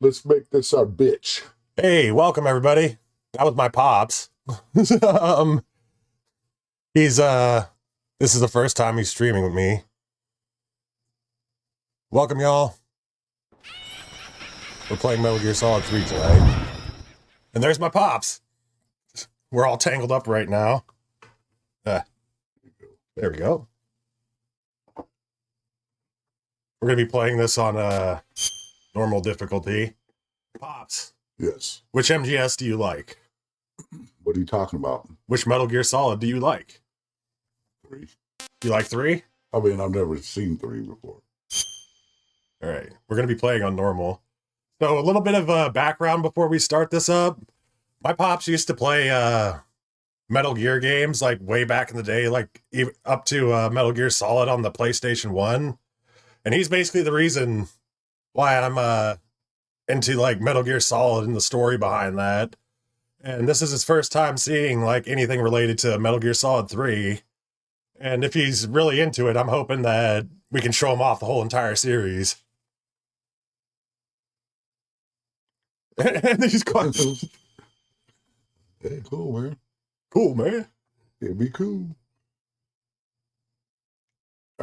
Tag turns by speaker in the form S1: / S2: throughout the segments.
S1: Let's make this our bitch.
S2: Hey, welcome everybody. That was my pops. He's this is the first time he's streaming with me. Welcome y'all. We're playing Metal Gear Solid 3 tonight. And there's my pops. We're all tangled up right now. There we go. We're gonna be playing this on normal difficulty. Pops.
S1: Yes.
S2: Which MGS do you like?
S1: What are you talking about?
S2: Which Metal Gear Solid do you like?
S1: 3.
S2: You like 3?
S1: I mean, I've never seen 3 before.
S2: All right, we're going to be playing on normal. So a little bit of background before we start this up. My pops used to play Metal Gear games like way back in the day, like even up to Metal Gear Solid on the PlayStation 1. And he's basically the reason why I'm into like Metal Gear Solid and the story behind that. And this is his first time seeing like anything related to Metal Gear Solid 3. And if he's really into it, I'm hoping that we can show him off the whole entire series. And he's quite...
S1: Hey, cool, man.
S2: Cool, man.
S1: It'd be cool.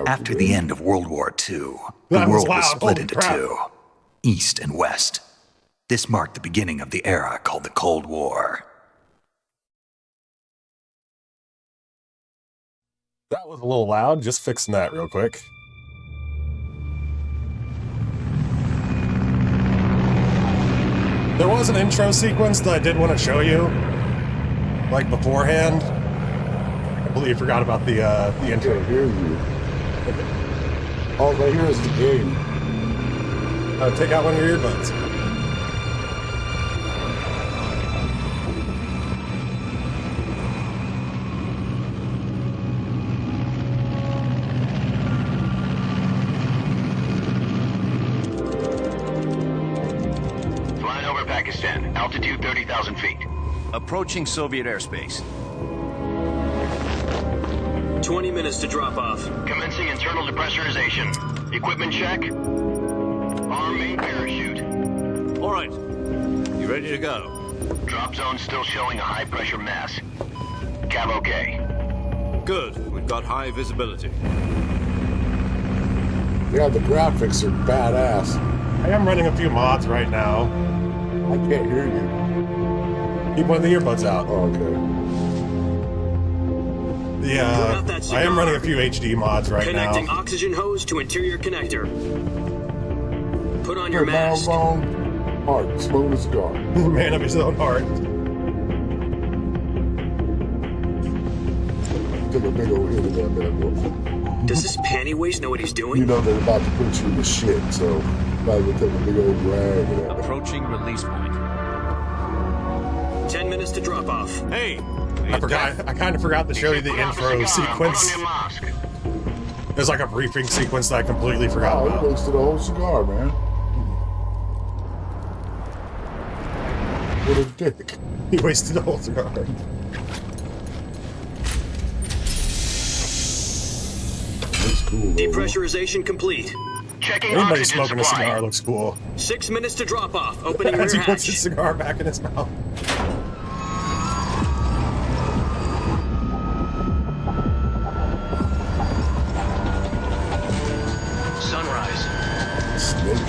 S3: After the end of World War II, the world was split into two, East and West. This marked the beginning of the era called the Cold War.
S2: That was a little loud, just fixing that real quick. There was an intro sequence that I did want to show you, like beforehand. I completely forgot about the intro.
S1: I can't hear you. All I hear is the game.
S2: Take out one of your earbuds.
S4: Flying over Pakistan, altitude 30,000 feet.
S5: Approaching Soviet airspace.
S6: 20 minutes to drop off.
S4: Commencing internal depressurization. Equipment check. Arm main parachute.
S5: All right. You ready to go?
S4: Drop zone still showing a high pressure mass. Cav okay.
S5: Good. We've got high visibility.
S1: Yeah, the graphics are badass.
S2: I am running a few mods right now.
S1: I can't hear you.
S2: Keep one of the earbuds out.
S1: Oh, okay.
S2: I am running a few HD mods right now.
S6: Connecting oxygen hose to interior connector. Put on your mask.
S1: Heart, smoke a cigar.
S2: Man of his own heart.
S1: Took a big old hit of that bad boy.
S6: Does this panty waste know what he's doing?
S1: You know they're about to put you in the shit, so might as well take a big old drag of that.
S5: Approaching release point.
S6: 10 minutes to drop off.
S5: Hey!
S2: I kind of forgot to show you the intro sequence. There's like a briefing sequence that I completely forgot
S1: Oh,
S2: about.
S1: he wasted a whole cigar, man. What a dick.
S2: He wasted a whole cigar.
S1: That's cool, though.
S6: Depressurization complete.
S4: Checking
S2: Anybody
S4: oxygen
S2: smoking a
S4: supply.
S2: cigar looks cool.
S6: 6 minutes to drop off. Opening
S2: As he
S6: rear
S2: puts his
S6: hatch.
S2: cigar back in his mouth.
S4: Sunrise.
S1: Snake.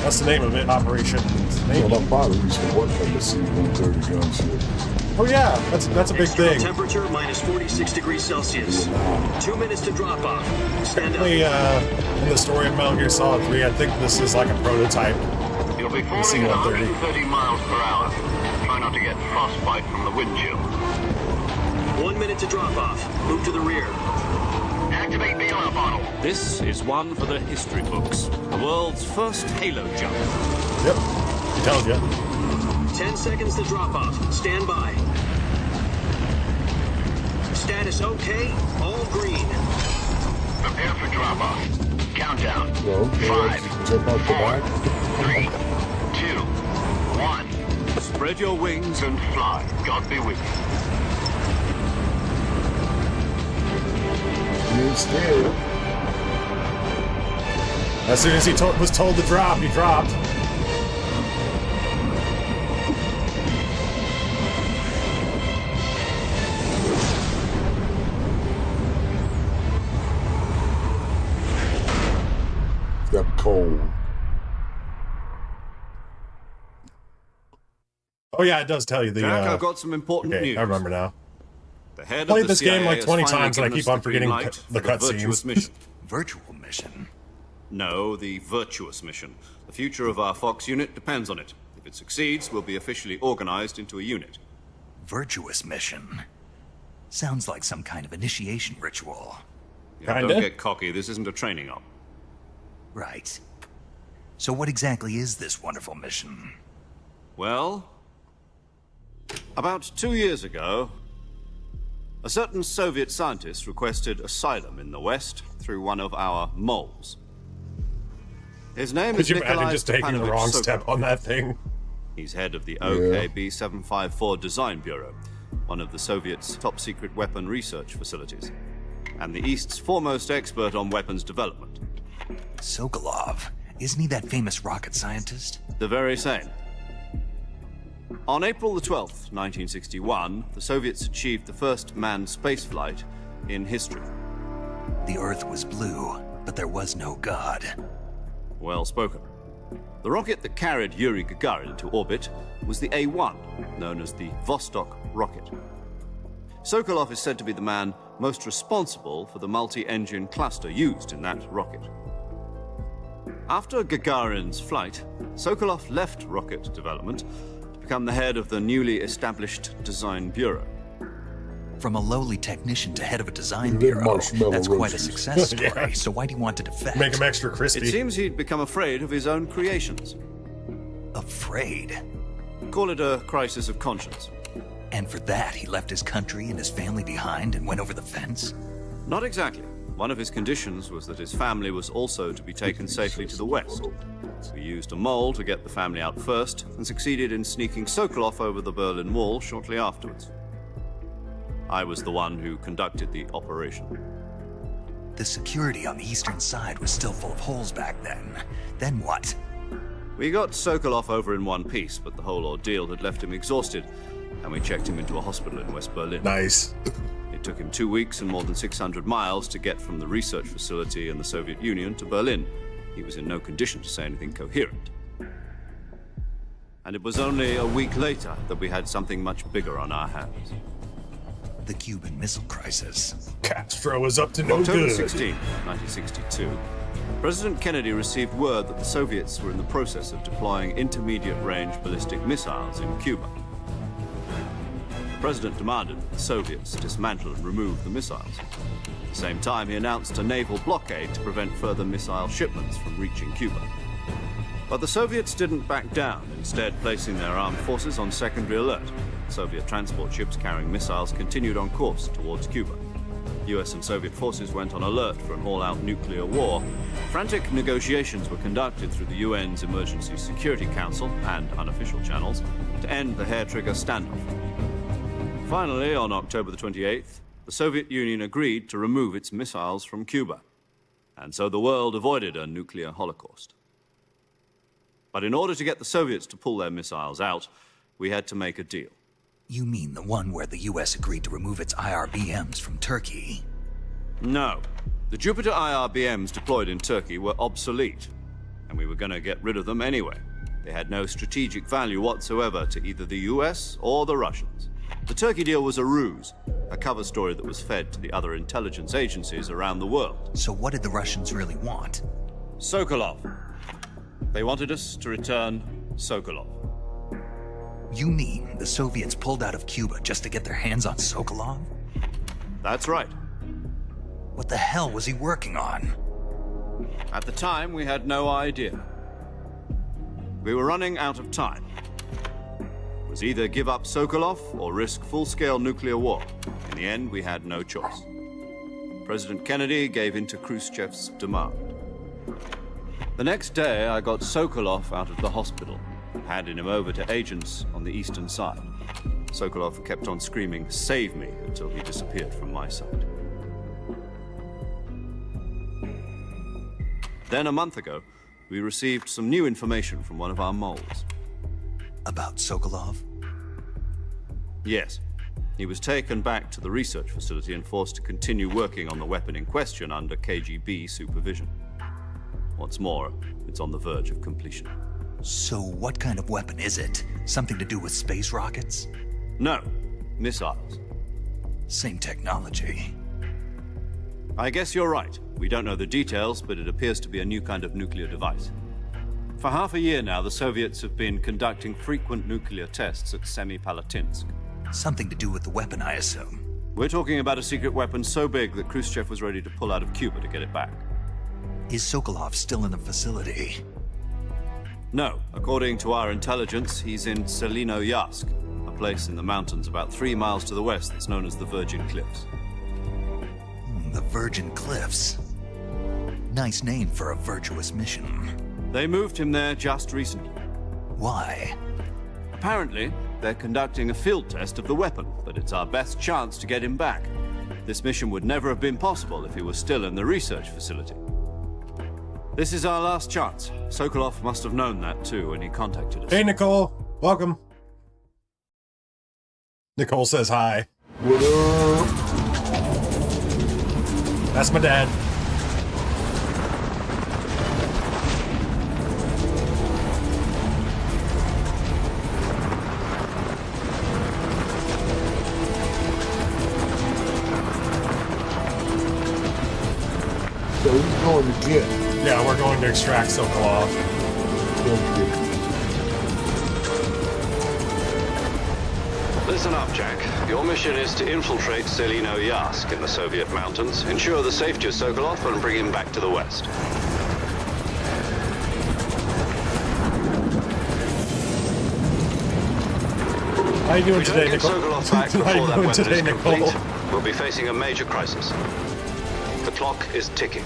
S2: That's the name of it, Operation Snake.
S1: Well, my father used to work on the C-130 gunship.
S2: Oh yeah, that's a big
S6: External
S2: thing.
S6: temperature minus 46 degrees Celsius. 2 minutes to drop off. Stand up.
S2: Definitely, in the story of Metal Gear Solid 3, I think this is like a prototype.
S4: You'll be falling at
S2: C-130.
S4: 130 miles per hour. Try not to get frostbite from the wind chill.
S6: 1 minute to drop off. Move to the rear.
S4: Activate bailout bottle.
S5: This is one for the history books. The world's first Halo jump.
S2: Yep, he tells you.
S6: 10 seconds to drop off. Stand by. Status okay. All green.
S4: Prepare for drop off. Countdown.
S1: Well, okay,
S4: 5,
S1: jump out the
S4: 4,
S1: back.
S4: 3, 2, 1.
S5: Spread your wings
S4: And fly. God be with you.
S1: You ain't scared.
S2: As soon as he was told to drop, he dropped.
S1: It's got cold.
S2: Oh yeah, it does tell you the.
S5: Jack, I've got some important
S2: okay,
S5: news.
S2: I remember now.
S5: The head
S2: Played
S5: of the
S2: this game
S5: CIA
S2: like
S5: has
S2: 20
S5: finally
S2: times and I
S5: given
S2: keep
S5: us
S2: on
S5: the
S2: forgetting
S5: green light
S2: the
S5: for
S2: cutscenes.
S5: virtuous mission.
S3: Virtual mission?
S5: No, the virtuous mission. The future of our Fox unit depends on it. If it succeeds, we'll be officially organized into a unit.
S3: Virtuous mission? Sounds like some kind of initiation ritual.
S5: Yeah,
S2: Kinda.
S5: don't get cocky. This isn't a training op.
S3: Right. So what exactly is this wonderful mission?
S5: Well, about 2 years ago, a certain Soviet scientist requested asylum in the West through one of our moles. His name
S2: Could
S5: is
S2: you
S5: Nikolai
S2: imagine just taking the
S5: Stepanovich
S2: wrong
S5: Sokolov.
S2: step on that thing?
S5: He's head of the OKB-754 Design Bureau, one of the Soviets' top-secret weapon research facilities, and the East's foremost expert on weapons development.
S3: Sokolov. Isn't he that famous rocket scientist?
S5: The very same. On April the 12th, 1961, the Soviets achieved the first manned spaceflight in history.
S3: The Earth was blue, but there was no God.
S5: Well spoken. The rocket that carried Yuri Gagarin into orbit was the A-1, known as the Vostok rocket. Sokolov is said to be the man most responsible for the multi-engine cluster used in that rocket. After Gagarin's flight, Sokolov left rocket development to become the head of the newly established Design Bureau.
S3: From a lowly technician to head of a design
S1: Big
S3: bureau,
S1: marshmallow
S3: that's quite a
S1: roaches.
S3: success story.
S2: Yeah.
S3: So why do you want to defect?
S2: Make them extra
S5: It
S2: crispy.
S5: seems he'd become afraid of his own creations.
S3: Afraid.
S5: Call it a crisis of conscience.
S3: And for that, he left his country and his family behind and went over the fence?
S5: Not exactly. One of his conditions was that his family was also to be taken safely to the west. We used a mole to get the family out first and succeeded in sneaking Sokolov over the Berlin Wall shortly afterwards. I was the one who conducted the operation.
S3: The security on the eastern side was still full of holes back then. Then what?
S5: We got Sokolov over in one piece, but the whole ordeal had left him exhausted, and we checked him into a hospital in West Berlin.
S2: Nice.
S5: It took him 2 weeks and more than 600 miles to get from the research facility in the Soviet Union to Berlin. He was in no condition to say anything coherent. And it was only a week later that we had something much bigger on our hands.
S3: The Cuban Missile Crisis.
S2: Castro is up to no
S5: October
S2: good.
S5: 16, 1962, President Kennedy received word that the Soviets were in the process of deploying intermediate-range ballistic missiles in Cuba. The president demanded that the Soviets dismantle and remove the missiles. At the same time, he announced a naval blockade to prevent further missile shipments from reaching Cuba. But the Soviets didn't back down, instead placing their armed forces on secondary alert. Soviet transport ships carrying missiles continued on course towards Cuba. US and Soviet forces went on alert for an all-out nuclear war. Frantic negotiations were conducted through the UN's Emergency Security Council and unofficial channels to end the hair-trigger standoff. Finally, on October the 28th, the Soviet Union agreed to remove its missiles from Cuba. And so the world avoided a nuclear holocaust. But in order to get the Soviets to pull their missiles out, we had to make a deal.
S3: You mean the one where the US agreed to remove its IRBMs from Turkey?
S5: No. The Jupiter IRBMs deployed in Turkey were obsolete, and we were going to get rid of them anyway. They had no strategic value whatsoever to either the US or the Russians. The Turkey deal was a ruse, a cover story that was fed to the other intelligence agencies around the world.
S3: So what did the Russians really want?
S5: Sokolov. They wanted us to return Sokolov.
S3: You mean the Soviets pulled out of Cuba just to get their hands on Sokolov?
S5: That's right.
S3: What the hell was he working on?
S5: At the time, we had no idea. We were running out of time. It was either give up Sokolov or risk full-scale nuclear war. In the end, we had no choice. President Kennedy gave in to Khrushchev's demand. The next day, I got Sokolov out of the hospital, handing him over to agents on the eastern side. Sokolov kept on screaming, "Save me," until he disappeared from my sight. Then a month ago, we received some new information from one of our moles.
S3: About Sokolov?
S5: Yes. He was taken back to the research facility and forced to continue working on the weapon in question under KGB supervision. What's more, it's on the verge of completion.
S3: So what kind of weapon is it? Something to do with space rockets?
S5: No, missiles.
S3: Same technology.
S5: I guess you're right. We don't know the details, but it appears to be a new kind of nuclear device. For half a year now, the Soviets have been conducting frequent nuclear tests at Semipalatinsk.
S3: Something to do with the weapon, I assume.
S5: We're talking about a secret weapon so big that Khrushchev was ready to pull out of Cuba to get it back.
S3: Is Sokolov still in the facility?
S5: No. According to our intelligence, he's in Selino-Yarsk, a place in the mountains about 3 miles to the west that's known as the Virgin Cliffs.
S3: The Virgin Cliffs. Nice name for a virtuous mission.
S5: They moved him there just recently.
S3: Why?
S5: Apparently, they're conducting a field test of the weapon, but it's our best chance to get him back. This mission would never have been possible if he was still in the research facility. This is our last chance. Sokolov must have known that too when he contacted us.
S2: Hey, Nicole. Welcome. Nicole says hi.
S1: What up?
S2: That's my dad.
S1: So he's going to get.
S2: Yeah, we're going to extract Sokolov.
S5: Listen up, Jack. Your mission is to infiltrate Selino-Yarsk in the Soviet mountains, ensure the safety of Sokolov, and bring him back to the West.
S2: How you doing
S5: If we
S2: today,
S5: don't get
S2: Nicole?
S5: Sokolov back
S2: How
S5: before
S2: you
S5: that
S2: doing
S5: weapon
S2: today,
S5: is
S2: Nicole?
S5: complete, we'll be facing a major crisis. The clock is ticking.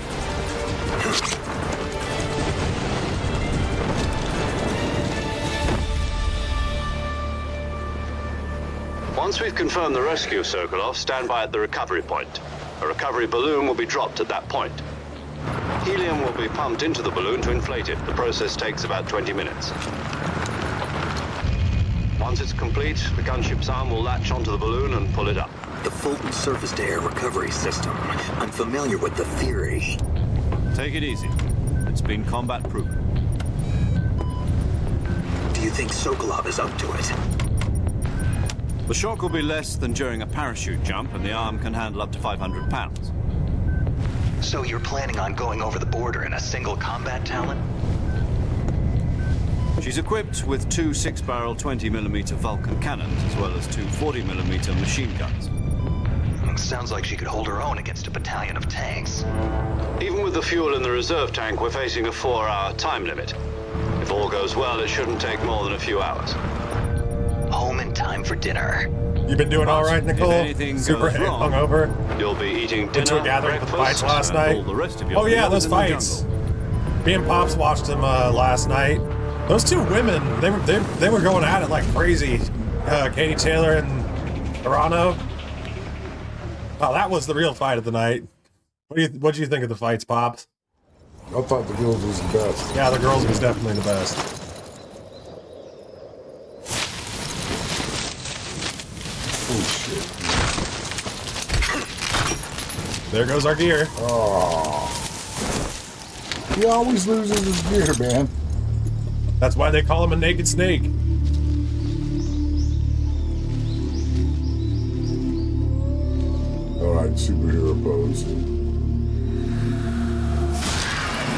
S5: Once we've confirmed the rescue of Sokolov, stand by at the recovery point. A recovery balloon will be dropped at that point. Helium will be pumped into the balloon to inflate it. The process takes about 20 minutes. Once it's complete, the gunship's arm will latch onto the balloon and pull it up.
S7: The Fulton surface-to-air recovery system. I'm familiar with the theory.
S5: Take it easy. It's been combat-proven.
S7: Do you think Sokolov is up to it?
S5: The shock will be less than during a parachute jump, and the arm can handle up to 500 pounds.
S3: So you're planning on going over the border in a single combat Talon?
S5: She's equipped with 2 6-barrel 20mm Vulcan cannons, as well as 2 40mm machine guns.
S3: Sounds like she could hold her own against a battalion of tanks.
S5: Even with the fuel in the reserve tank, we're facing a 4-hour time limit. If all goes well, it shouldn't take more than a few hours.
S3: Home in time for dinner.
S2: You been doing all right, Nicole?
S5: If anything
S2: Super
S5: goes wrong,
S2: hungover.
S5: You'll be eating dinner,
S2: Went to a gathering for the
S5: breakfast,
S2: fights last
S5: and
S2: night.
S5: all the rest of your
S2: Oh yeah,
S5: meals
S2: those
S5: in the
S2: fights.
S5: jungle.
S2: Me and Pops watched them last night. Those two women, they were going at it like crazy. Katie Taylor and Arano. Oh, that was the real fight of the night. What do you think of the fights, Pops?
S1: I thought the girls was the best.
S2: Yeah, the girls was definitely the best.
S1: Oh shit.
S2: There goes our gear.
S1: Oh. He always loses his gear, man.
S2: That's why they call him a naked snake.
S1: Alright, superhero pose.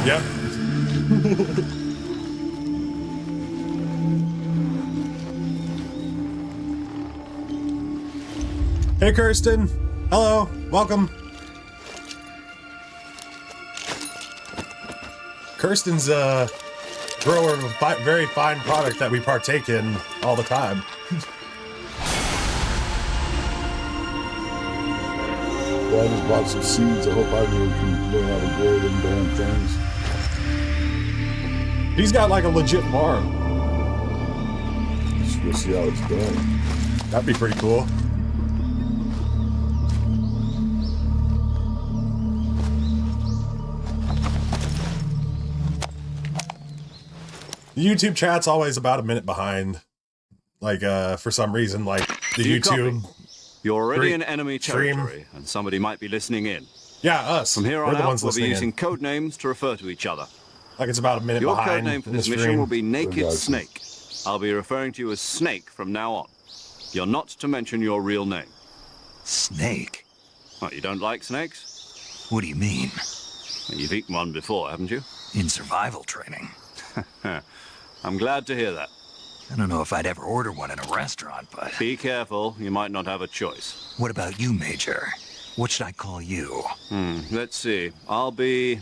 S2: Yep. Hey, Kirsten. Hello. Welcome. Kirsten's a grower of a very fine product that we partake in all the time.
S1: Well, I just bought some seeds. I hope I really can learn how to grow them damn things.
S2: He's got like a legit farm.
S1: Just go see how it's done.
S2: That'd be pretty cool. The YouTube chat's always about a minute behind. Like, for some reason, like the
S5: Do you
S2: YouTube.
S5: copy? You're already in enemy
S2: stream.
S5: territory, and somebody might be listening in.
S2: Yeah, us.
S5: From here
S2: We're
S5: on
S2: the
S5: out,
S2: ones
S5: we'll be
S2: listening
S5: using
S2: in.
S5: code names to refer to each other.
S2: Like it's about a minute
S5: Your
S2: behind.
S5: code name for
S2: in the
S5: this mission
S2: stream.
S5: will be Naked
S1: Gotcha.
S5: Snake. I'll be referring to you as Snake from now on. You're not to mention your real name.
S3: Snake?
S5: What, you don't like snakes?
S3: What do you mean?
S5: Well, you've eaten one before, haven't you?
S3: In survival training?
S5: I'm glad to hear that.
S3: I don't know if I'd ever order one in a restaurant, but...
S5: Be careful, you might not have a choice.
S3: What about you, Major? What should I call you?
S5: Let's see. I'll be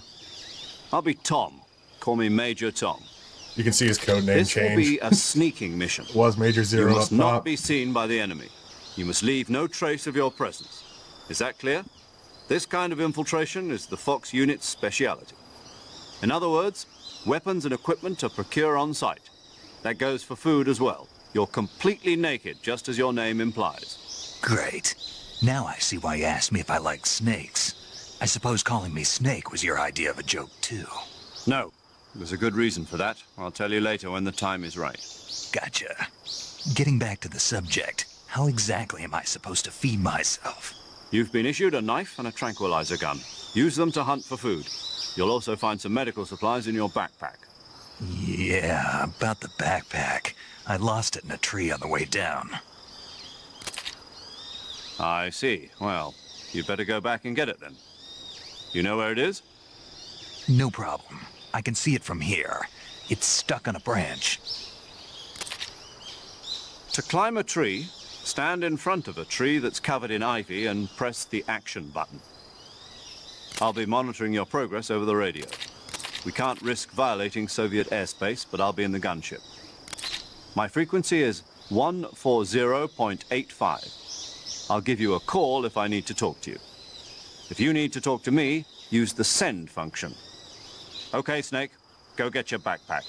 S5: Tom. Call me Major Tom.
S2: You can see his code name
S5: This will
S2: change.
S5: be a sneaking mission.
S2: It was Major
S5: You
S2: Zero
S5: must
S2: up
S5: not
S2: top.
S5: be seen by the enemy. You must leave no trace of your presence. Is that clear? This kind of infiltration is the Fox unit's speciality. In other words, weapons and equipment are procured on site. That goes for food as well. You're completely naked, just as your name implies.
S3: Great. Now I see why you asked me if I like snakes. I suppose calling me Snake was your idea of a joke, too.
S5: No, there's a good reason for that. I'll tell you later when the time is right.
S3: Gotcha. Getting back to the subject, how exactly am I supposed to feed myself?
S5: You've been issued a knife and a tranquilizer gun. Use them to hunt for food. You'll also find some medical supplies in your backpack.
S3: Yeah, about the backpack. I lost it in a tree on the way down.
S5: I see. Well, you'd better go back and get it then. You know where it is?
S3: No problem. I can see it from here. It's stuck on a branch.
S5: To climb a tree, stand in front of a tree that's covered in ivy and press the action button. I'll be monitoring your progress over the radio. We can't risk violating Soviet airspace, but I'll be in the gunship. My frequency is 140.85. I'll give you a call if I need to talk to you. If you need to talk to me, use the send function. Okay, Snake, go get your backpack.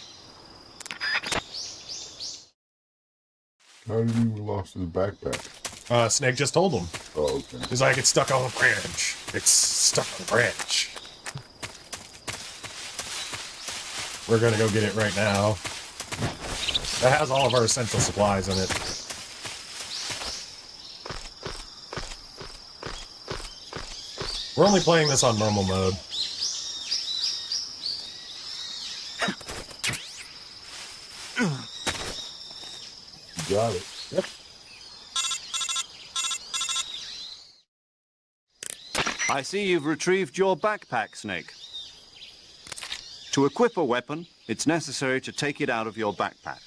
S1: How did he lost his backpack?
S2: Snake just told him.
S1: Oh, okay.
S2: He's like, it's stuck on a branch. It's stuck on a branch. We're gonna go get it right now. That has all of our essential supplies in it. We're only playing this on normal mode.
S1: You got it.
S2: Yep.
S5: I see you've retrieved your backpack, Snake. To equip a weapon, it's necessary to take it out of your backpack.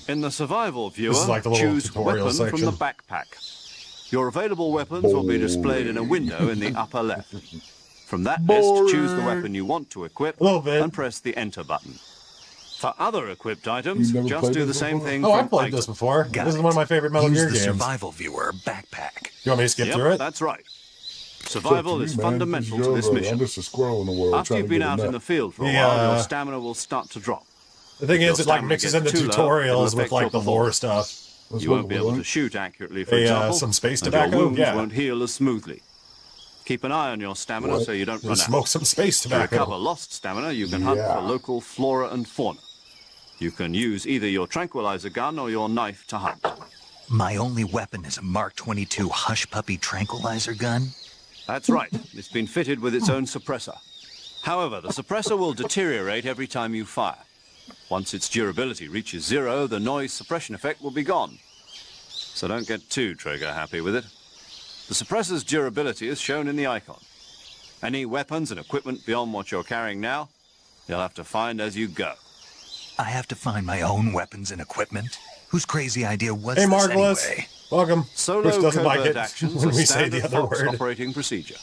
S5: In the survival viewer,
S2: This is like the little
S5: choose
S2: tutorial
S5: weapon
S2: section.
S5: from the backpack. Your available weapons will be displayed in a window in the upper left. From that list, choose the weapon you want to equip
S2: A little bit.
S5: and press the enter button. For other equipped items,
S1: You've never
S5: just
S1: played
S5: do the
S1: this
S5: same
S1: before?
S5: thing
S2: Oh,
S5: from
S2: I've played
S5: item.
S2: this before.
S3: Got
S2: This is
S3: it.
S2: one of my favorite Metal
S3: Use
S2: Gear
S3: the
S2: games.
S3: survival viewer backpack.
S2: You want me to skip
S5: Yep,
S2: through it?
S5: that's right.
S1: It's up to
S5: Survival
S1: you,
S5: is
S1: man.
S5: fundamental
S1: This
S5: to
S1: is
S5: this
S1: your,
S5: mission.
S1: I'm just a squirrel in the world
S5: After
S1: trying
S5: you've
S1: to
S5: been
S1: get a
S5: out in
S1: nap.
S5: the field for a
S2: Yeah.
S5: while, your stamina will start to drop.
S2: The thing
S5: If
S2: is,
S5: your
S2: it like
S5: stamina
S2: mixes
S5: gets
S2: into
S5: too low,
S2: tutorials
S5: it'll
S2: with
S5: affect
S2: like
S5: your
S2: the lore stuff.
S1: That's
S5: You
S1: what
S5: won't be
S1: we're
S5: able
S1: doing.
S5: to shoot accurately, for
S2: Hey,
S5: example,
S2: some space
S5: and
S2: tobacco?
S5: your wounds
S2: Yeah.
S5: won't heal as smoothly. Keep an eye on your stamina
S1: What?
S5: so you don't
S2: You
S5: run
S2: smoke
S5: out.
S2: some space
S5: To recover
S2: tobacco.
S5: lost stamina, you can hunt
S1: Yeah.
S5: for local flora and fauna. You can use either your tranquilizer gun or your knife to hunt.
S3: My only weapon is a Mark 22 Hush Puppy tranquilizer gun?
S5: That's right. It's been fitted with its own suppressor. However, the suppressor will deteriorate every time you fire. Once its durability reaches 0, the noise suppression effect will be gone. So don't get too trigger happy with it. The suppressor's durability is shown in the icon. Any weapons and equipment beyond what you're carrying now, you'll have to find as you go.
S3: I have to find my own weapons and equipment? Whose crazy idea was
S2: Hey,
S3: this
S2: Marvelous.
S3: anyway?
S2: Welcome.
S5: Solo
S2: Bruce doesn't
S5: covert
S2: like it
S5: actions
S2: when
S5: are
S2: we say the
S5: standard
S2: other
S5: Fox
S2: word.
S5: operating procedure.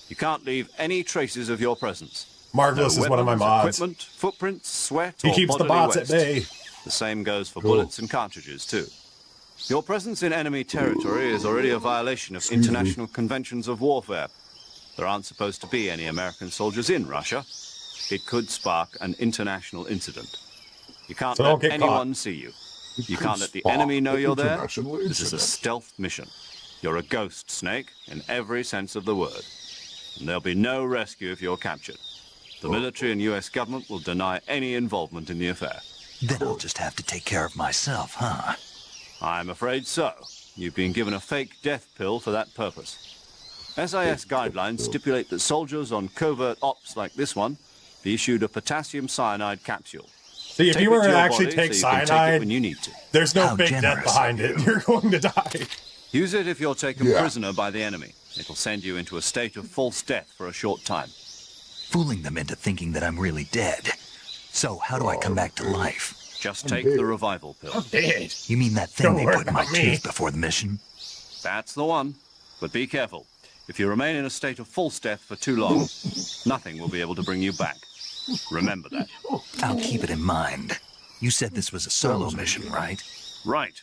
S5: You can't leave any traces of your presence.
S2: Marvelous
S5: No
S2: is one of my
S5: weapons,
S2: mods.
S5: Equipment, footprints, sweat,
S2: He
S5: or
S2: keeps the
S5: bodily
S2: bots at
S5: waste.
S2: bay.
S5: The same goes for
S1: Cool.
S5: bullets and cartridges, too. Your presence in enemy territory is already a violation of
S1: Excuse me.
S5: international conventions of warfare. There aren't supposed to be any American soldiers in Russia. It could spark an international incident. You can't
S2: So don't
S5: let
S2: get
S5: anyone
S2: caught.
S5: see you.
S1: It
S5: You
S1: could
S5: can't let the
S1: spark
S5: enemy know
S1: an
S5: you're there.
S1: international
S5: This is a
S1: incident.
S5: stealth mission. You're a ghost, Snake, in every sense of the word. And there'll be no rescue if you're captured. The military and US government will deny any involvement in the affair.
S3: Then I'll just have to take care of myself, huh?
S5: I'm afraid so. You've been given a fake death pill for that purpose. SIS guidelines stipulate that soldiers on covert ops like this one be issued a potassium cyanide capsule.
S2: See, if
S5: Take
S2: you
S5: it
S2: were
S5: to
S2: to
S5: your
S2: actually
S5: body
S2: take
S5: so you can take it
S2: cyanide,
S5: when you need to.
S2: there's no
S3: How
S2: fake death
S3: generous
S2: behind
S3: of
S2: it.
S3: you.
S2: You're going to die.
S5: Use it if you're taken
S1: Yeah.
S5: prisoner by the enemy. It'll send you into a state of false death for a short time.
S3: Fooling them into thinking that I'm really dead. So how do I come back to life?
S5: Just take the revival pill.
S2: Dead.
S3: You mean that thing
S2: Don't
S3: they
S2: worry
S3: put in my
S2: about me.
S3: tooth before the mission?
S5: That's the one. But be careful. If you remain in a state of false death for too long, nothing will be able to bring you back. Remember that.
S3: I'll keep it in mind. You said this was a solo mission, right?
S5: Right.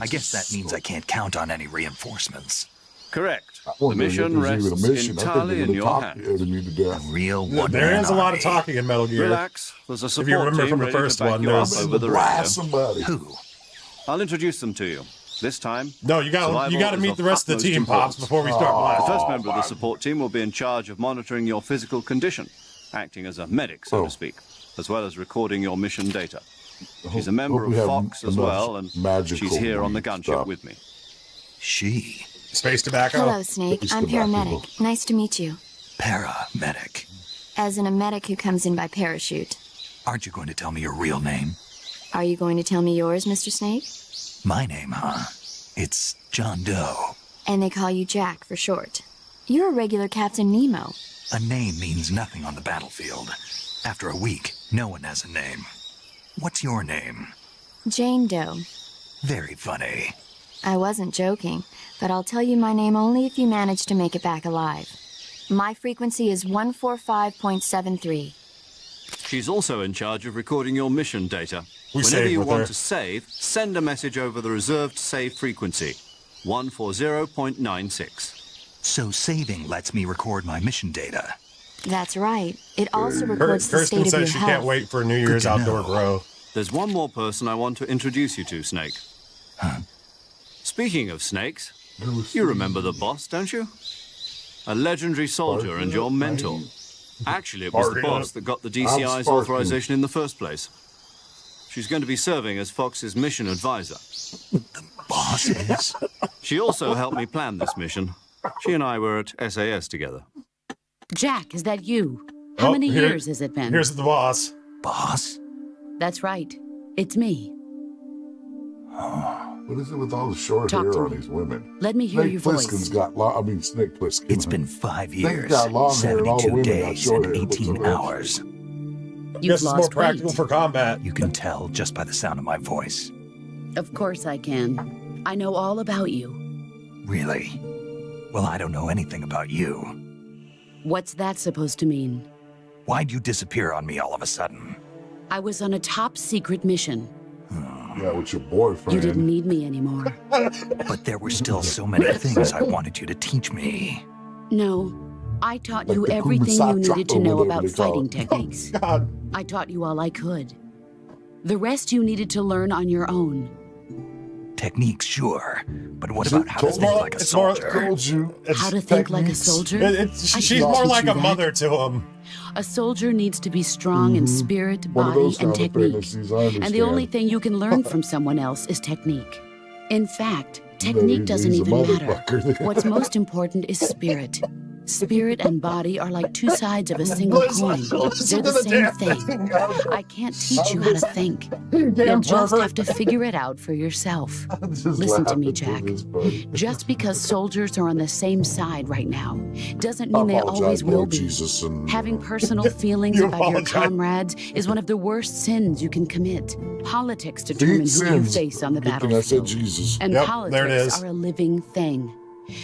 S3: I guess that means I can't count on any reinforcements.
S5: Correct.
S1: I
S5: The
S1: wonder if
S5: mission
S1: there's even a
S5: rests
S1: mission. I think
S5: entirely
S1: they're
S5: in
S1: gonna
S5: your
S1: talk
S5: hands.
S1: the enemy to
S3: A
S1: death.
S3: real one-man
S2: There is a lot of
S3: army.
S2: talking in Metal Gear.
S5: Relax. There's a
S2: If
S5: support
S2: you remember
S5: team
S2: from the
S5: ready
S2: first
S5: to back
S2: one,
S5: you
S2: there's-
S5: up over the radio.
S1: Blast somebody.
S3: Who?
S5: I'll introduce them to you. This time,
S2: No, you got
S5: survival
S2: to
S5: is
S2: meet
S5: of
S2: the rest of the
S5: utmost
S2: team, Pops,
S5: importance.
S2: before we start
S5: The
S2: blasting.
S5: first member of the support team will be in charge of monitoring your physical condition, acting as a medic, so to speak, as well as recording your mission data. She's a member
S1: hope we
S5: of
S1: have
S5: Fox as
S1: enough
S5: well, and
S1: magical
S5: she's here on the
S1: stuff.
S5: gunship with me.
S3: She.
S2: Space tobacco.
S8: Hello, Snake. I'm paramedic. Nice to meet you.
S3: Paramedic.
S8: As in a medic who comes in by parachute.
S3: Aren't you going to tell me your real name?
S8: Are you going to tell me yours, Mr. Snake?
S3: My name, huh? It's John Doe.
S8: And they call you Jack for short. You're a regular Captain Nemo.
S3: A name means nothing on the battlefield. After a week, no one has a name. What's your name?
S8: Jane Doe.
S3: Very funny.
S8: I wasn't joking, but I'll tell you my name only if you manage to make it back alive. My frequency is 145.73.
S5: She's also in charge of recording your mission data.
S2: We
S5: Whenever
S2: save
S5: you
S2: with
S5: want
S2: her.
S5: to save, send a message over the reserved save frequency, 140.96.
S3: So saving lets me record my mission data.
S8: That's right. It also records the
S2: Kirsten
S8: state of your
S2: says she
S8: health.
S2: can't wait for New Year's
S3: to
S2: outdoor
S3: know.
S2: grow.
S5: There's one more person I want to introduce you to, Snake.
S3: Huh?
S5: Speaking of snakes, you remember the boss, don't you? A legendary soldier and your mentor. Actually, it was the boss that got the DCI's
S1: Sparky.
S5: authorization in the first place. She's going to be serving as Fox's mission advisor.
S3: Boss is?
S5: She also helped me plan this mission. She and I were at SAS together.
S9: Jack, is that you? How
S2: Oh,
S9: many
S2: here-
S9: years has it been?
S2: Here's the boss.
S3: Boss?
S9: That's right. It's me.
S1: What is it with all the short
S9: Talk
S1: hair
S9: to
S1: on
S9: me.
S1: these women?
S9: Let me hear
S1: Snake
S9: your
S1: Plissken's
S9: voice.
S1: got Snake Plissken.
S3: It's been 5 years,
S1: got long hair and all the
S3: 72
S1: women got
S3: days,
S1: short
S3: and
S1: hair. What's
S3: 18
S1: the rest?
S3: hours.
S9: You've
S2: Guess it's more
S9: lost
S2: practical
S9: weight.
S2: for combat.
S3: You can tell just by the sound of my voice.
S9: Of course I can. I know all about you.
S3: Really? Well, I don't know anything about you.
S9: What's that supposed to mean?
S3: Why'd you disappear on me all of a sudden?
S9: I was on a top secret mission.
S1: Yeah, with your boyfriend.
S9: You didn't need me anymore.
S3: But there were still so many things I wanted you to teach me.
S9: No, I taught
S1: Like
S9: you
S1: the
S9: everything you
S1: Kumasai
S9: needed to
S1: drop or
S9: know
S1: whatever
S9: about
S1: they call
S9: fighting
S1: it.
S9: techniques.
S2: God.
S9: I taught you all I could. The rest you needed to learn on your own.
S3: Techniques, sure. But what about how to
S1: Told
S3: think
S1: you-
S3: like a
S2: it's more-
S3: soldier?
S1: Told you.
S9: How to think like a
S1: techniques.
S9: soldier? I
S2: She's
S9: can't
S2: more
S9: teach
S2: like
S9: you
S2: a
S9: that.
S2: mother to him.
S9: A soldier needs to be strong in spirit,
S1: One of
S9: body,
S1: those
S9: and
S1: kind of
S9: technique.
S1: fantasies, I
S9: And the
S1: understand.
S9: only thing you can learn from someone else is technique. In fact,
S1: You know,
S9: technique
S1: he's
S9: doesn't
S1: a
S9: even matter.
S1: motherfucker.
S9: What's most important is spirit. Spirit and body are like two sides of a single coin. They're the same thing. I can't teach you how to think. You'll just have to figure it out for yourself. Listen to me, Jack. Just because soldiers are on the same side right now doesn't mean they always will be.
S1: Jesus and,
S9: Having personal feelings
S2: You
S9: about your
S2: apologize.
S9: comrades is one of the worst sins you can commit. Politics determine who you
S1: sins.
S9: face on the
S1: Good thing I said
S9: battlefield.
S1: Jesus.
S9: And
S2: Yep,
S9: politics
S2: there it is.
S9: are a living thing.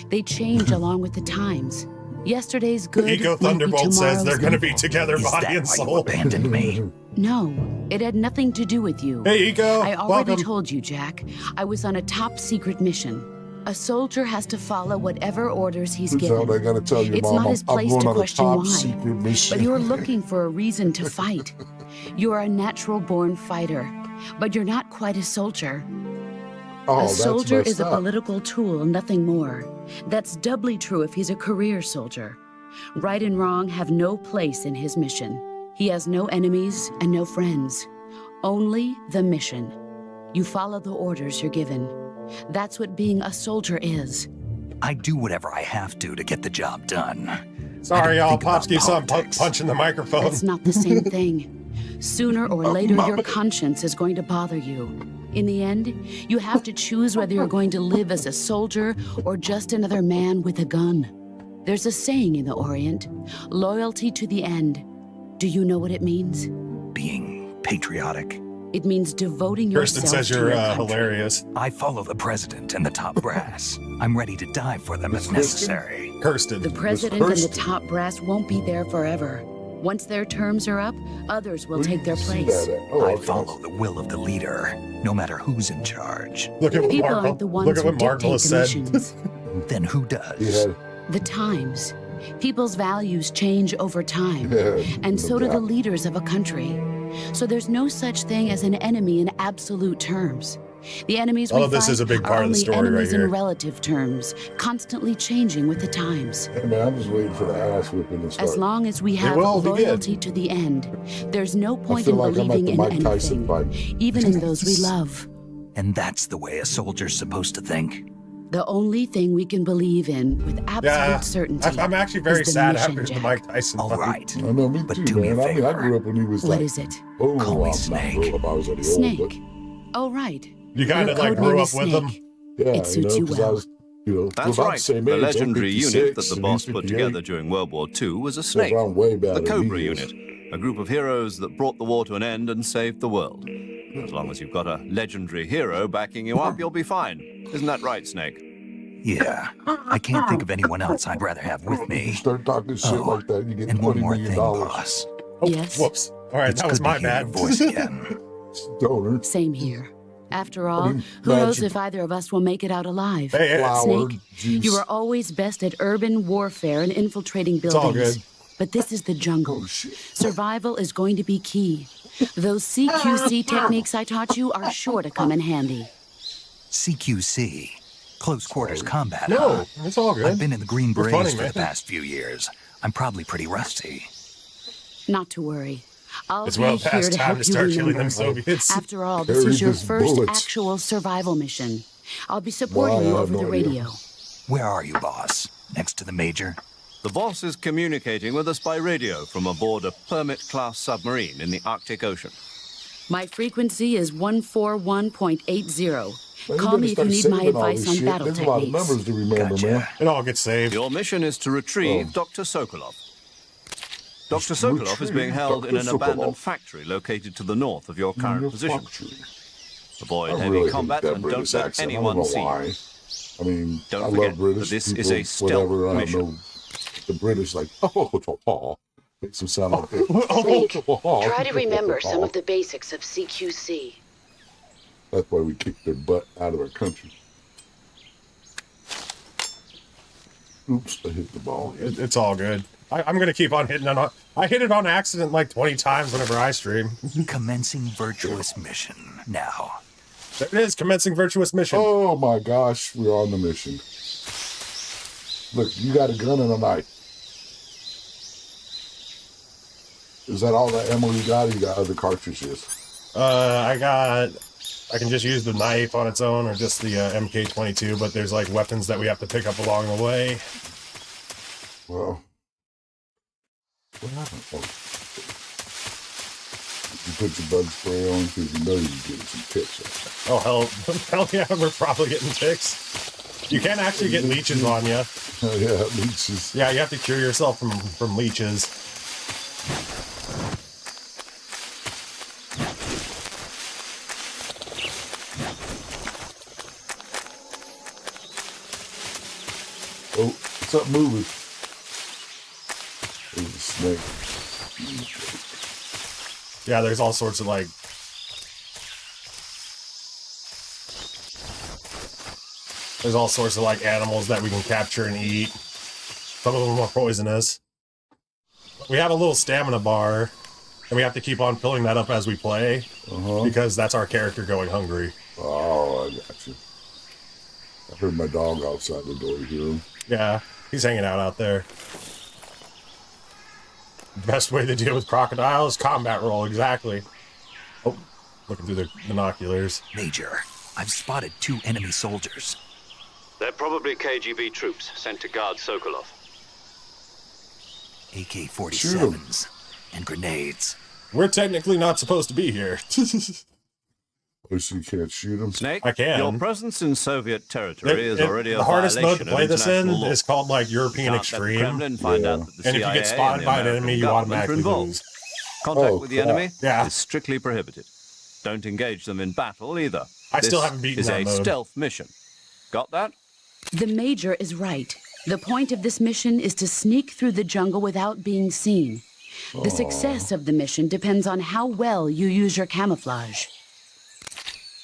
S9: They change along with the times. Yesterday's good
S2: Eco
S9: might be
S2: Thunderbolt says they're
S9: tomorrow's
S2: going to be
S9: evil.
S2: together,
S3: Is
S2: body
S3: that
S2: and
S3: why you
S2: soul.
S3: abandoned me?
S9: No, it had nothing to do with you.
S2: Hey, Eco.
S9: I already
S2: Welcome.
S9: told you, Jack. I was on a top secret mission. A soldier has to follow whatever orders he's
S1: That's how
S9: given.
S1: they gotta tell your
S9: It's
S1: mom
S9: not his
S1: I'm
S9: place
S1: going
S9: to
S1: on a
S9: question
S1: top
S9: why.
S1: secret mission.
S9: But you're looking for a reason to fight. You are a natural-born fighter, but you're not quite a soldier.
S1: Oh,
S9: A
S1: that's
S9: soldier
S1: messed
S9: is a
S1: up.
S9: political tool, nothing more. That's doubly true if he's a career soldier. Right and wrong have no place in his mission. He has no enemies and no friends. Only the mission. You follow the orders you're given. That's what being a soldier is.
S3: I do whatever I have to get the job done.
S2: Sorry, y'all. Pops keeps on punching the microphone.
S9: That's not the same thing. Sooner or later, your conscience is going to bother you. In the end, you have to choose whether you're going to live as a soldier or just another man with a gun. There's a saying in the Orient, loyalty to the end. Do you know what it means?
S3: Being patriotic.
S9: It means devoting
S2: Kirsten
S9: yourself
S2: says
S9: to
S2: you're
S9: your country.
S2: hilarious.
S3: I follow the president and the top brass. I'm ready to die for them if necessary.
S2: Kirsten.
S9: The president and the top brass won't be there forever. Once their terms are up, others will take their place.
S3: I follow the will of the leader, no matter who's in charge.
S2: Look at what
S9: People
S2: Marvel,
S9: aren't the ones
S2: look at
S9: who
S2: what Marvel has
S9: dictate the
S2: said.
S9: missions.
S3: Then who does?
S9: The times. People's values change over time, and so do the leaders of a country. So there's no such thing as an enemy in absolute terms. The enemies we
S2: All of this
S9: fight
S2: is a big
S9: are
S2: part of the
S9: only
S2: story right
S9: enemies
S2: here.
S9: in relative terms, constantly changing with the times.
S1: Hey, man, I'm just waiting for the ass whipping to start.
S9: As long as we have
S2: will begin.
S9: loyalty to the end, there's no point
S1: feel
S9: in
S1: like I'm at
S9: believing
S1: the
S9: in
S1: Mike Tyson
S9: anything,
S1: fight.
S9: even in those we love.
S3: And that's the way a soldier's supposed to think.
S9: The only thing we can believe in with absolute
S2: Yeah,
S9: certainty.
S2: I'm actually very
S9: is the
S2: sad
S9: mission,
S2: after the
S9: Jack.
S2: Mike Tyson
S3: All
S2: fight.
S3: right.
S1: I know, me
S3: But
S1: too,
S3: do me a
S1: man. I mean, I
S3: favor.
S1: grew up when he was
S9: What
S1: like,
S9: is it?
S1: oh,
S3: Call me
S1: I'm
S3: Snake.
S1: not real up. I was already
S9: Snake.
S1: old,
S9: Oh, right.
S2: You kind
S9: Your
S2: of like
S9: code
S2: grew
S9: name
S2: up
S9: is
S2: with
S9: Snake.
S2: him.
S1: but yeah,
S9: It suits you
S1: 'cause I
S9: well.
S1: was, we're
S5: That's
S1: about
S5: right.
S1: the same
S5: The
S1: age. I'm
S5: legendary unit that
S1: 56,
S5: the
S1: and
S5: boss
S1: he's
S5: put
S1: 58.
S5: together during World War II was a
S1: So
S5: snake.
S1: I'm way better
S5: The
S1: than
S5: Cobra
S1: he is.
S5: unit, a group of heroes that brought the war to an end and saved the world. As long as you've got a legendary hero backing you up, you'll be fine. Isn't that right, Snake?
S3: Yeah. I can't think of anyone else I'd rather have with
S1: You
S3: me.
S1: start talking shit like that, you get
S3: And one
S1: $20
S3: more
S1: million.
S3: thing, boss.
S2: Oh,
S9: Yes.
S2: whoops. All right,
S3: It's
S2: that was
S3: good
S2: my
S3: to hear
S2: bad.
S3: your voice again.
S1: Stoner.
S9: Same here. After all,
S1: mean,
S9: who knows
S1: magic.
S9: if either of us will make it out alive?
S2: Hey, hey,
S1: Flower
S9: Snake,
S1: juice.
S9: you are always best at urban warfare and infiltrating buildings.
S2: all good.
S9: But this is the jungle.
S1: Oh, shit.
S9: Survival is going to be key. Those CQC techniques I taught you are sure to come in handy.
S3: CQC. Close quarters combat,
S2: No,
S3: huh?
S2: it's all good.
S3: I've been in the Green
S2: We're
S3: Berets
S2: funny,
S3: for
S2: man.
S3: the past few years. I'm probably pretty rusty.
S9: Not to worry. I'll
S2: It's
S9: be
S2: well
S9: here
S2: past
S9: to
S2: time
S9: help
S2: to
S9: you
S2: start killing
S9: remember.
S2: them Soviets.
S9: After all, this
S1: Carry
S9: is your
S1: these
S9: first
S1: bullets.
S9: actual survival mission. I'll be supporting
S1: Why, I
S9: you
S1: have
S9: over
S1: no
S9: the
S1: idea.
S9: radio.
S3: Where are you, boss? Next to the major?
S5: The boss is communicating with us by radio from aboard a Permit-class submarine in the Arctic Ocean.
S9: My frequency is 141.80.
S1: Man,
S9: Call me if you
S1: better
S9: need
S1: start
S9: my
S1: saving all
S9: advice
S1: this
S9: on
S1: shit.
S9: battle
S1: There's a lot of
S9: techniques.
S1: numbers to remember,
S3: Gotcha.
S1: man.
S2: It all gets saved.
S5: Your mission is to retrieve Dr. Sokolov. Dr. Sokolov is being held in an
S1: Dr.
S5: abandoned
S1: Sokolov.
S5: factory located to the north of your current
S1: Your
S5: position.
S1: factory.
S5: Avoid
S1: I
S5: heavy
S1: really
S5: combat
S1: hate that
S5: and
S1: British
S5: don't let
S1: accent.
S5: anyone
S1: I don't
S5: see
S1: know
S5: you.
S1: why. I mean,
S5: Don't
S1: I
S5: forget
S1: love British
S5: that this
S1: people,
S5: is a stealth
S1: whatever. I
S5: mission.
S1: don't know. The British like, oh, makes them sound like this.
S9: Try to remember some of the basics of CQC.
S1: That's why we kick their butt out of our country. Oops, I hit the ball.
S2: It's all good. I'm going to keep on hitting on. I hit it on accident like 20 times whenever I stream.
S3: Commencing virtuous mission. Now.
S2: There it is, commencing virtuous mission.
S1: Oh my gosh, we're on the mission. Look, you got a gun and a knife. Is that all that ammo you got, or you got other cartridges?
S2: I can just use the knife on its own or just the MK22, but there's like weapons that we have to pick up along the way.
S1: Well, what happened? Oh. You put your bug spray on because you know you're getting some ticks.
S2: Oh, hell yeah, we're probably getting ticks. You can actually get leeches on you.
S1: Oh, yeah, leeches.
S2: Yeah, you have to cure yourself from leeches.
S1: Oh, what's up, moving? There's a snake.
S2: Yeah, there's all sorts of like... There's all sorts of like animals that we can capture and eat. Some of them are poisonous. We have a little stamina bar, and we have to keep on filling that up as we play, because that's our character going hungry.
S1: Oh, I got you. I heard my dog outside the door. You hear him?
S2: Yeah, he's hanging out there. Best way to deal with crocodiles, combat roll, exactly. Oh, looking through the binoculars.
S3: Major, I've spotted 2 enemy soldiers.
S5: They're probably KGB troops sent to guard Sokolov.
S3: AK-47s and grenades.
S2: We're technically not supposed to be here.
S1: Oh, so you can't shoot them?
S5: Snake,
S2: I can.
S5: your presence in Soviet territory is already a
S2: the hardest mode to
S5: violation of
S2: play this in
S5: international law.
S2: is called like European
S5: Can't let the
S2: Extreme.
S5: Kremlin find out that the
S2: And if you
S5: CIA
S2: get spotted
S5: and
S2: by an
S5: the
S2: enemy,
S5: American
S2: you
S5: government are
S2: automatically
S5: involved.
S2: lose.
S5: Contact
S1: Oh,
S5: with the
S1: crap.
S5: enemy
S2: Yeah.
S5: is strictly prohibited. Don't engage them in battle either.
S2: I still
S5: This
S2: haven't beaten
S5: is
S2: that
S5: a
S2: mode.
S5: stealth mission. Got that?
S9: The Major is right. The point of this mission is to sneak through the jungle without being seen. The success of the mission depends on how well you use your camouflage.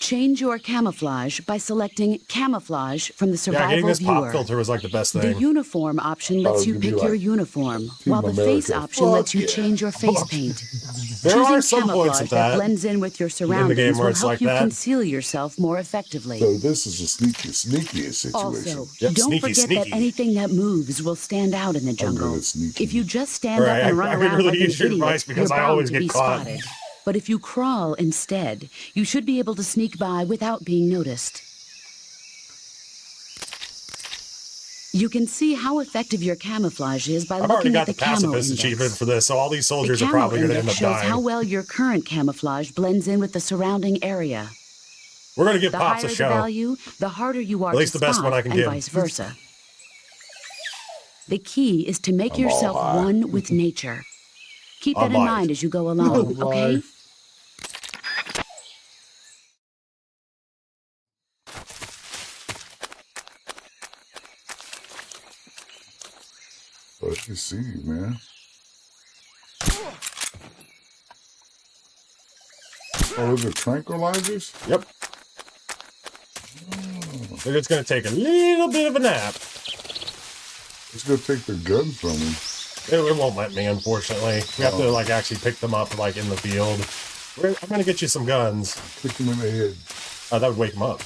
S9: Change your camouflage by selecting Camouflage from the
S2: Yeah, getting
S9: Survival
S2: this pop
S9: Viewer.
S2: filter was like the best
S9: The
S2: thing.
S9: uniform option lets
S1: Oh,
S9: you
S1: it'd be
S9: pick your
S1: like
S9: uniform,
S1: Team
S9: while the face
S1: America.
S9: option
S1: Fuck
S9: lets you
S1: yeah.
S9: change your face paint.
S2: There
S9: Choosing
S2: are some points
S9: camouflage
S2: of that
S9: blends in with your
S2: in the game
S9: surroundings
S2: where
S9: will
S2: it's
S9: help
S2: like
S9: you
S2: that.
S9: conceal yourself more effectively.
S1: So this is a sneaky situation.
S9: Also,
S2: Yep,
S9: don't
S2: sneaky,
S9: forget
S2: sneaky.
S9: that anything that moves will stand out in the jungle.
S1: at sneaky.
S9: If you just stand
S2: Right,
S9: up and
S2: I
S9: run
S2: could
S9: around
S2: really
S9: like an
S2: use your
S9: idiot,
S2: advice because
S9: you're
S2: I
S9: bound
S2: always
S9: to
S2: get
S9: be
S2: caught.
S9: spotted. But if you crawl instead, you should be able to sneak by without being noticed. You can see how effective your camouflage is by
S2: I've already
S9: looking
S2: got
S9: at
S2: the
S9: the camo
S2: pacifist
S9: index.
S2: achievement for this, so all these
S9: The
S2: soldiers are
S9: camo
S2: probably going to end
S9: index
S2: up
S9: shows
S2: dying.
S9: how well your current camouflage blends in with the surrounding area.
S2: We're going to give
S9: The
S2: Pops
S9: higher
S2: a
S9: the
S2: show.
S9: value, the harder you are
S2: At least
S9: to
S2: the best
S9: spot,
S2: one I can
S9: and
S2: give.
S9: vice versa. The key is to make
S1: I'm all
S9: yourself
S1: high.
S9: one with nature. Keep
S2: On
S9: that in
S2: life.
S9: mind as you go along,
S1: On
S9: okay?
S1: life. Let me see, man. Oh, is it tranquilizers?
S2: Yep. They're just going to take a little bit of a nap.
S1: It's gonna take the guns from me.
S2: It won't let me, unfortunately. You have to like actually pick them up like in the field. I'm going to get you some guns.
S1: Kick them in the head.
S2: That would wake them up.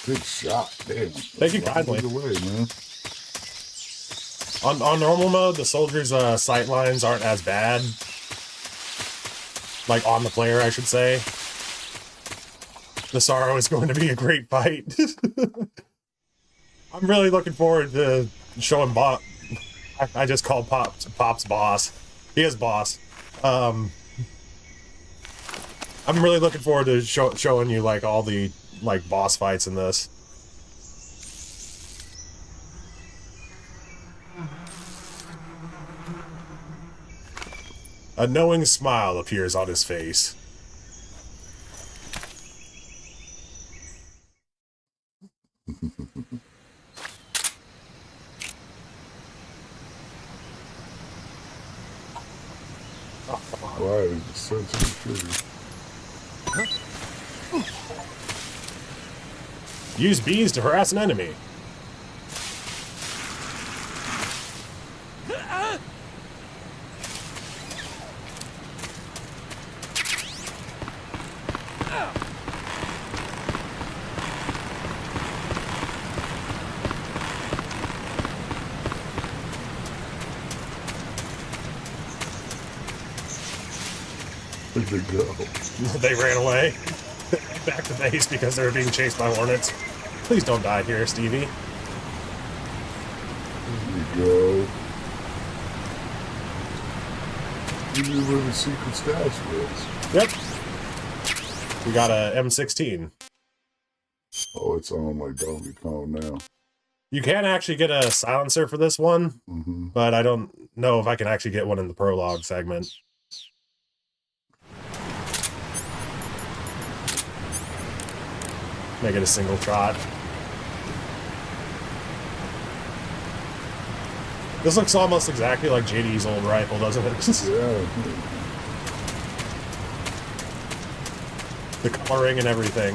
S1: Good shot. Damn.
S2: Thank you kindly.
S1: Either way, man.
S2: On normal mode, the soldiers' sight lines aren't as bad. Like on the player, I should say. The Sorrow is going to be a great fight. I'm really looking forward to showing Bob. I just called Pop's boss. He is boss. I'm really looking forward to showing you like all the like boss fights in this. A knowing smile appears on his face.
S1: Why is it sensitive trigger?
S2: Use bees to harass an enemy.
S1: Where'd they go?
S2: They ran away. Back to base because they were being chased by hornets. Please don't die here, Stevie.
S1: There you go. You knew where the secret stash was.
S2: Yep. We got a M16.
S1: Oh, it's on my Donkey Kong now.
S2: You can actually get a silencer for this one, but I don't know if I can actually get one in the prologue segment. Make it a single shot. This looks almost exactly like JD's old rifle, doesn't it?
S1: Yeah.
S2: The coloring and everything.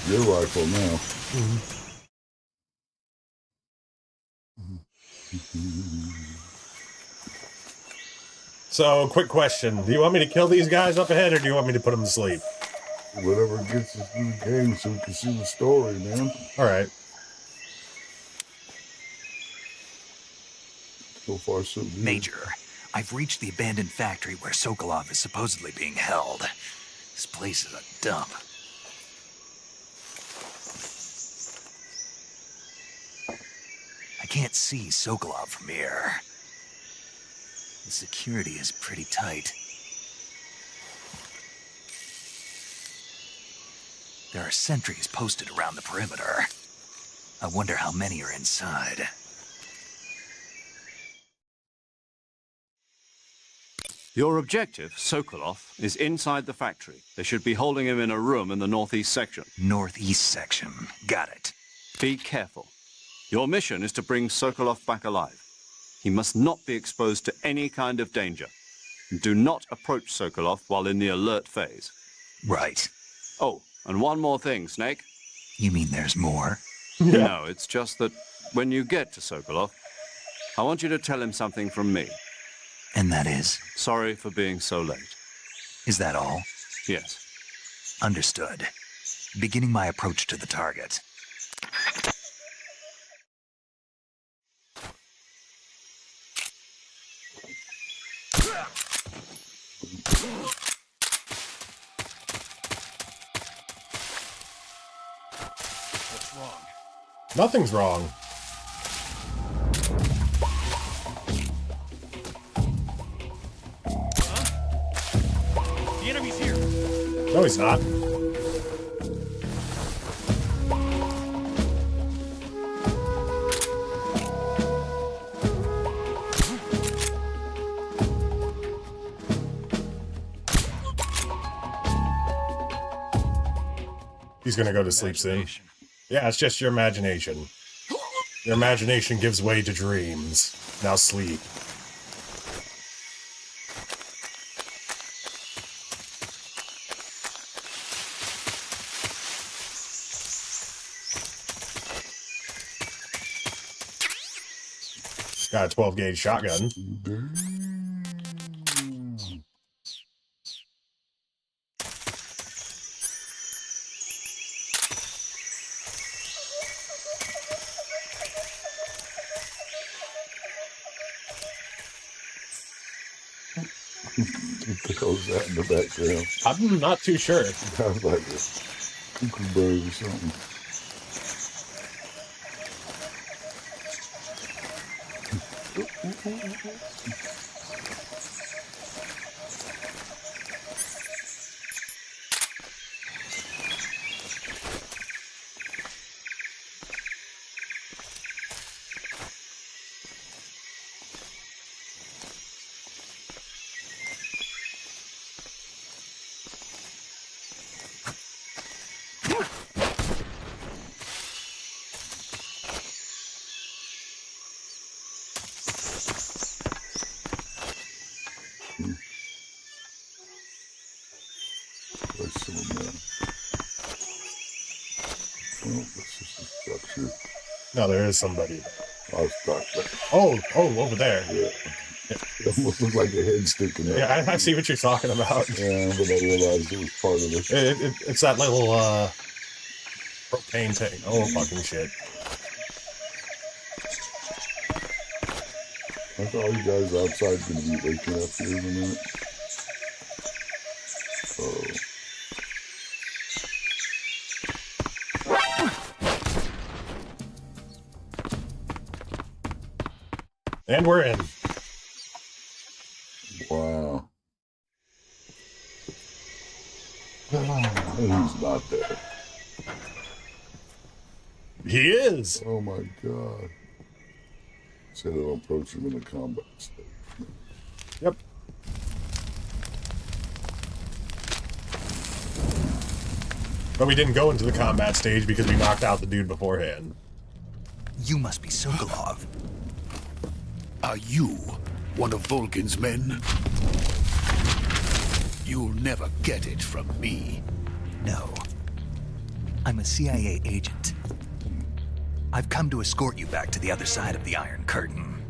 S1: Your rifle now.
S2: So, quick question. Do you want me to kill these guys up ahead, or do you want me to put them to sleep?
S1: Whatever gets us through the game so we can see the story, man.
S2: All right.
S1: So far, so good.
S3: Major, I've reached the abandoned factory where Sokolov is supposedly being held. This place is a dump. I can't see Sokolov from here. The security is pretty tight. There are sentries posted around the perimeter. I wonder how many are inside.
S5: Your objective, Sokolov, is inside the factory. They should be holding him in a room in the northeast section.
S3: Northeast section. Got it.
S5: Be careful. Your mission is to bring Sokolov back alive. He must not be exposed to any kind of danger. Do not approach Sokolov while in the alert phase.
S3: Right.
S5: Oh, and one more thing, Snake.
S3: You mean there's more?
S5: No, it's just that when you get to Sokolov, I want you to tell him something from me.
S3: And that is?
S5: Sorry for being so late.
S3: Is that all?
S5: Yes.
S3: Understood. Beginning my approach to the target.
S2: What's wrong? Nothing's wrong.
S6: The enemy's here.
S2: No, he's not. He's gonna go to sleep soon. Yeah, it's just your imagination. Your imagination gives way to dreams. Now sleep. Got a 12 gauge shotgun.
S1: What the hell's that in the background?
S2: I'm not too sure.
S1: Sounds like a cuckoo bird or something. There's some, well, that's just a structure.
S2: No, there is somebody.
S1: I was stuck there.
S2: Oh, over there.
S1: Yeah. It almost looked like a head sticking out.
S2: Yeah, I see what you're talking about.
S1: Yeah, but I realized it was part of it.
S2: It's that little propane tank. Oh, fucking shit.
S1: I thought you guys outside going to be waking up here in a minute. Oh.
S2: And we're in.
S1: Wow. He's not there.
S2: He is.
S1: Oh my god. So they'll approach him in the combat stage.
S2: Yep. But we didn't go into the combat stage because we knocked out the dude beforehand.
S3: You must be Sokolov.
S10: Are you one of Volgin's men? You'll never get it from me.
S3: No. I'm a CIA agent. I've come to escort you back to the other side of the Iron Curtain.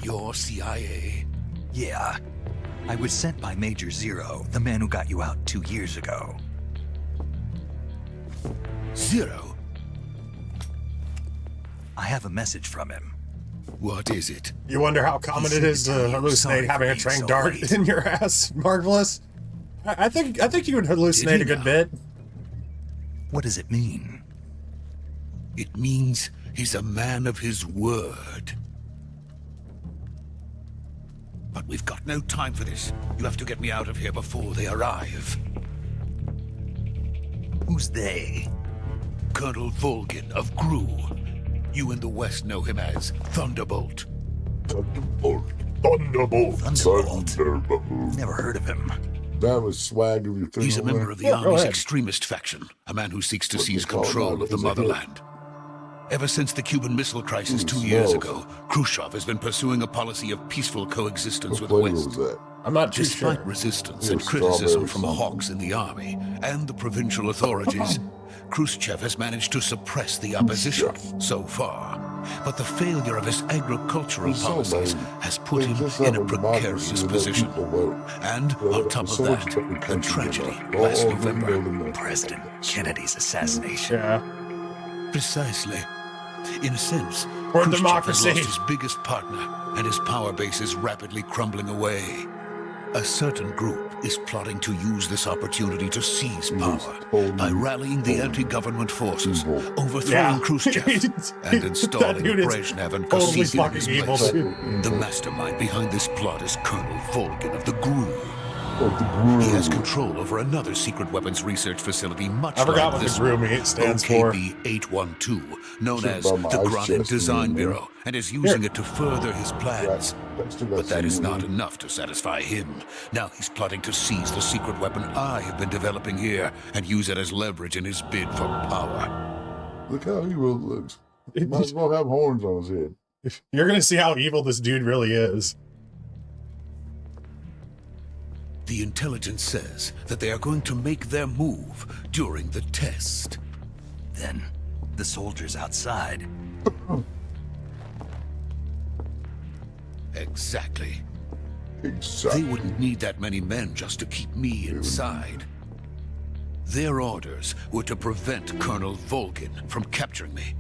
S10: You're CIA?
S3: Yeah. I was sent by Major Zero, the man who got you out 2 years ago.
S10: Zero?
S3: I have a message from him.
S10: What is it?
S2: You wonder how common it is to hallucinate having a train dart in your ass. Marvelous. I think you would hallucinate a good bit.
S3: What does it mean?
S10: It means he's a man of his word. But we've got no time for this. You have to get me out of here before they arrive.
S3: Who's they?
S10: Colonel Volgin of Gru. You in the West know him as Thunderbolt.
S1: Thunderbolt.
S3: Never heard of him.
S1: That was swag of your thing.
S10: He's a member of the Army's extremist faction, a man who seeks to seize control of the motherland. Ever since the Cuban Missile Crisis 2 years ago, Khrushchev has been pursuing a policy of peaceful coexistence with the West.
S2: I'm not too sure.
S10: Despite resistance and criticism from hawks in the army and the provincial authorities, Khrushchev has managed to suppress the opposition so far. But the failure of his agricultural policies has put him in a precarious position. And on top of that, the tragedy last November.
S3: President Kennedy's assassination.
S2: Yeah.
S10: Precisely. In a sense,
S2: For
S10: Khrushchev
S2: democracy.
S10: has lost his biggest partner, and his power base is rapidly crumbling away. A certain group is plotting to use this opportunity to seize power by rallying the anti-government forces, overthrowing Khrushchev, and installing Brezhnev and Kosygin in his place. The mastermind behind this plot is Colonel Volgin of the Gru. He has control over another secret weapons research facility much
S2: I forgot
S10: like
S2: what
S10: this
S2: the GRU stands for.
S10: OKB-812, known as the Groningen Design Bureau, and is using it to further his plans. But that is not enough to satisfy him. Now he's plotting to seize the secret weapon I have been developing here and use it as leverage in his bid for power.
S1: Look how evil it looks. He might as well have horns on his head.
S2: You're gonna see how evil this dude really is.
S10: The intelligence says that they are going to make their move during the test.
S3: Then, the soldiers outside.
S10: Exactly.
S1: Exactly.
S10: They wouldn't need that many men just to keep me inside. Their orders were to prevent Colonel Volgin from capturing me.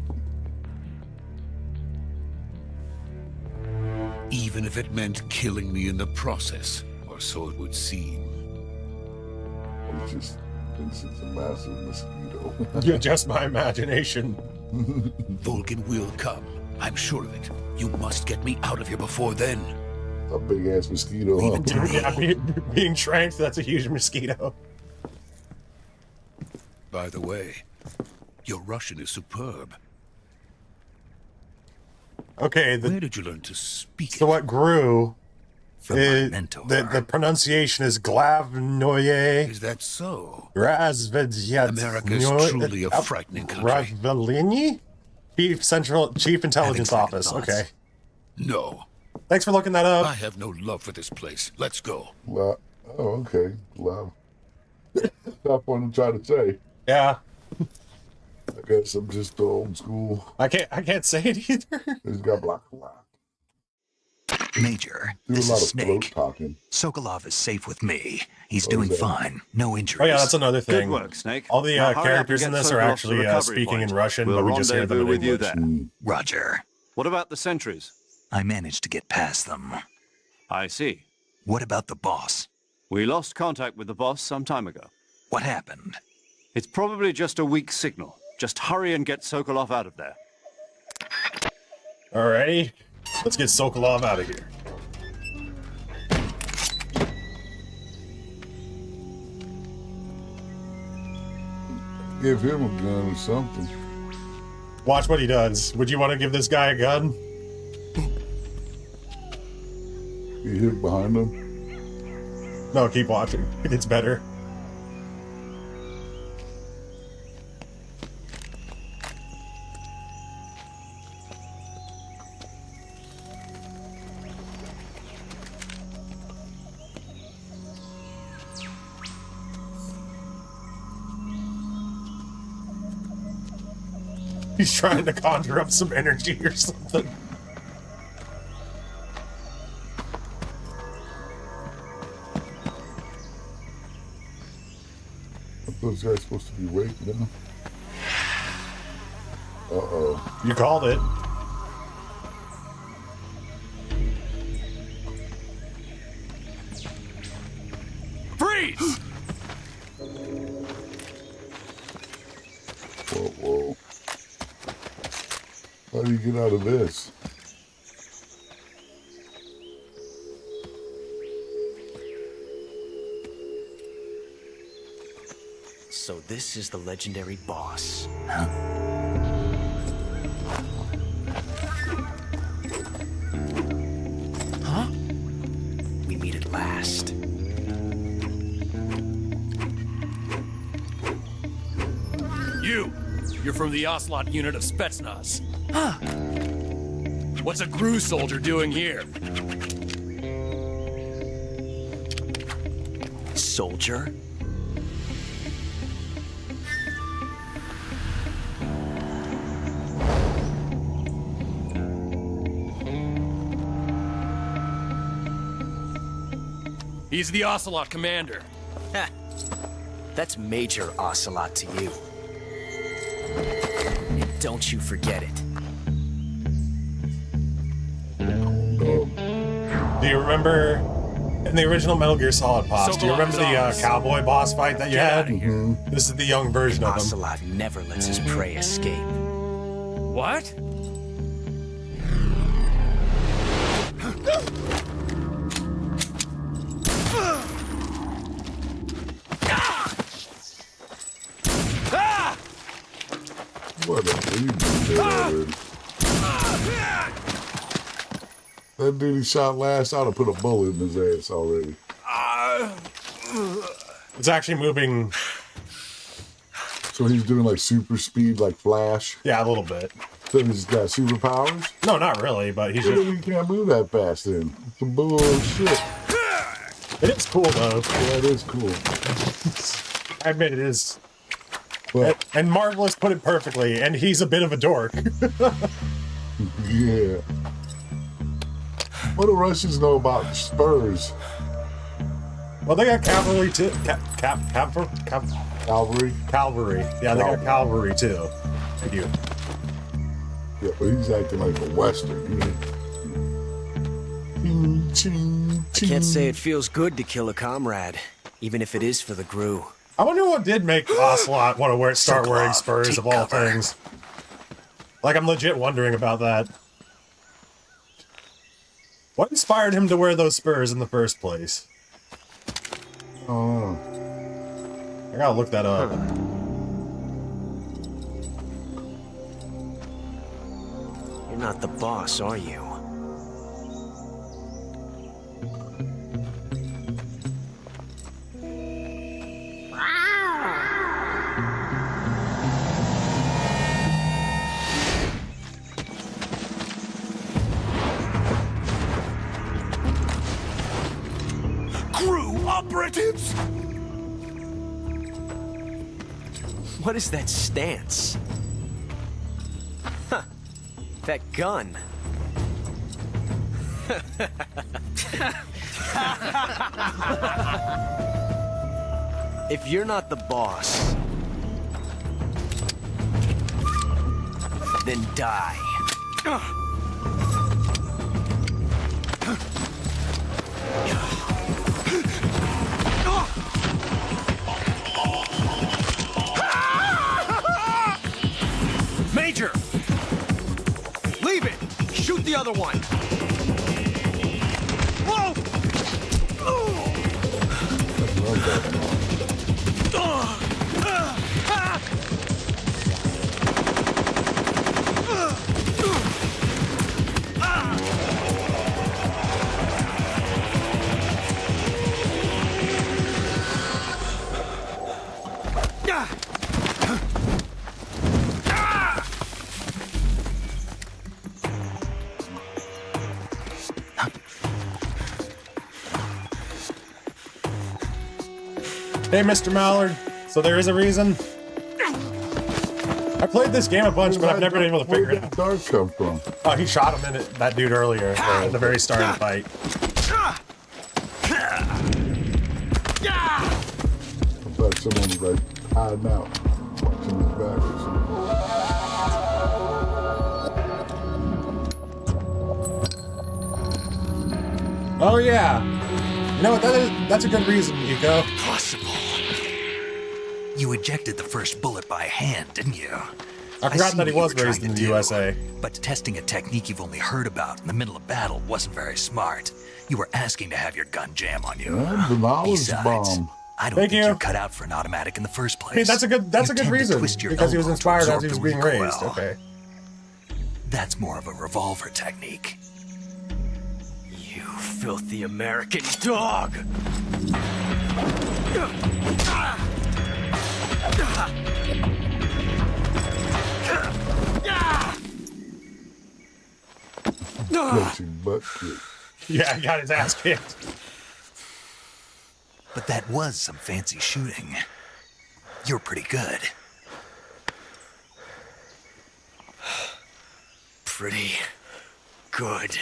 S10: Even if it meant killing me in the process, or so it would seem.
S1: He just thinks it's a massive mosquito.
S2: You're just my imagination.
S10: Volgin will come. I'm sure of it. You must get me out of here before then.
S1: A big ass mosquito, huh?
S2: Yeah, being tranked, that's a huge mosquito.
S10: By the way, your Russian is superb.
S2: Okay,
S10: Where did you learn to speak
S2: so
S10: it?
S2: what grew
S3: From my
S2: is
S3: mentor.
S2: the pronunciation is Glavnoye
S10: Is that so?
S2: Razvedyet.
S10: America is truly a frightening country.
S2: Razvelini? Chief Intelligence Office.
S3: thoughts?
S2: Okay.
S10: No.
S2: Thanks for looking that
S10: I
S2: up.
S10: have no love for this place. Let's go.
S1: Oh, okay. Wow. Tough one to try to say.
S2: Yeah.
S1: I guess I'm just old school.
S2: I can't say it either.
S1: He's got block.
S3: Major,
S1: Do a
S3: this
S1: lot
S3: is
S1: of throat
S3: Snake.
S1: talking.
S3: Sokolov is safe with me. He's
S1: What is
S3: doing
S1: that?
S3: fine. No injuries.
S2: Oh yeah, that's another thing.
S5: Good work, Snake.
S2: All the
S5: Now hurry up and
S2: characters
S5: get
S2: in this are
S5: Sokolov to the
S2: actually
S5: recovery
S2: speaking
S5: point.
S2: in Russian,
S5: We'll
S2: but we just hear them in
S5: rendezvous with you
S2: English.
S5: there.
S3: Roger.
S5: What about the sentries?
S3: I managed to get past them.
S5: I see.
S3: What about the boss?
S5: We lost contact with the boss some time ago.
S3: What happened?
S5: It's probably just a weak signal. Just hurry and get Sokolov out of there.
S2: Alrighty. Let's get Sokolov out of here.
S1: Give him a gun or something.
S2: Watch what he does. Would you want to give this guy a gun?
S1: You hit behind him.
S2: No, keep watching. It's better. He's trying to conjure up some energy or something.
S1: Those guys supposed to be waiting, didn't they? Uh-oh.
S2: You called it.
S11: Freeze!
S1: Whoa. How do you get out of this?
S6: So this is the legendary boss. Huh? We meet at last.
S11: You're from the Ocelot unit of Spetsnaz. Huh. What's a GRU soldier doing here?
S6: Soldier?
S11: He's the Ocelot commander.
S6: Ha! That's Major Ocelot to you. And don't you forget it.
S2: Do you remember in the original Metal Gear Solid Pops, do you remember the cowboy boss fight that you had? This is the young version of him.
S6: Ocelot never lets his prey escape.
S11: What?
S1: What a dude. That dude he shot last, I'd have put a bullet in his ass already.
S2: It's actually moving.
S1: So he's doing like super speed, like Flash?
S2: Yeah, a little bit.
S1: So he's got superpowers?
S2: No, not really, but he's
S1: just... He can't move that fast then. Some bullshit.
S2: It is cool, though.
S1: Yeah, it is cool.
S2: I admit it is. But, and Marvelous put it perfectly, and he's a bit of a dork.
S1: Yeah. What do Russians know about spurs?
S2: Well, they got cavalry too.
S1: Cavalry?
S2: Cavalry. Yeah, they got cavalry too. They do.
S1: Yeah, but he's acting like a Western.
S6: I can't say it feels good to kill a comrade, even if it is for the GRU.
S2: I wonder what did make Ocelot want to start wearing spurs of all things. Like, I'm legit wondering about that. What inspired him to wear those spurs in the first place?
S1: Oh.
S2: I gotta look that up.
S6: You're not the boss, are you?
S10: GRU operatives!
S6: What is that stance? Huh. That gun. If you're not the boss, then die.
S11: Major! Leave it! Shoot the other one! Whoa!
S2: Hey, Mr. Mallard. So there is a reason? I played this game a bunch, but I've never been able to figure it out.
S1: Where did the dart come from?
S2: Oh, he shot him in it, that dude earlier at the very start of the fight.
S1: I thought someone was like hiding out. Watching his back or something.
S2: Oh yeah. You know what? That's a good reason, Nico.
S3: Possible. You ejected the first bullet by hand, didn't you?
S2: I forgot
S3: see
S2: that he
S3: what you
S2: was
S3: were
S2: raised
S3: trying
S2: in
S3: to
S2: the
S3: do,
S2: USA.
S3: But testing a technique you've only heard about in the middle of battle wasn't very smart. You were asking to have your gun jam on you.
S1: Yeah, the knowledge
S3: Besides,
S1: bomb.
S3: I don't
S2: Thank
S3: think
S2: you.
S3: you're cut out for an automatic in the first place.
S2: Hey, that's a good
S3: You tend to
S2: reason.
S3: twist your
S2: Because he was
S3: elbow to
S2: inspired as
S3: absorb
S2: he was
S3: the
S2: being
S3: recoil.
S2: raised. Okay.
S3: That's more of a revolver technique.
S6: You filthy American dog!
S1: Guilty butt kick.
S2: Yeah, he got his ass kicked.
S3: But that was some fancy shooting. You're pretty good.
S6: Pretty good.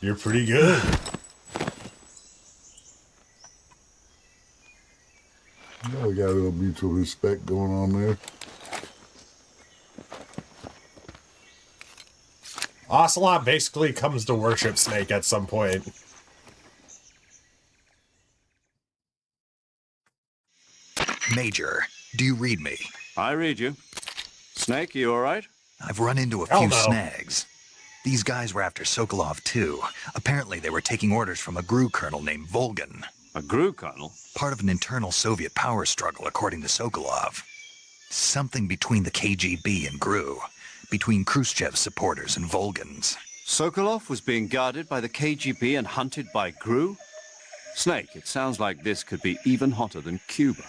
S2: You're pretty good.
S1: Yeah, we got a little mutual respect going on there.
S2: Ocelot basically comes to worship Snake at some point.
S3: Major, do you read me?
S5: I read you. Snake, you all right?
S3: I've run into a
S2: Hell
S3: few
S2: no.
S3: snags. These guys were after Sokolov too. Apparently they were taking orders from a GRU colonel named Volgan.
S5: A GRU colonel?
S3: Part of an internal Soviet power struggle, according to Sokolov. Something between the KGB and GRU. Between Khrushchev's supporters and Volgan's.
S5: Sokolov was being guarded by the KGB and hunted by GRU? Snake, it sounds like this could be even hotter than Cuba.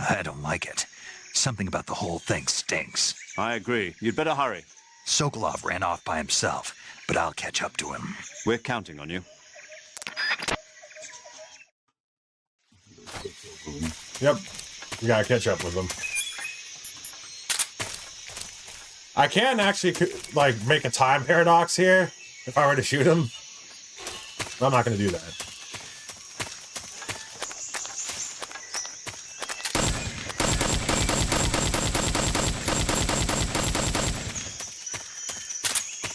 S3: I don't like it. Something about the whole thing stinks.
S5: I agree. You'd better hurry.
S3: Sokolov ran off by himself, but I'll catch up to him.
S5: We're counting on you.
S2: Yep. We gotta catch up with them. I can actually, like, make a time paradox here if I were to shoot him. But I'm not gonna do that.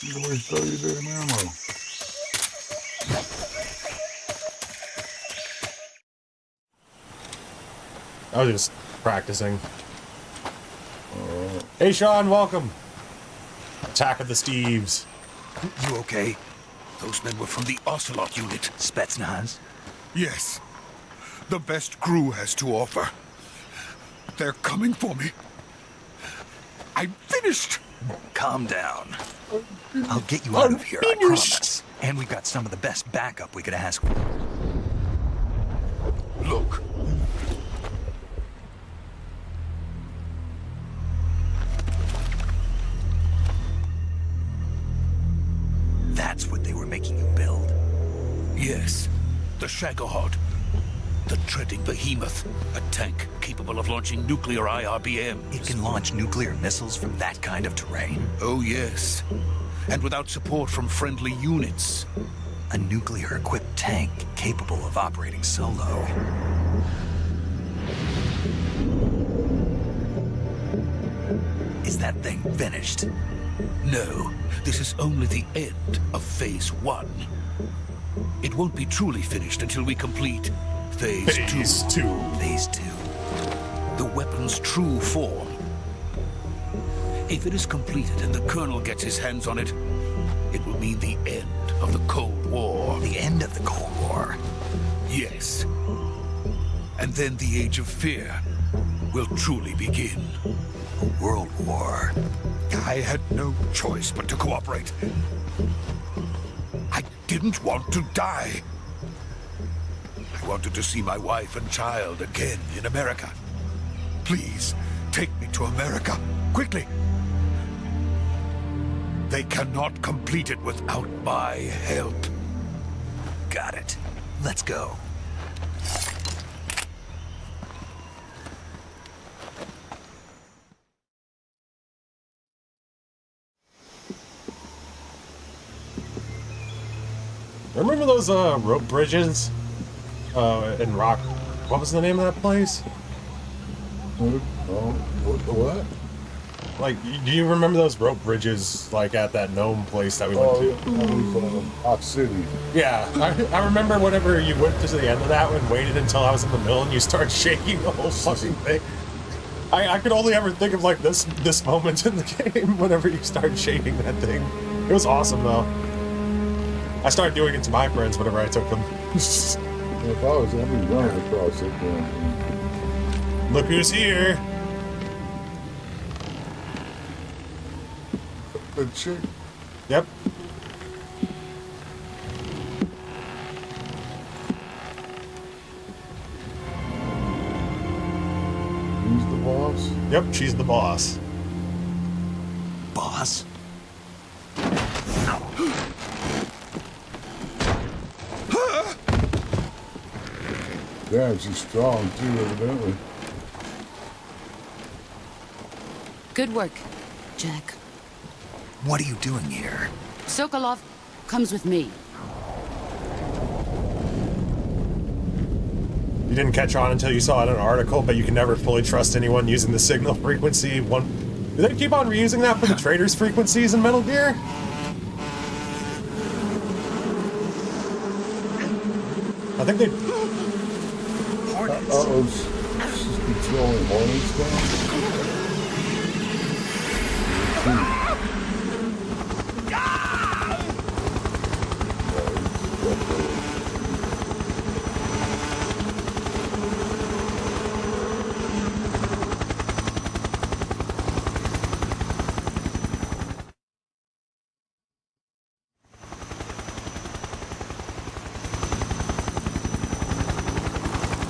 S1: You always throw you damn ammo.
S2: I was just practicing. Hey, Sean, welcome. Attack of the Steves.
S10: You okay? Those men were from the Ocelot unit.
S3: Spetsnaz?
S10: Yes. The best GRU has to offer. They're coming for me. I'm finished.
S3: Calm down. I'll get you out of here, I promise. And we've got some of the best backup we could ask for.
S10: Look.
S3: That's what they were making you build?
S10: Yes. The Shagohod. The treading behemoth. A tank capable of launching nuclear IRBMs.
S3: It can launch nuclear missiles from that kind of terrain?
S10: Oh, yes. And without support from friendly units.
S3: A nuclear-equipped tank capable of operating solo. Is that thing finished?
S10: No, this is only the end of Phase 1. It won't be truly finished until we complete Phase 2.
S3: Phase 2.
S10: The weapon's true form. If it is completed and the Colonel gets his hands on it, it will mean the end of the Cold War.
S3: The end of the Cold War?
S10: Yes. And then the Age of Fear will truly begin.
S3: A world war.
S10: I had no choice but to cooperate. I didn't want to die. I wanted to see my wife and child again in America. Please, take me to America, quickly. They cannot complete it without my help.
S3: Got it. Let's go.
S2: Remember those rope bridges in What was the name of that place?
S1: What?
S2: Like, do you remember those rope bridges, like, at that gnome place that we went to?
S1: Hot City.
S2: Yeah, I remember whenever you went to the end of that and waited until I was in the middle and you started shaking the whole fucking thing. I could only ever think of, like, this moment in the game whenever you started shaking that thing. It was awesome, though. I started doing it to my friends whenever I took them.
S1: If I was, I'd be running across it.
S2: Look who's here.
S1: The chick.
S2: Yep.
S1: Who's the boss?
S2: Yep, she's the boss.
S3: Boss?
S1: Damn, she's strong too, evidently.
S9: Good work, Jack.
S3: What are you doing here?
S9: Sokolov comes with me.
S2: You didn't catch on until you saw it in an article, but you can never fully trust anyone using the signal frequency. Do they keep on reusing that for the traders' frequencies in Metal Gear? I think they...
S1: Uh-oh, she's controlling Hornets now?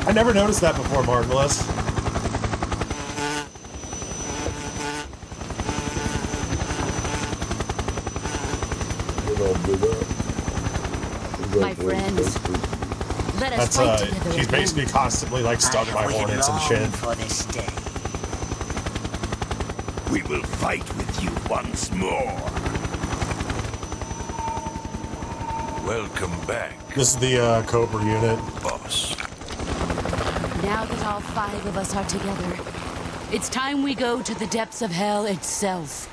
S2: I never noticed that before, Marvelous.
S9: My friends, let us fight together.
S2: She's basically constantly like stung by hornets and shit.
S12: For this day.
S10: We will fight with you once more. Welcome back.
S2: This is the Cobra unit.
S10: Boss.
S9: Now that all 5 of us are together, it's time we go to the depths of hell itself.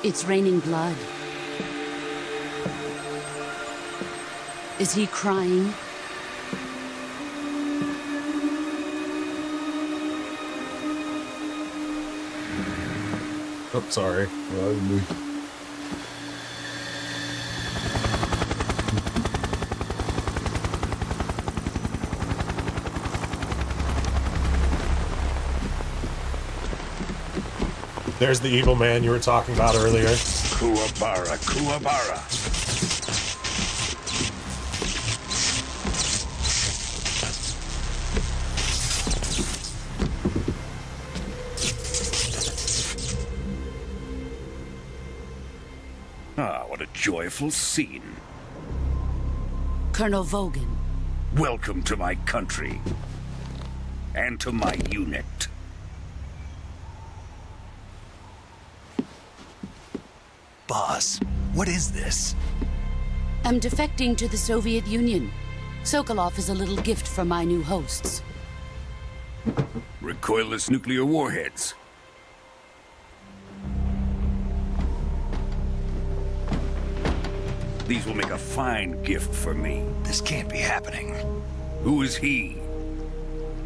S9: It's raining blood. Is he crying?
S2: Oh, sorry. There's the evil man you were talking about earlier.
S10: Kuwabara, Kuwabara. Ah, what a joyful scene.
S9: Colonel Vogan.
S10: Welcome to my country. And to my unit.
S3: Boss, what is this?
S9: I'm defecting to the Soviet Union. Sokolov is a little gift from my new hosts.
S10: Recoilless nuclear warheads. These will make a fine gift for me.
S3: This can't be happening.
S10: Who is he?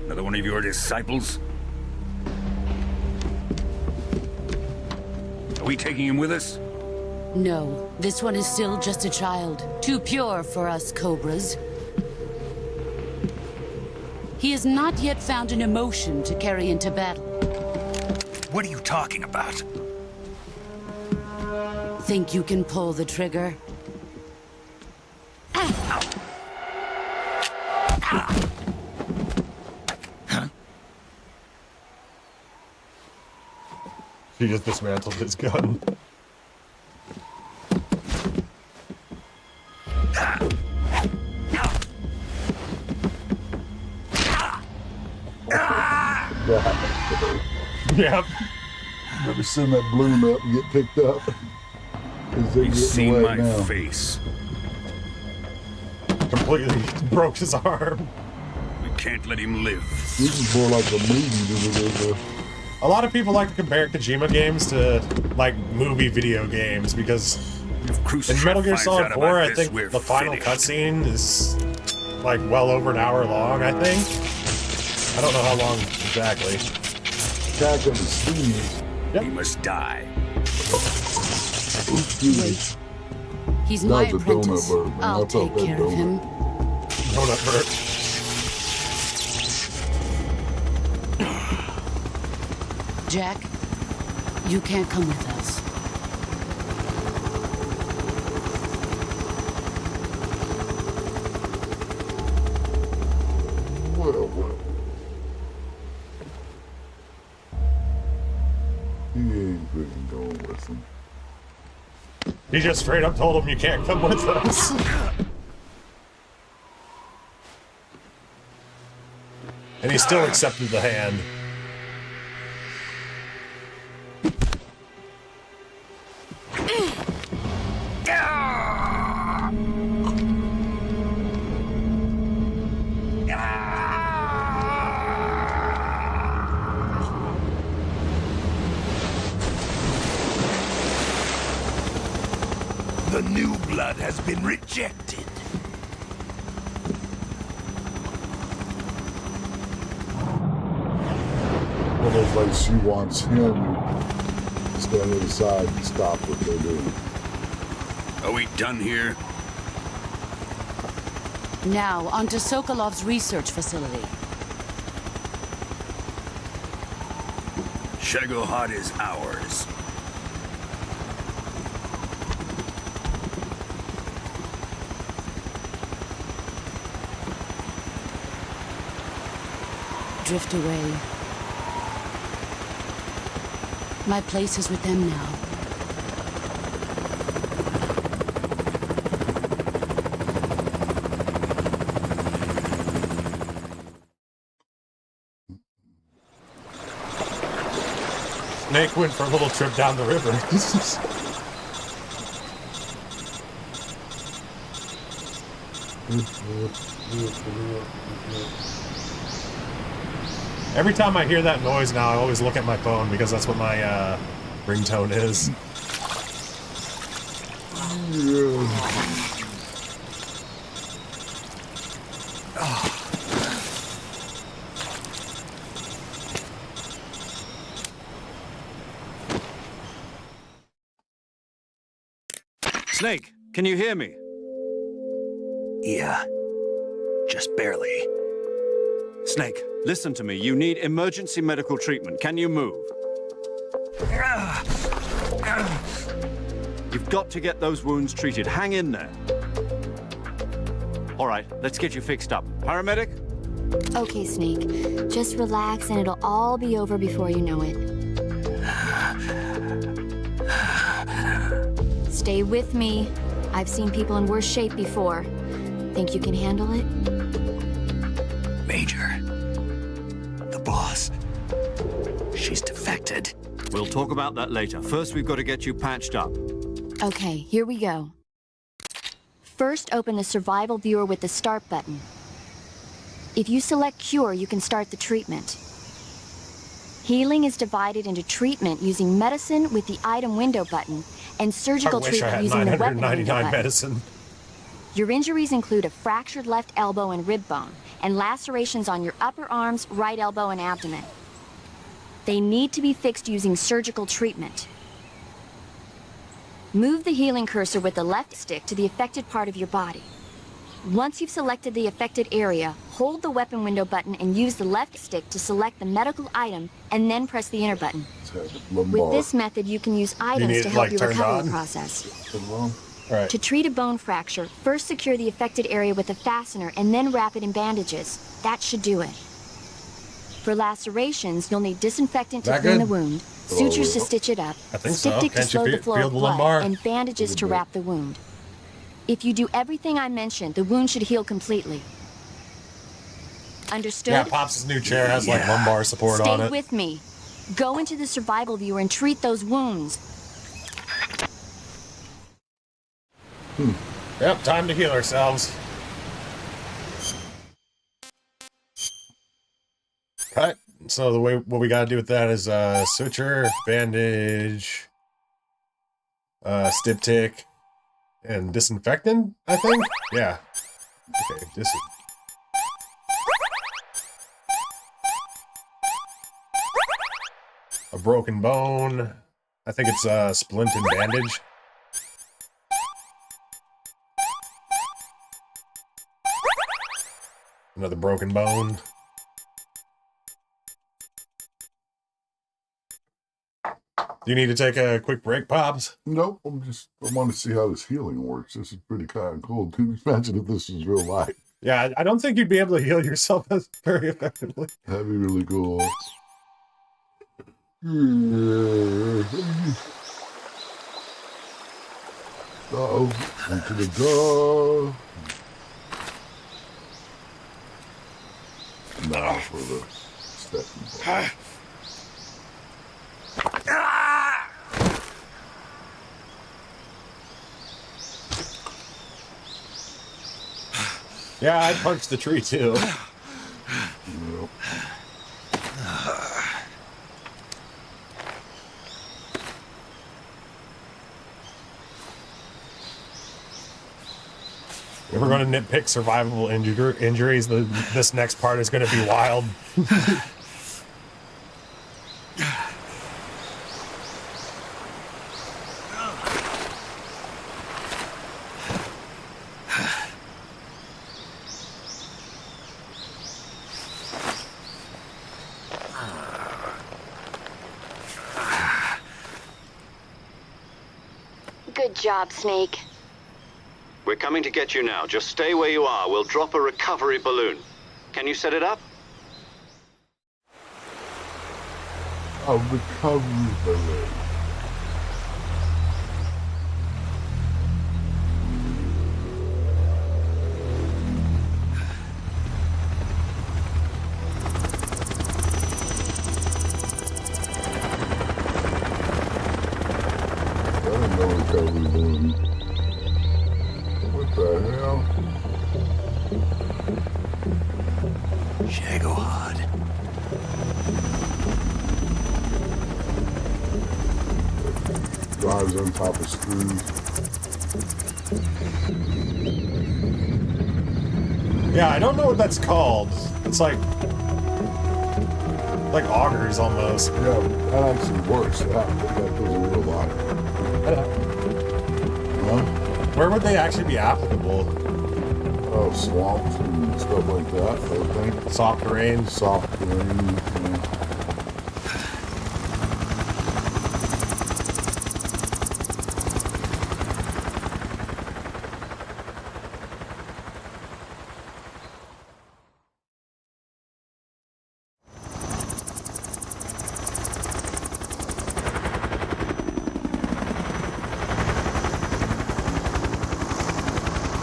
S10: Another one of your disciples? Are we taking him with us?
S9: No, this one is still just a child. Too pure for us Cobras. He has not yet found an emotion to carry into battle.
S3: What are you talking about?
S9: Think you can pull the trigger?
S2: She just dismantled his gun. Yep.
S1: be sending that balloon up and get picked up.
S10: He's seen my
S1: now.
S10: face.
S2: Completely broke his arm.
S10: We can't let him live.
S1: This is more like a movie than it is
S2: A lot of people like to compare Kojima games to like movie video games because in Metal Gear Solid 4, I think the final cutscene is like well over an hour long, I think. I don't know how long exactly.
S1: Attack of the Sleeves.
S2: Yep.
S10: He must die.
S9: Wait. He's my
S1: That was a
S9: apprentice.
S1: donut bird, man.
S9: I'll
S1: I felt
S9: take
S1: that
S9: care of him.
S2: Donut bird.
S9: Jack, you can't come with us.
S1: Well. He ain't freaking going with him.
S2: He just straight up told him you can't come with us. And he still accepted the hand.
S10: The new blood has been rejected.
S1: Well, it's like she wants him to stand to the side and stop what they're doing.
S10: Are we done here?
S9: Now, on to Sokolov's research facility.
S10: Shagohod is ours.
S9: Drift away. My place is with them now.
S2: Snake went for a little trip down the river. Every time I hear that noise now, I always look at my phone because that's what my ringtone is.
S5: Snake, can you hear me?
S3: Yeah. Just barely.
S5: Snake, listen to me. You need emergency medical treatment. Can you move? You've got to get those wounds treated. Hang in there. All right, let's get you fixed up. Paramedic?
S8: Okay, Snake. Just relax and it'll all be over before you know it. Stay with me. I've seen people in worse shape before. Think you can handle it?
S3: Major. The boss. She's defected.
S5: We'll talk about that later. First, we've got to get you patched up.
S8: Okay, here we go. First, open the survival viewer with the start button. If you select cure, you can start the treatment. Healing is divided into treatment using medicine with the item window button and surgical treatment using the weapon window button.
S2: Medicine.
S8: Your injuries include a fractured left elbow and rib bone, and lacerations on your upper arms, right elbow, and abdomen. They need to be fixed using surgical treatment. Move the healing cursor with the left stick to the affected part of your body. Once you've selected the affected area, hold the weapon window button and use the left stick to select the medical item, and then press the enter button. With this method, you can use items to help your recovery process.
S2: Right.
S8: To treat a bone fracture, first secure the affected area with a fastener and then wrap it in bandages. That should do it. For lacerations, you'll need disinfectant to clean the wound, sutures to stitch it up, styptic to slow the flow of blood, and bandages to wrap the wound. If you do everything I mentioned, the wound should heal completely. Understood?
S2: Yeah, Pops' new chair has like lumbar support on it.
S8: Stay with me. Go into the survival viewer and treat those wounds.
S2: Yep, time to heal ourselves. Cut. So the way what we got to do with that is suture, bandage, styptic, and disinfectant, I think? Yeah. Okay, a broken bone. I think it's a splint and bandage. Another broken bone. Do you need to take a quick break, Pops?
S1: Nope, I want to see how this healing works. This is pretty kind of cool. Imagine if this was real life.
S2: Yeah, I don't think you'd be able to heal yourself very effectively.
S1: That'd be really cool. Uh-oh, into the door. Now for the stepping.
S2: Yeah, I punched the tree too.
S1: Yep.
S2: If we're going to nitpick survivable injuries, this next part is going to be wild.
S8: Good job, Snake.
S5: We're coming to get you now. Just stay where you are. We'll drop a recovery balloon. Can you set it up?
S1: A recovery balloon. I didn't know recovery balloon. What the hell?
S3: Shagohod.
S1: Drives on top of screws.
S2: Yeah, I don't know what that's called. It's like augers almost.
S1: Yeah, that actually works. That was a real auger. Huh?
S2: Where would they actually be applicable?
S1: Oh, swamps and stuff like that, I think.
S2: Soft terrain?
S1: Soft terrain, yeah.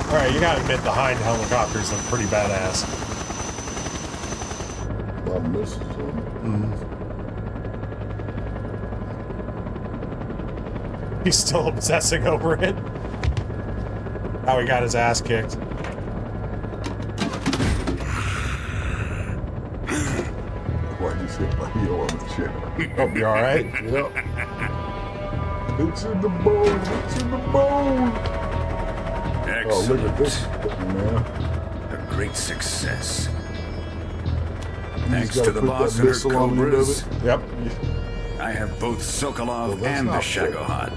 S2: Alright, you gotta admit the Hind helicopters look pretty badass.
S1: A lot of missiles on
S2: it. He's still obsessing over it. How he got his ass kicked.
S1: Why'd you sit my heel on the chair?
S2: Oh, you alright?
S1: Yep. It's in the bone! It's in the bone!
S10: Excellent.
S1: Oh, look at this, man.
S10: A great success.
S1: You
S10: Thanks
S1: just
S10: to
S1: gotta
S10: the
S1: put
S10: boss
S1: that
S10: and her
S1: missile on the end of
S10: cobras,
S1: it.
S2: Yep.
S10: I have both Sokolov
S1: Well, that's
S10: and the
S1: not fair.
S10: Shagohod.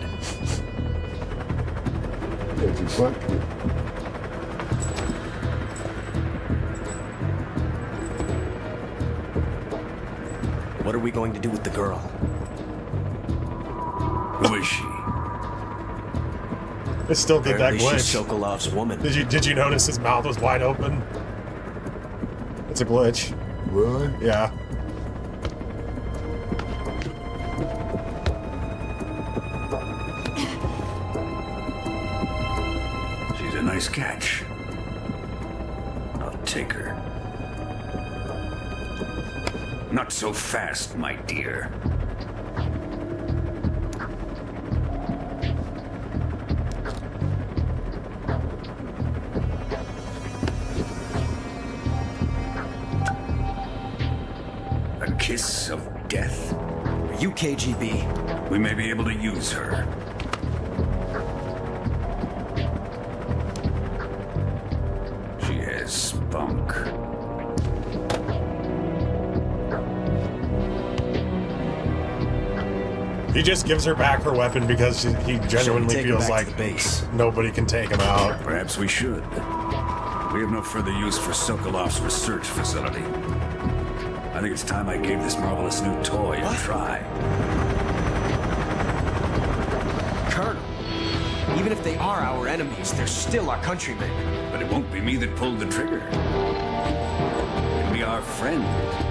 S1: It's your butt kick.
S6: What are we going to do with the girl?
S10: Who is she?
S2: It still did that
S6: Apparently she's
S2: glitch.
S6: Sokolov's woman.
S2: Did you notice his mouth was wide open? It's a glitch.
S1: Really?
S2: Yeah.
S10: She's a nice catch. I'll take her. Not so fast, my dear.
S12: kiss of death?
S6: Are you KGB?
S12: We may be able to use her. She has spunk.
S2: He just gives her back her weapon because he genuinely feels like nobody can take him out.
S12: Perhaps we should. We have no further use for Sokolov's research facility. I think it's time I gave this marvelous new toy a try.
S6: Colonel, even if they are our enemies, they're still our countrymen.
S12: But it won't be me that pulled the trigger. It'll be our friend,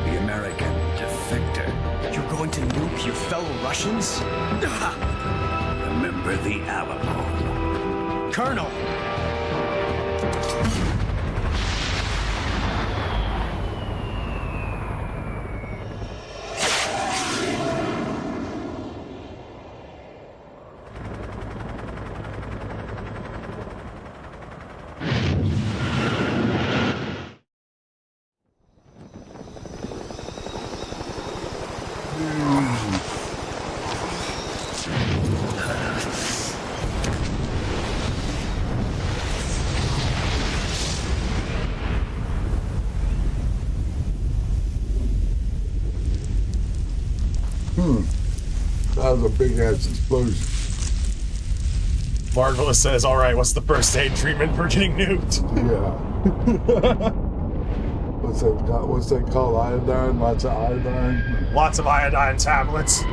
S12: the American defector.
S6: You're going to nuke your fellow Russians?
S12: Remember the Alamo.
S6: Colonel!
S1: That was a big ass explosion.
S2: Marvelous says, all right, what's the first aid treatment for getting nuked?
S1: Yeah. What's that called? Iodine? Lots of iodine?
S2: Lots of iodine tablets.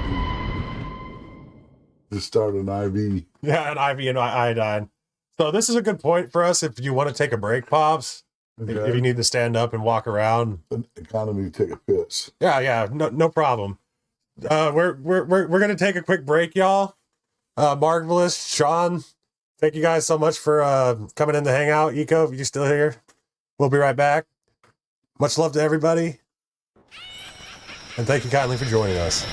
S1: Just start an IV.
S2: Yeah, an IV and iodine. So this is a good point for us if you want to take a break, Pops.
S1: Okay.
S2: If you need to stand up and walk around.
S1: The economy take a piss.
S2: Yeah, no problem. We're gonna take a quick break, y'all. Marvelous, Sean, thank you guys so much for coming in to hang out. Eco, if you're still here, we'll be right back. Much love to everybody, and thank you kindly for joining us.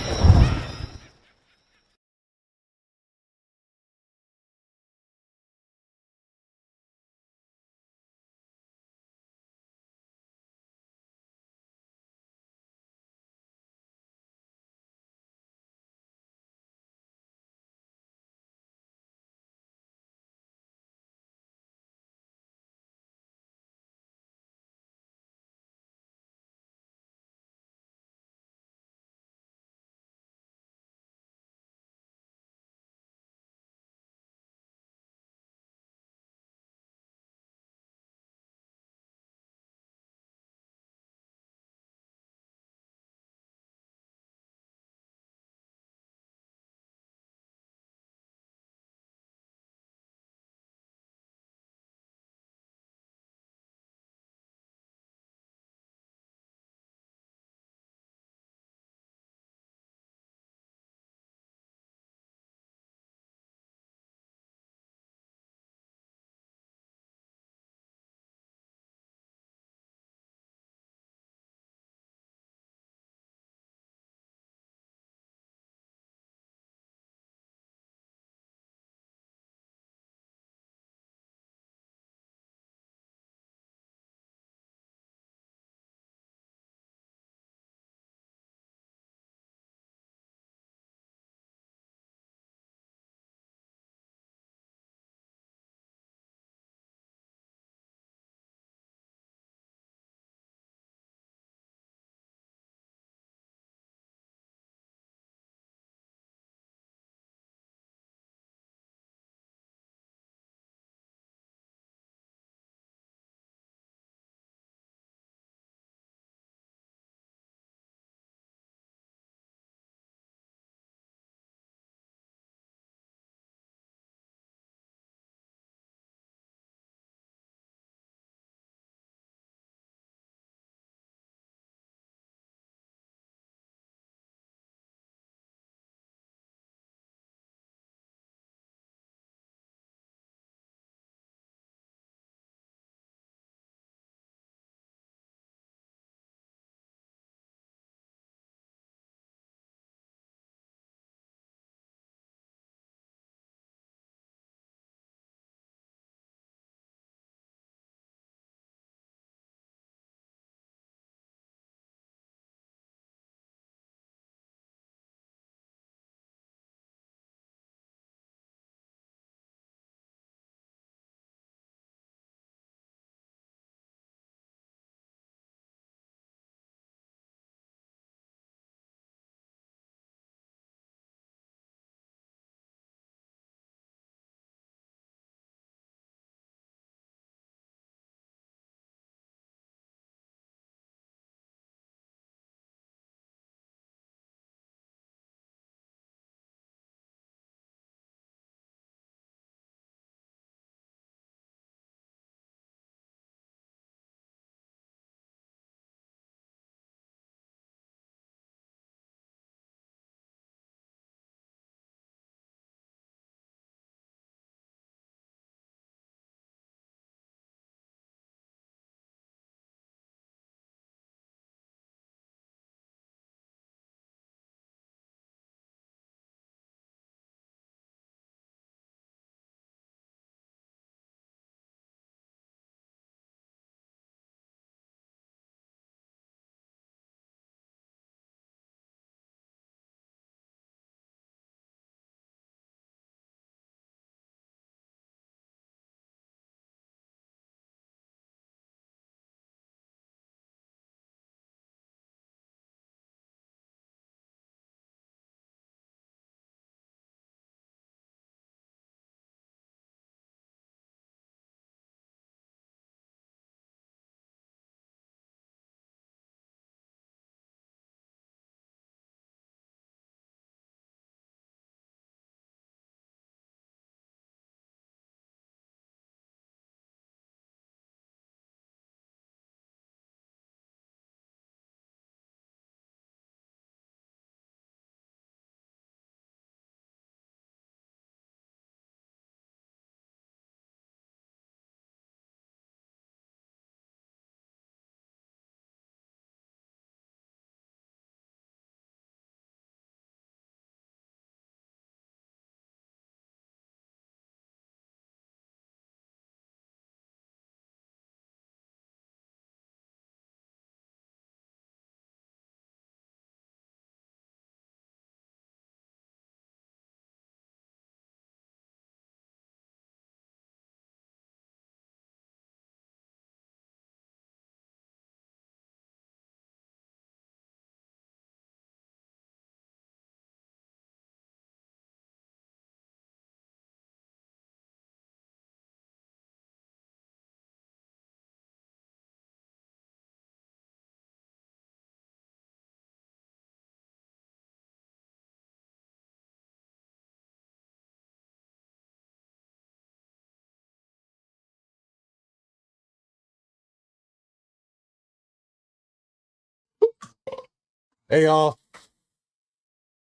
S2: Hey y'all,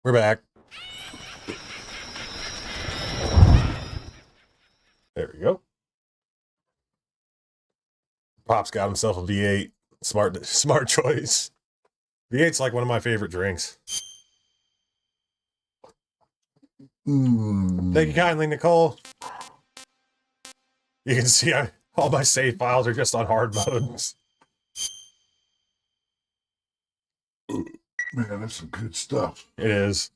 S2: we're back. There we go. Pop's got himself a V8. Smart choice. V8's like one of my favorite drinks. Thank you kindly, Nicole. You can see all my save files are just on hard modes.
S1: Man, that's some good stuff.
S2: It is.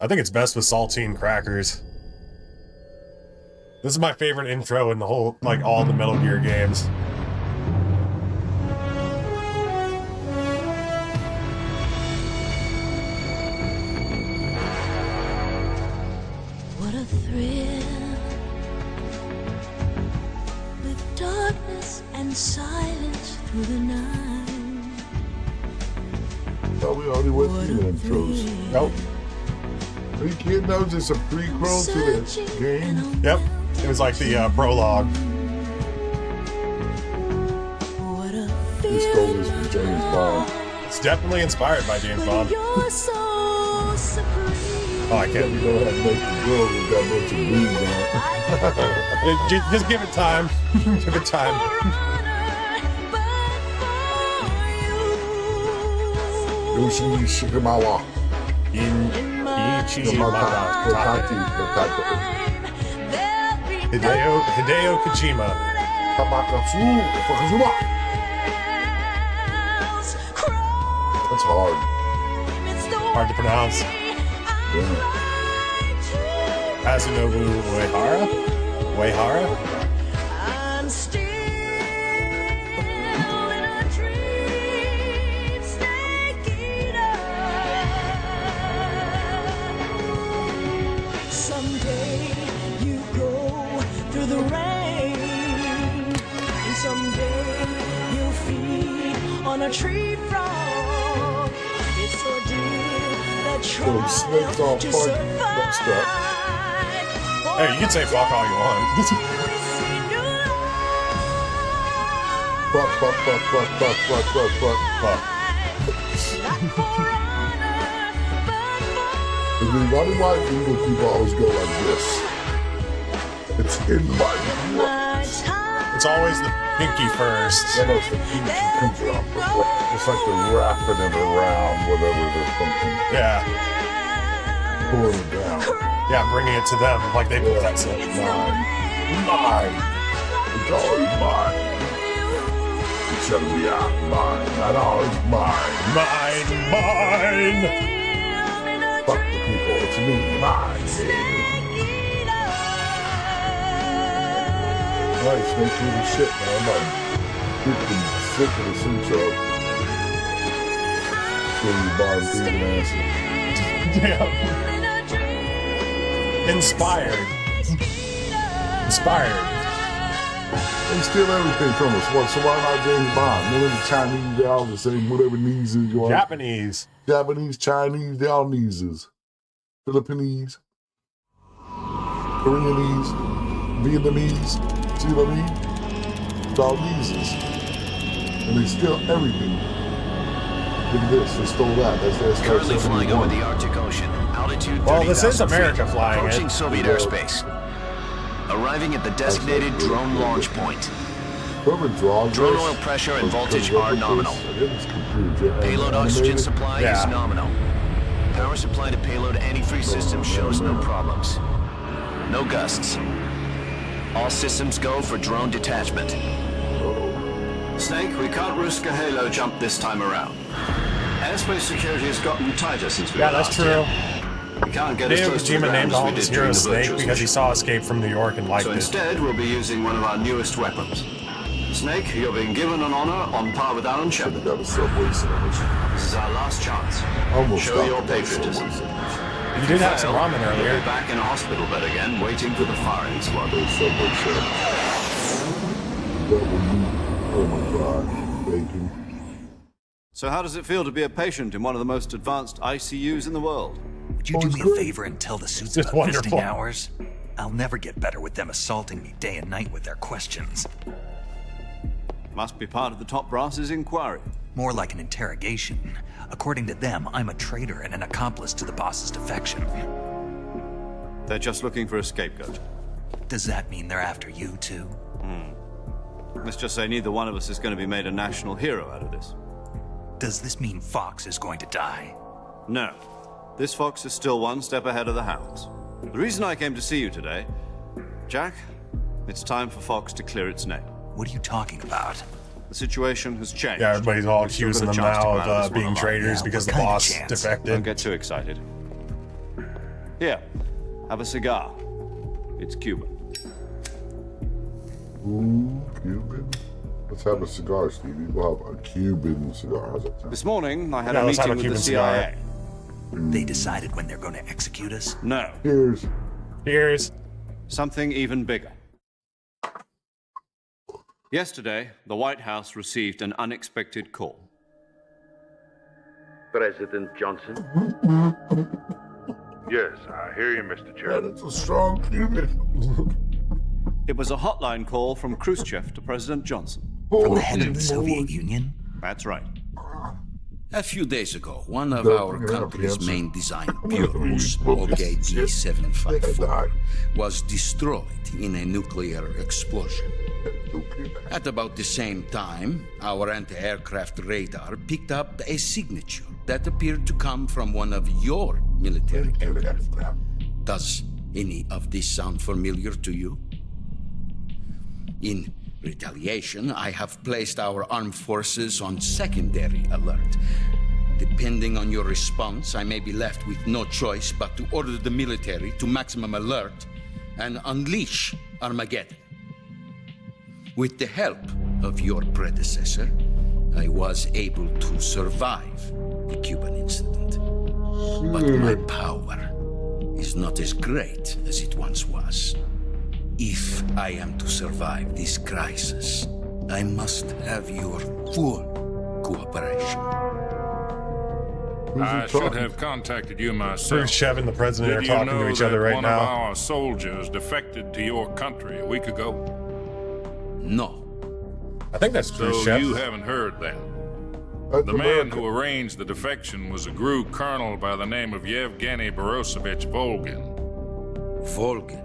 S2: I think it's best with saltine crackers. This is my favorite intro in the whole, like, all the Metal Gear games.
S13: What a thrill, with darkness and silence through the night.
S1: Thought we already went through the intros.
S2: Nope.
S1: Are you kidding? That was just a prequel to the game?
S2: Yep. It was like the prologue.
S1: This stole this from James Bond.
S2: It's definitely inspired by James Bond. Oh, I can't.
S1: You don't have naked girls with that much of boobs on.
S2: Just give it time. Give it time.
S1: Yoshi Shikamawa.
S2: Hideo Kojima.
S1: That's hard.
S2: Hard to pronounce.
S1: Yeah.
S2: Kazunoubu Uehara?
S13: I'm still in a dream, snake eater. Someday you go through the rain, and someday you'll feed on a tree frog. It's ordeal that tries to survive.
S2: Hey, you can say fuck all you want.
S1: Fuck. And then why do white evil people always go like this? It's in my blood.
S2: It's always the pinky first.
S1: Yeah, no, it's the pinky comes out. It's like they're wrapping it around whatever they're thinking.
S2: Yeah.
S1: Pulling it down.
S2: Yeah, bringing it to them like they possess it.
S1: Mine. It's always mine. It shall be out mine. Not always mine.
S2: Mine.
S1: Fuck the people. It's me. Mine. Alright, snake eating shit, man. I'm like freaking sick of this intro. Getting Bond breathing acid.
S2: Damn. Inspired.
S1: They steal everything from us. What? So why not James Bond? None of the Chinese, they all the same. Whatever knees is going.
S2: Japanese,
S1: Chinese, they all kneeses. Philippines, Koreanese, Vietnamese. See what I mean? It's all kneeses. And they steal everything. Look at this. They stole that. That's
S4: currently flying over the Arctic Ocean. Altitude 30,000
S2: well, this is America
S4: feet,
S2: flying
S4: approaching
S2: it.
S4: Soviet airspace. Arriving at the designated drone launch point. Drone oil pressure and voltage are nominal. Payload oxygen supply is nominal. Power supply to payload antifreeze system shows no problems. No gusts. All systems go for drone detachment.
S5: Snake, we can't risk a halo jump this time around. Airspace security has gotten tighter since we were
S2: that's
S5: last
S2: true.
S5: here. We can't get as
S2: Hideo
S5: close to the
S2: Kojima
S5: ground
S2: named
S5: as
S2: all
S5: we
S2: of his
S5: did during
S2: heroes
S5: the
S2: Snake
S5: virtual
S2: because he
S5: mission.
S2: saw Escape from New York and liked
S5: So
S2: it.
S5: instead, we'll be using one of our newest weapons. Snake, you're being given an honor on par with Alan Shepard. This is our last chance. Show your patriotism.
S2: You did have some ramen earlier.
S5: You'll be back in a hospital bed again, waiting for the firing squad.
S1: Oh my God, bacon.
S5: So how does it feel to be a patient in one of the most advanced ICUs in the world?
S3: Would you do me a favor and tell the suits
S2: Just
S3: about
S2: wonderful.
S3: visiting hours? I'll never get better with them assaulting me day and night with their questions.
S5: Must be part of the top brass's inquiry.
S3: More like an interrogation. According to them, I'm a traitor and an accomplice to the boss's defection.
S5: They're just looking for a scapegoat.
S3: Does that mean they're after you, too?
S5: Let's just say neither one of us is going to be made a national hero out of this.
S3: Does this mean Fox is going to die?
S5: No. This fox is still one step ahead of the hounds. The reason I came to see you today, Jack, it's time for Fox to clear its name.
S3: What are you talking about?
S5: The situation has changed.
S2: Yeah, everybody's all accusing them now of being traitors because the boss defected.
S5: Don't get too excited. Here, have a cigar. It's Cuban.
S1: Ooh, Cuban? Let's have a cigar, Stevie. We'll have a Cuban cigar. How's that sound?
S5: This morning, I had a meeting with the CIA.
S3: They decided when they're going to execute us?
S5: No.
S2: Here's
S5: something even bigger. Yesterday, the White House received an unexpected call.
S14: President Johnson? Yes, I hear you, Mr. Chairman.
S1: That's a strong Cuban.
S5: It was a hotline call from Khrushchev to President Johnson.
S3: From the head of the Soviet Union?
S5: That's right.
S15: A few days ago, one of our country's main design bureaus, OKB-754, was destroyed in a nuclear explosion. At about the same time, our anti-aircraft radar picked up a signature that appeared to come from one of your military aircraft. Does any of this sound familiar to you? In retaliation, I have placed our armed forces on secondary alert. Depending on your response, I may be left with no choice but to order the military to maximum alert and unleash Armageddon. With the help of your predecessor, I was able to survive the Cuban incident. But my power is not as great as it once was. If I am to survive this crisis, I must have your full cooperation.
S16: I should have contacted you myself.
S2: Khrushchev and the president are talking to each other right now.
S16: One of our soldiers defected to your country a week ago?
S15: No.
S2: I think that's Khrushchev.
S16: So you haven't heard then? The man who arranged the defection was a GRU colonel by the name of Yevgeny Borosovich Volgin.
S15: Volgin?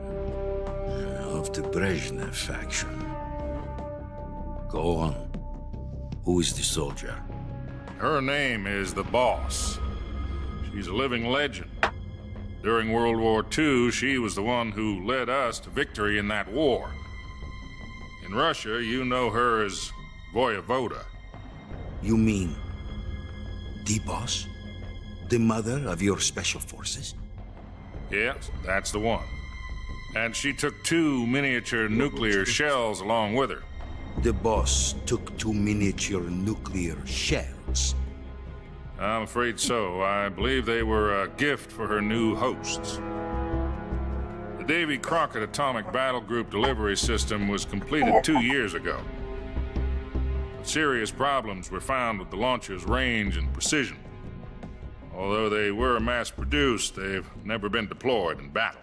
S15: Of the Brezhnev faction. Go on. Who is the soldier?
S16: Her name is the Boss. She's a living legend. During World War II, she was the one who led us to victory in that war. In Russia, you know her as Voyevoda.
S15: You mean the Boss? The mother of your special forces?
S16: Yes, that's the one. And she took 2 miniature nuclear shells along with her.
S15: The Boss took 2 miniature nuclear shells?
S16: I'm afraid so. I believe they were a gift for her new hosts. The Davy Crockett Atomic Battle Group delivery system was completed 2 years ago. But serious problems were found with the launcher's range and precision. Although they were mass-produced, they've never been deployed in battle.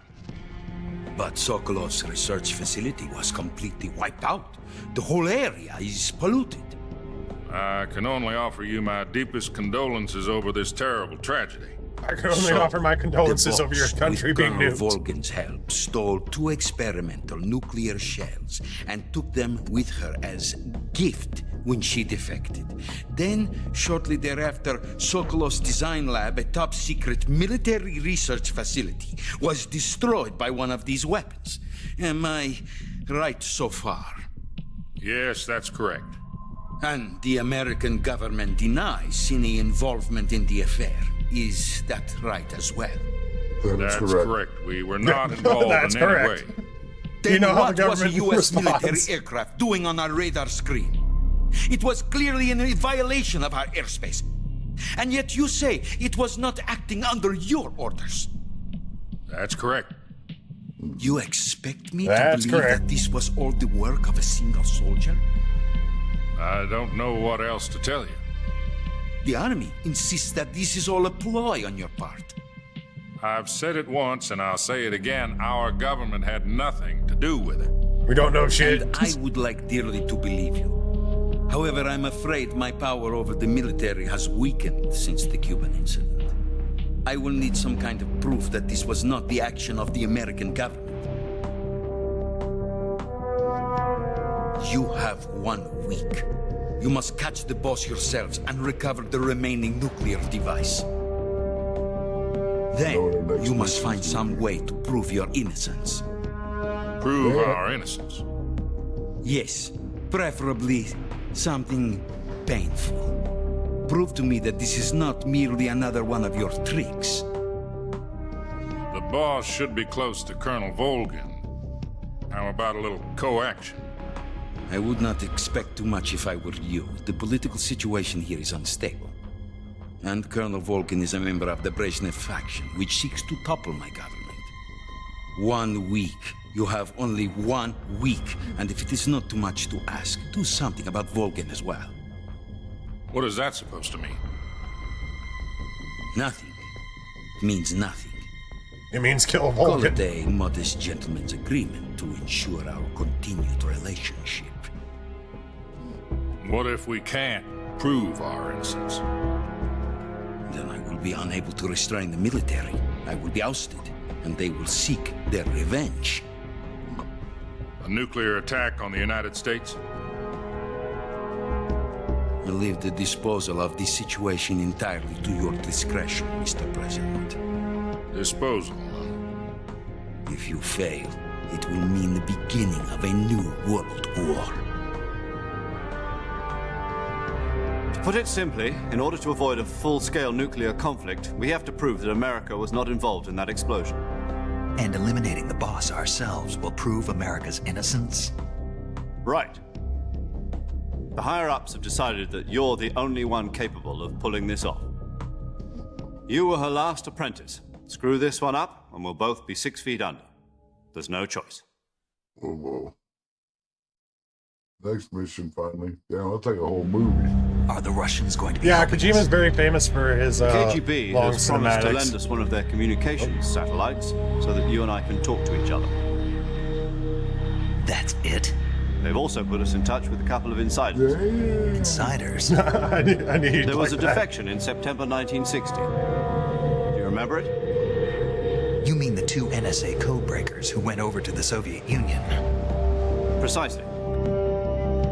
S15: But Sokolov's research facility was completely wiped out. The whole area is polluted.
S16: I can only offer you my deepest condolences over this terrible tragedy.
S2: I can only offer my condolences over your country being nuked.
S15: Volgin's help stole 2 experimental nuclear shells and took them with her as gift when she defected. Then, shortly thereafter, Sokolov's design lab, a top-secret military research facility, was destroyed by one of these weapons. Am I right so far?
S16: Yes, that's correct.
S15: And the American government denies any involvement in the affair. Is that right as well?
S16: That's correct. We were not involved in any way.
S15: Then what was a U.S. military aircraft doing on our radar screen? It was clearly in a violation of our airspace. And yet you say it was not acting under your orders.
S16: That's correct.
S15: You expect me to believe that this was all the work of a single soldier?
S16: I don't know what else to tell you.
S15: The Army insists that this is all a ploy on your part.
S16: I've said it once, and I'll say it again. Our government had nothing to do with it.
S2: We don't know shit.
S15: And I would like dearly to believe you. However, I'm afraid my power over the military has weakened since the Cuban incident. I will need some kind of proof that this was not the action of the American government. You have 1 week. You must catch the boss yourselves and recover the remaining nuclear device. Then, you must find some way to prove your innocence.
S16: Prove our innocence?
S15: Yes, preferably something painful. Prove to me that this is not merely another one of your tricks.
S16: The boss should be close to Colonel Volgin. How about a little co-action?
S15: I would not expect too much if I were you. The political situation here is unstable. And Colonel Volgin is a member of the Brezhnev faction, which seeks to topple my government. 1 week. You have only 1 week. And if it is not too much to ask, do something about Volgin as well.
S16: What is that supposed to mean?
S15: Nothing. It means nothing.
S2: It means kill Volgin.
S15: Call it a modest gentleman's agreement to ensure our continued relationship.
S16: What if we can't prove our innocence?
S15: Then I will be unable to restrain the military. I will be ousted, and they will seek their revenge.
S16: A nuclear attack on the United States?
S15: I leave the disposal of this situation entirely to your discretion, Mr. President.
S16: Disposal?
S15: If you fail, it will mean the beginning of a new world war.
S5: To put it simply, in order to avoid a full-scale nuclear conflict, we have to prove that America was not involved in that explosion.
S3: And eliminating the boss ourselves will prove America's innocence?
S5: Right. The higher-ups have decided that you're the only one capable of pulling this off. You were her last apprentice. Screw this one up, and we'll both be 6 feet under. There's no choice.
S1: Oh, whoa. Next mission, finally. Damn, that's like a whole movie.
S3: Are the Russians going to be...
S2: Yeah, Kojima's very famous for his
S5: KGB
S2: long
S5: has promised to
S2: cinematics.
S5: lend us one of their communications satellites so that you and I can talk to each other.
S3: That's it?
S5: They've also put us in touch with a couple of insiders.
S1: Damn.
S3: Insiders?
S2: I need
S5: There was
S2: like
S5: a defection in September 1960. Do you remember it?
S3: You mean the 2 NSA codebreakers who went over to the Soviet Union?
S5: Precisely.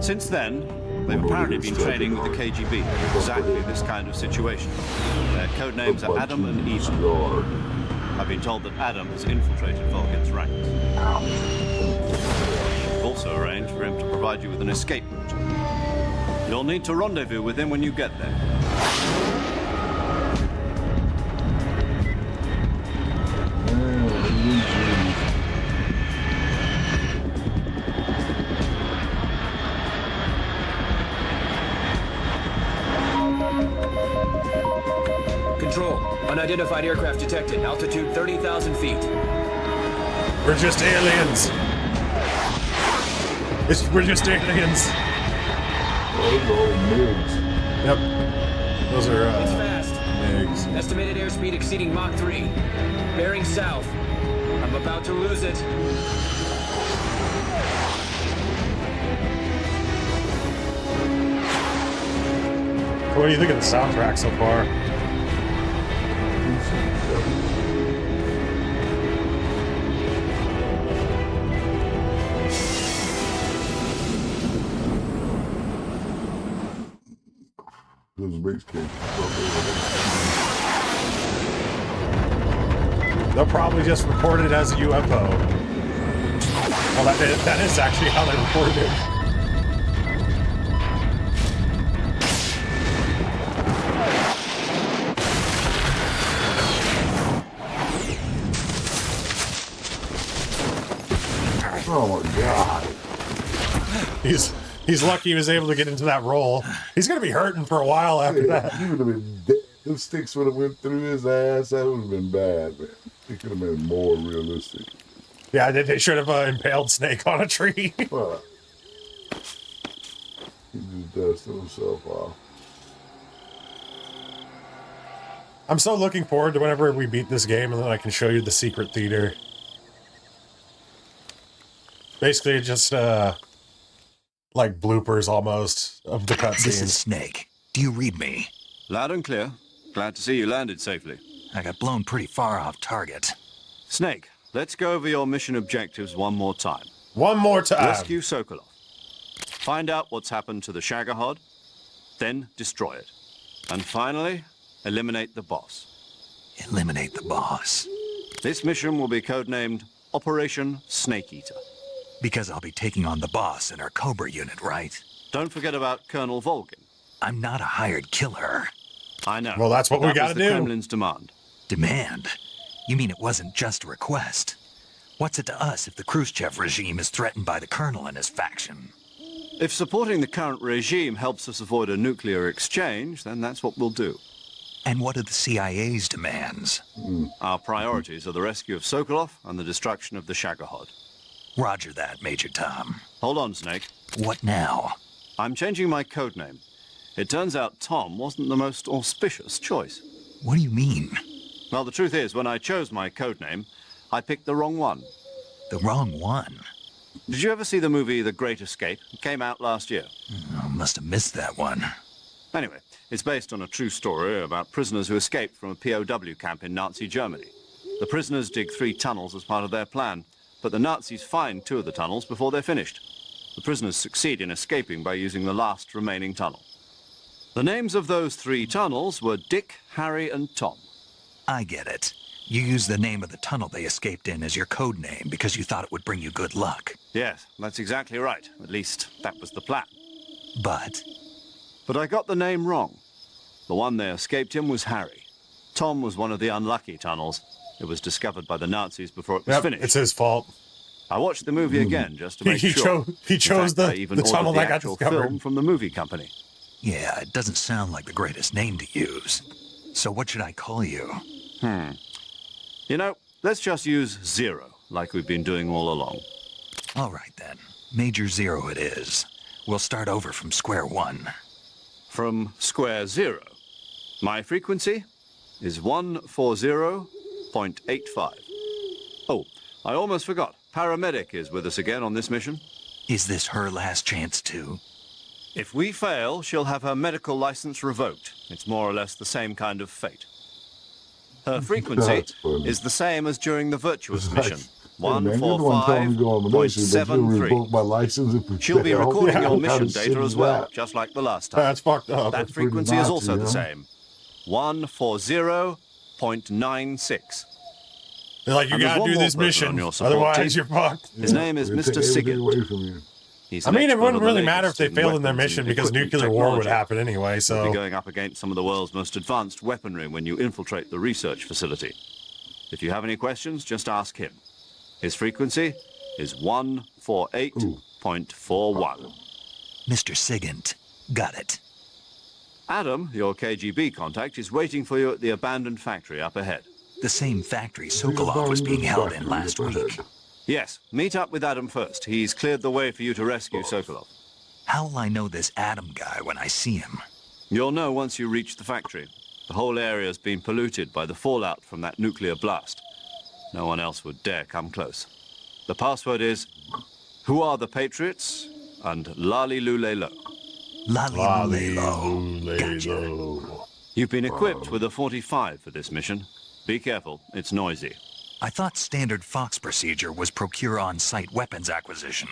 S5: Since then, they've apparently been training with the KGB for exactly this kind of situation. Their code names are Adam and Eva. I've been told that Adam has infiltrated Volgin's ranks. We've also arranged for him to provide you with an escape route. You'll need to rendezvous with him when you get there.
S11: Control. Unidentified aircraft detected. Altitude 30,000 feet.
S2: We're just aliens. We're just aliens. Yep. Those are,
S11: It's fast.
S2: MiGs.
S11: Estimated airspeed exceeding Mach 3. Bearing south. I'm about to lose it.
S2: What do you think of the soundtrack so far? They'll probably just report it as a UFO. Well, that is actually how they reported it.
S1: Oh my god.
S2: He's lucky he was able to get into that role. He's gonna be hurting for a while after that.
S1: He would have been dead. Those sticks would have went through his ass. That would have been bad, man. It could have been more realistic.
S2: Yeah, they should have impaled Snake on a tree.
S1: But he just dusted himself off.
S2: I'm so looking forward to whenever we beat this game and then I can show you the secret theater. Basically, just like bloopers almost of the cutscenes.
S3: This is Snake. Do you read me?
S5: Loud and clear. Glad to see you landed safely.
S3: I got blown pretty far off target.
S5: Snake, let's go over your mission objectives one more time.
S2: One more time.
S5: Rescue Sokolov. Find out what's happened to the Shagohod, then destroy it. And finally, eliminate the boss.
S3: Eliminate the boss.
S5: This mission will be codenamed Operation Snake Eater.
S3: Because I'll be taking on the boss in our Cobra unit, right?
S5: Don't forget about Colonel Volgin.
S3: I'm not a hired killer.
S5: I know.
S2: Well, that's what we gotta
S5: was
S2: do.
S5: the Kremlin's demand.
S3: Demand? You mean it wasn't just a request? What's it to us if the Khrushchev regime is threatened by the colonel and his faction?
S5: If supporting the current regime helps us avoid a nuclear exchange, then that's what we'll do.
S3: And what are the CIA's demands?
S5: Our priorities are the rescue of Sokolov and the destruction of the Shagohod.
S3: Roger that, Major Tom.
S5: Hold on, Snake.
S3: What now?
S5: I'm changing my codename. It turns out Tom wasn't the most auspicious choice.
S3: What do you mean?
S5: Well, the truth is, when I chose my codename, I picked the wrong one.
S3: The wrong one?
S5: Did you ever see the movie The Great Escape? It came out last year.
S3: I must have missed that one.
S5: Anyway, it's based on a true story about prisoners who escaped from a POW camp in Nazi Germany. The prisoners dig 3 tunnels as part of their plan, but the Nazis find 2 of the tunnels before they're finished. The prisoners succeed in escaping by using the last remaining tunnel. The names of those 3 tunnels were Dick, Harry, and Tom.
S3: I get it. You used the name of the tunnel they escaped in as your code name because you thought it would bring you good luck.
S5: Yes, that's exactly right. At least, that was the plan.
S3: But
S5: I got the name wrong. The one they escaped in was Harry. Tom was one of the unlucky tunnels. It was discovered by the Nazis before it was finished.
S2: It's his fault.
S5: I watched the movie again just to make sure.
S2: He chose
S5: I even
S2: the tunnel
S5: ordered
S2: that got
S5: actual
S2: discovered.
S5: film from the movie company.
S3: yeah, it doesn't sound like the greatest name to use. So what should I call you?
S5: You know, let's just use Zero, like we've been doing all along.
S3: All right then. Major Zero it is. We'll start over from square one.
S5: From square 0. My frequency is 140.85. Oh, I almost forgot. Paramedic is with us again on this mission.
S3: Is this her last chance too?
S5: If we fail, she'll have her medical license revoked. It's more or less the same kind of fate. Her frequency is the same as during the Virtuous mission. 145.73. She'll be recording your mission data as well, just like the last time.
S2: That's fucked up.
S5: That frequency is also the same. 140.96.
S2: They're like, you gotta do this mission, otherwise you're fucked.
S5: His name is Mr. Sigurd.
S2: I mean, it wouldn't really matter if they failed in their mission because nuclear war would happen anyway,
S5: You'll
S2: so...
S5: be going up against some of the world's most advanced weaponry when you infiltrate the research facility. If you have any questions, just ask him. His frequency is 148.41.
S3: Mr. Sigint. Got it.
S5: Adam, your KGB contact, is waiting for you at the abandoned factory up ahead.
S3: The same factory Sokolov was being held in last week.
S5: Yes, meet up with Adam first. He's cleared the way for you to rescue Sokolov.
S3: How will I know this Adam guy when I see him?
S5: You'll know once you reach the factory. The whole area's been polluted by the fallout from that nuclear blast. No one else would dare come close. The password is, who are the Patriots? And Lali Lulelo.
S3: Lali Lulelo. Gotcha.
S5: You've been equipped with a 45 for this mission. Be careful, it's noisy.
S3: I thought standard Fox procedure was procure on-site weapons acquisition.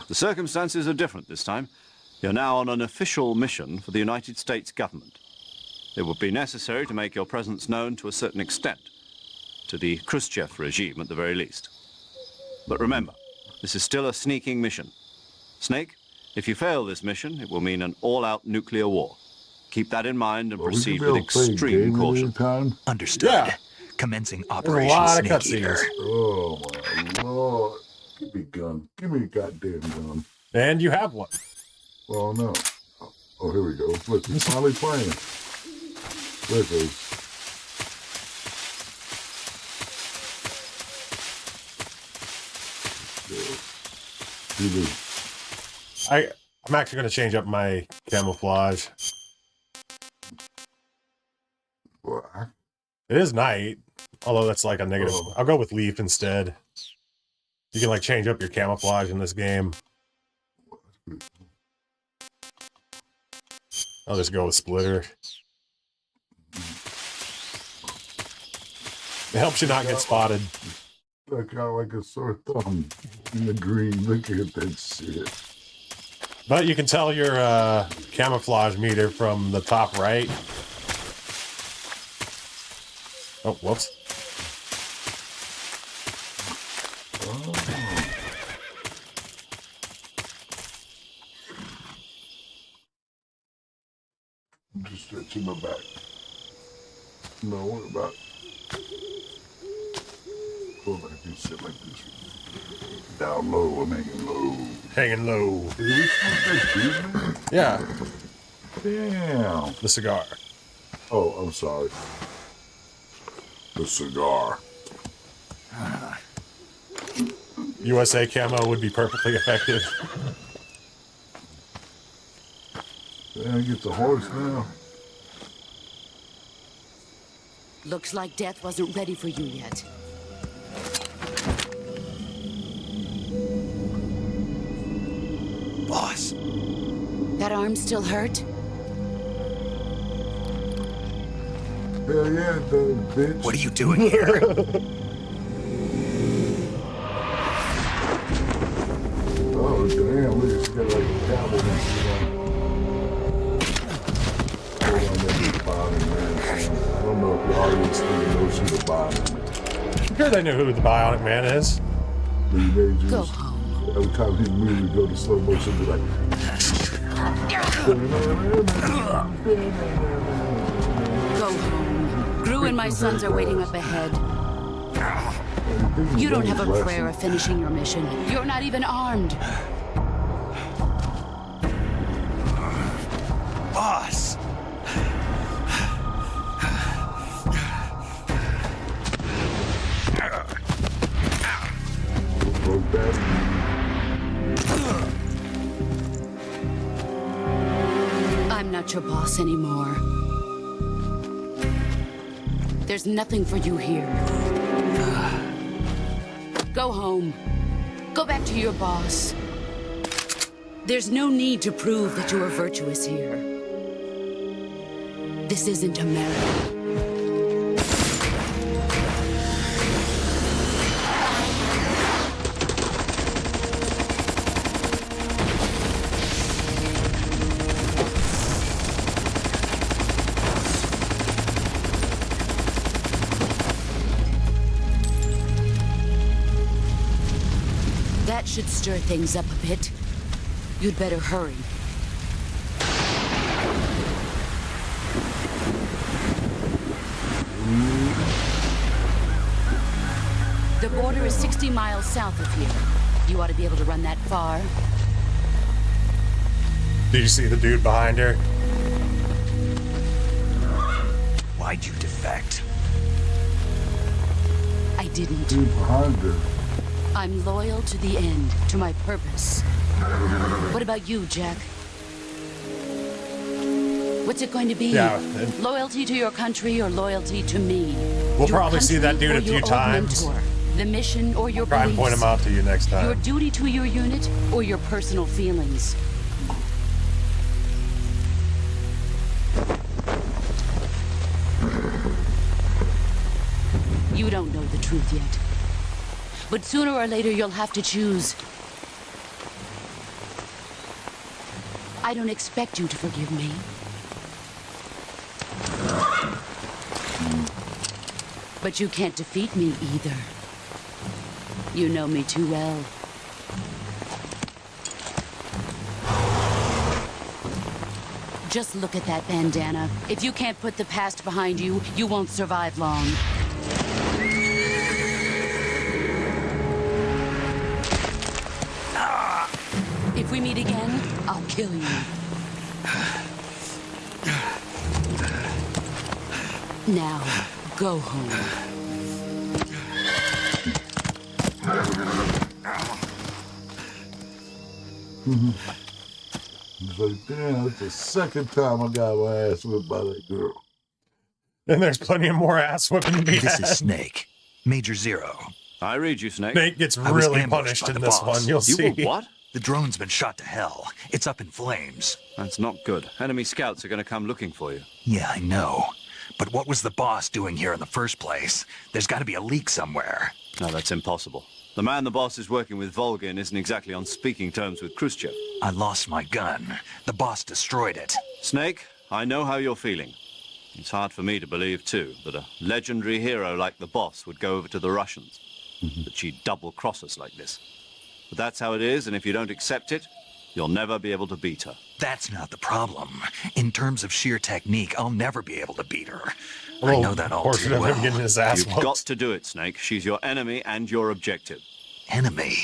S5: The circumstances are different this time. You're now on an official mission for the United States government. It would be necessary to make your presence known to a certain extent. To the Khrushchev regime, at the very least. But remember, this is still a sneaking mission. Snake, if you fail this mission, it will mean an all-out nuclear war. Keep that in mind and proceed with extreme caution.
S3: Understood.
S2: Yeah.
S3: Commencing
S2: There's a
S3: Operation
S2: lot of
S3: Snake Eater.
S2: cutscenes.
S1: Oh my lord. Give me a gun. Give me a goddamn gun.
S2: And you have one.
S1: Oh no. Oh, here we go. Look, he's finally playing. There it goes.
S2: I'm actually going to change up my camouflage.
S1: Black.
S2: It is night, although that's like a negative. I'll go with leaf instead. You can like change up your camouflage in this game. I'll just go with splitter. It helps you not get spotted.
S1: I kind of like a sore thumb in the green. Look at that shit.
S2: But you can tell your camouflage meter from the top right. Oh, whoops.
S1: I'm just stretching my back. No, what about? Go back and shit like this. Down low, I'm hanging low.
S2: Hanging low.
S1: Did we smoke that dude, man?
S2: Yeah.
S1: Damn.
S2: The cigar.
S1: Oh, I'm sorry. The cigar.
S2: USA camo would be perfectly effective.
S1: Yeah, I get the horse now.
S9: Looks like death wasn't ready for you yet.
S3: Boss.
S9: That arm still hurt?
S1: Hell yeah, it does, bitch.
S3: What are you doing here?
S1: Oh, damn, look, it's got like a cowboy and shit on. Hold on, that's the bottom, man. I don't know if the audience even knows who the bottom is.
S2: I'm sure they know who the Bionic Man is.
S9: Go home.
S1: Every time he moves, we go to slow motion, be like...
S9: Go home. Gru and my sons are waiting up ahead. You don't have a prayer of finishing your mission. You're not even armed.
S3: Boss.
S9: I'm not your boss anymore. There's nothing for you here. Go home. Go back to your boss. There's no need to prove that you are virtuous here. This isn't America. That should stir things up a bit. You'd better hurry. The border is 60 miles south of here. You ought to be able to run that far.
S2: Do you see the dude behind her?
S3: Why'd you defect?
S9: I didn't.
S1: Dude behind her.
S9: I'm loyal to the end, to my purpose. What about you, Jack? What's it going to be?
S2: Yeah.
S9: Loyalty to your country or loyalty to me?
S2: We'll
S9: Your
S2: probably see that
S9: country
S2: dude
S9: or
S2: a few
S9: your old
S2: times.
S9: mentor? The mission or your
S2: Try and
S9: beliefs?
S2: point him out to you next time.
S9: Your duty to your unit or your personal feelings? You don't know the truth yet. But sooner or later you'll have to choose. I don't expect you to forgive me. But you can't defeat me either. You know me too well. Just look at that bandana. If you can't put the past behind you, you won't survive long. If we meet again, I'll kill you. Now, go home.
S1: He's like, damn, that's the second time I got my ass whipped by that girl.
S2: And there's plenty of more ass whipping to be
S3: This
S2: had.
S3: is Snake. Major Zero.
S5: I read you, Snake.
S2: Snake gets
S3: I was
S2: really
S3: ambushed
S2: punished
S3: by
S2: in
S3: the
S2: this
S3: boss.
S2: one, you'll
S5: You
S2: see.
S5: were what?
S3: The drone's been shot to hell. It's up in flames.
S5: That's not good. Enemy scouts are going to come looking for you.
S3: Yeah, I know. But what was the boss doing here in the first place? There's got to be a leak somewhere.
S5: No, that's impossible. The man the boss is working with, Volgin, isn't exactly on speaking terms with Khrushchev.
S3: I lost my gun. The boss destroyed it.
S5: Snake, I know how you're feeling. It's hard for me to believe, too, that a legendary hero like the boss would go over to the Russians. That she'd double-cross us like this. But that's how it is, and if you don't accept it, you'll never be able to beat her.
S3: That's not the problem. In terms of sheer technique, I'll never be able to beat her.
S2: Well,
S3: I know that all too well.
S2: Getting his ass
S5: You've got to do it, Snake. She's your enemy and your objective.
S3: Enemy?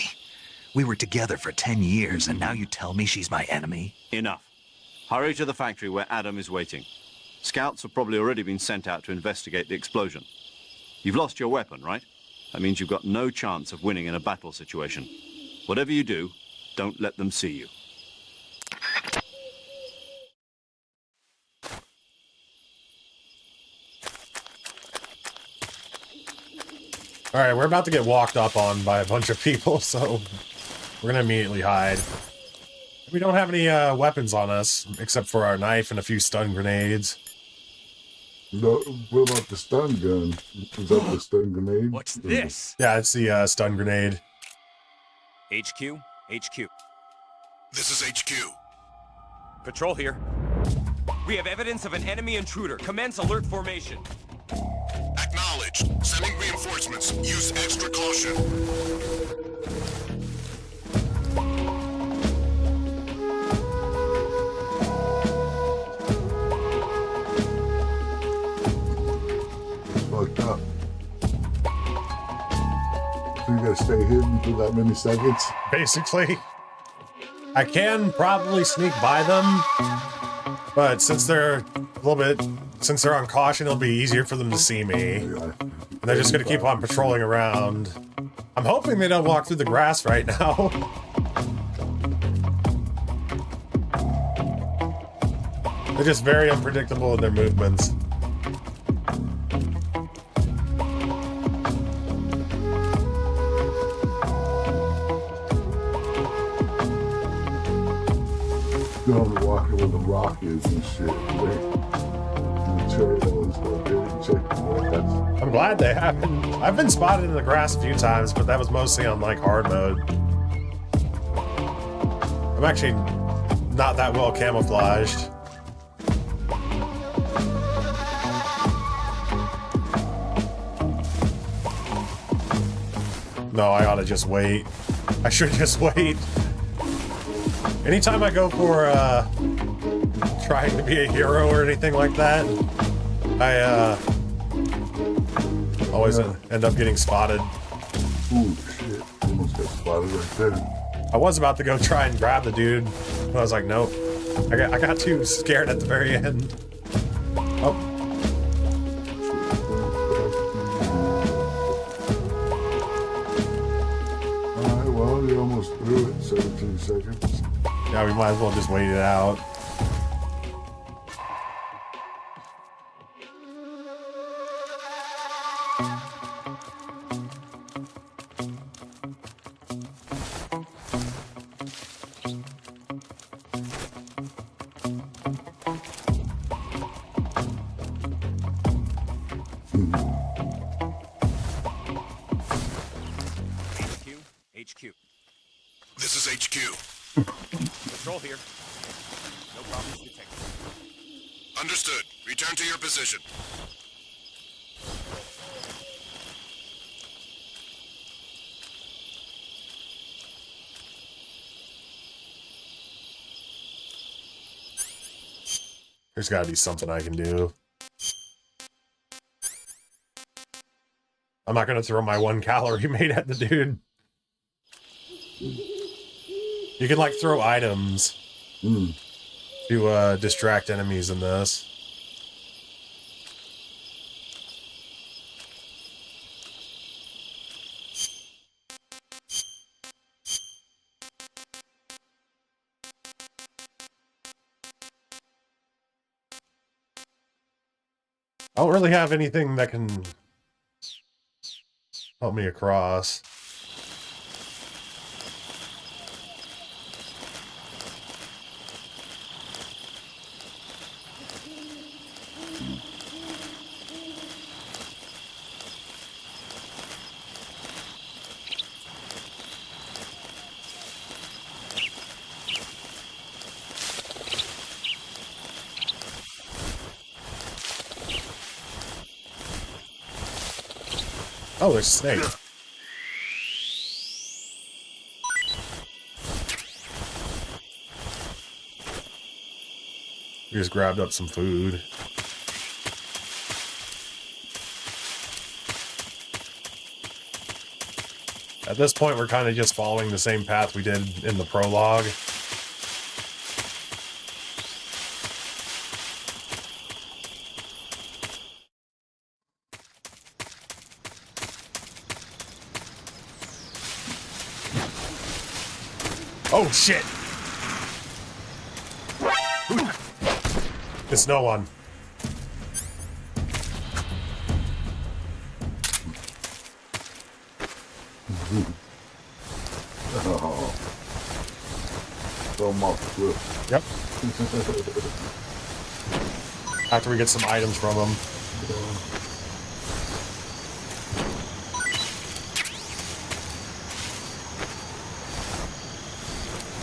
S3: We were together for 10 years, and now you tell me she's my enemy?
S5: Enough. Hurry to the factory where Adam is waiting. Scouts have probably already been sent out to investigate the explosion. You've lost your weapon, right? That means you've got no chance of winning in a battle situation. Whatever you do, don't let them see you.
S2: All right, we're about to get walked up on by a bunch of people, so we're gonna immediately hide. We don't have any weapons on us, except for our knife and a few stun grenades.
S1: No, what about the stun gun? Is that the stun grenade?
S11: What's this?
S2: Yeah, it's the stun grenade.
S11: HQ? HQ.
S17: This is HQ.
S11: Patrol here. We have evidence of an enemy intruder. Commence alert formation.
S17: Acknowledged. Sending reinforcements. Use extra caution.
S1: Fucked up. So you gotta stay hidden for that many seconds?
S2: Basically. I can probably sneak by them, but since they're on caution, it'll be easier for them to see me. And they're just gonna keep on patrolling around. I'm hoping they don't walk through the grass right now. They're just very unpredictable in their movements.
S1: Going to walk where the rock is and shit.
S2: I'm glad they haven't. I've been spotted in the grass a few times, but that was mostly on like hard mode. I'm actually not that well camouflaged. No, I ought to just wait. I should just wait. Anytime I go for trying to be a hero or anything like that, I always end up getting spotted.
S1: Ooh, shit. Almost got spotted right there.
S2: I was about to go try and grab the dude, but I was like, nope. I got too scared at the very end. Oh.
S1: Alright, well, you almost threw it. 17 seconds.
S2: Yeah, we might as well just wait it out.
S11: HQ.
S17: This is HQ.
S11: Patrol here. No problems detected.
S17: Understood. Return to your position.
S2: There's gotta be something I can do. I'm not gonna throw my 1 calorie made at the dude. You can like throw items to distract enemies in this. I don't really have anything that can help me across. Oh, there's a snake. We just grabbed up some food. At this point, we're kind of just following the same path we did in the prologue. Oh, shit! It's no one.
S1: Oh. Throw him off the cliff.
S2: Yep. After we get some items from him.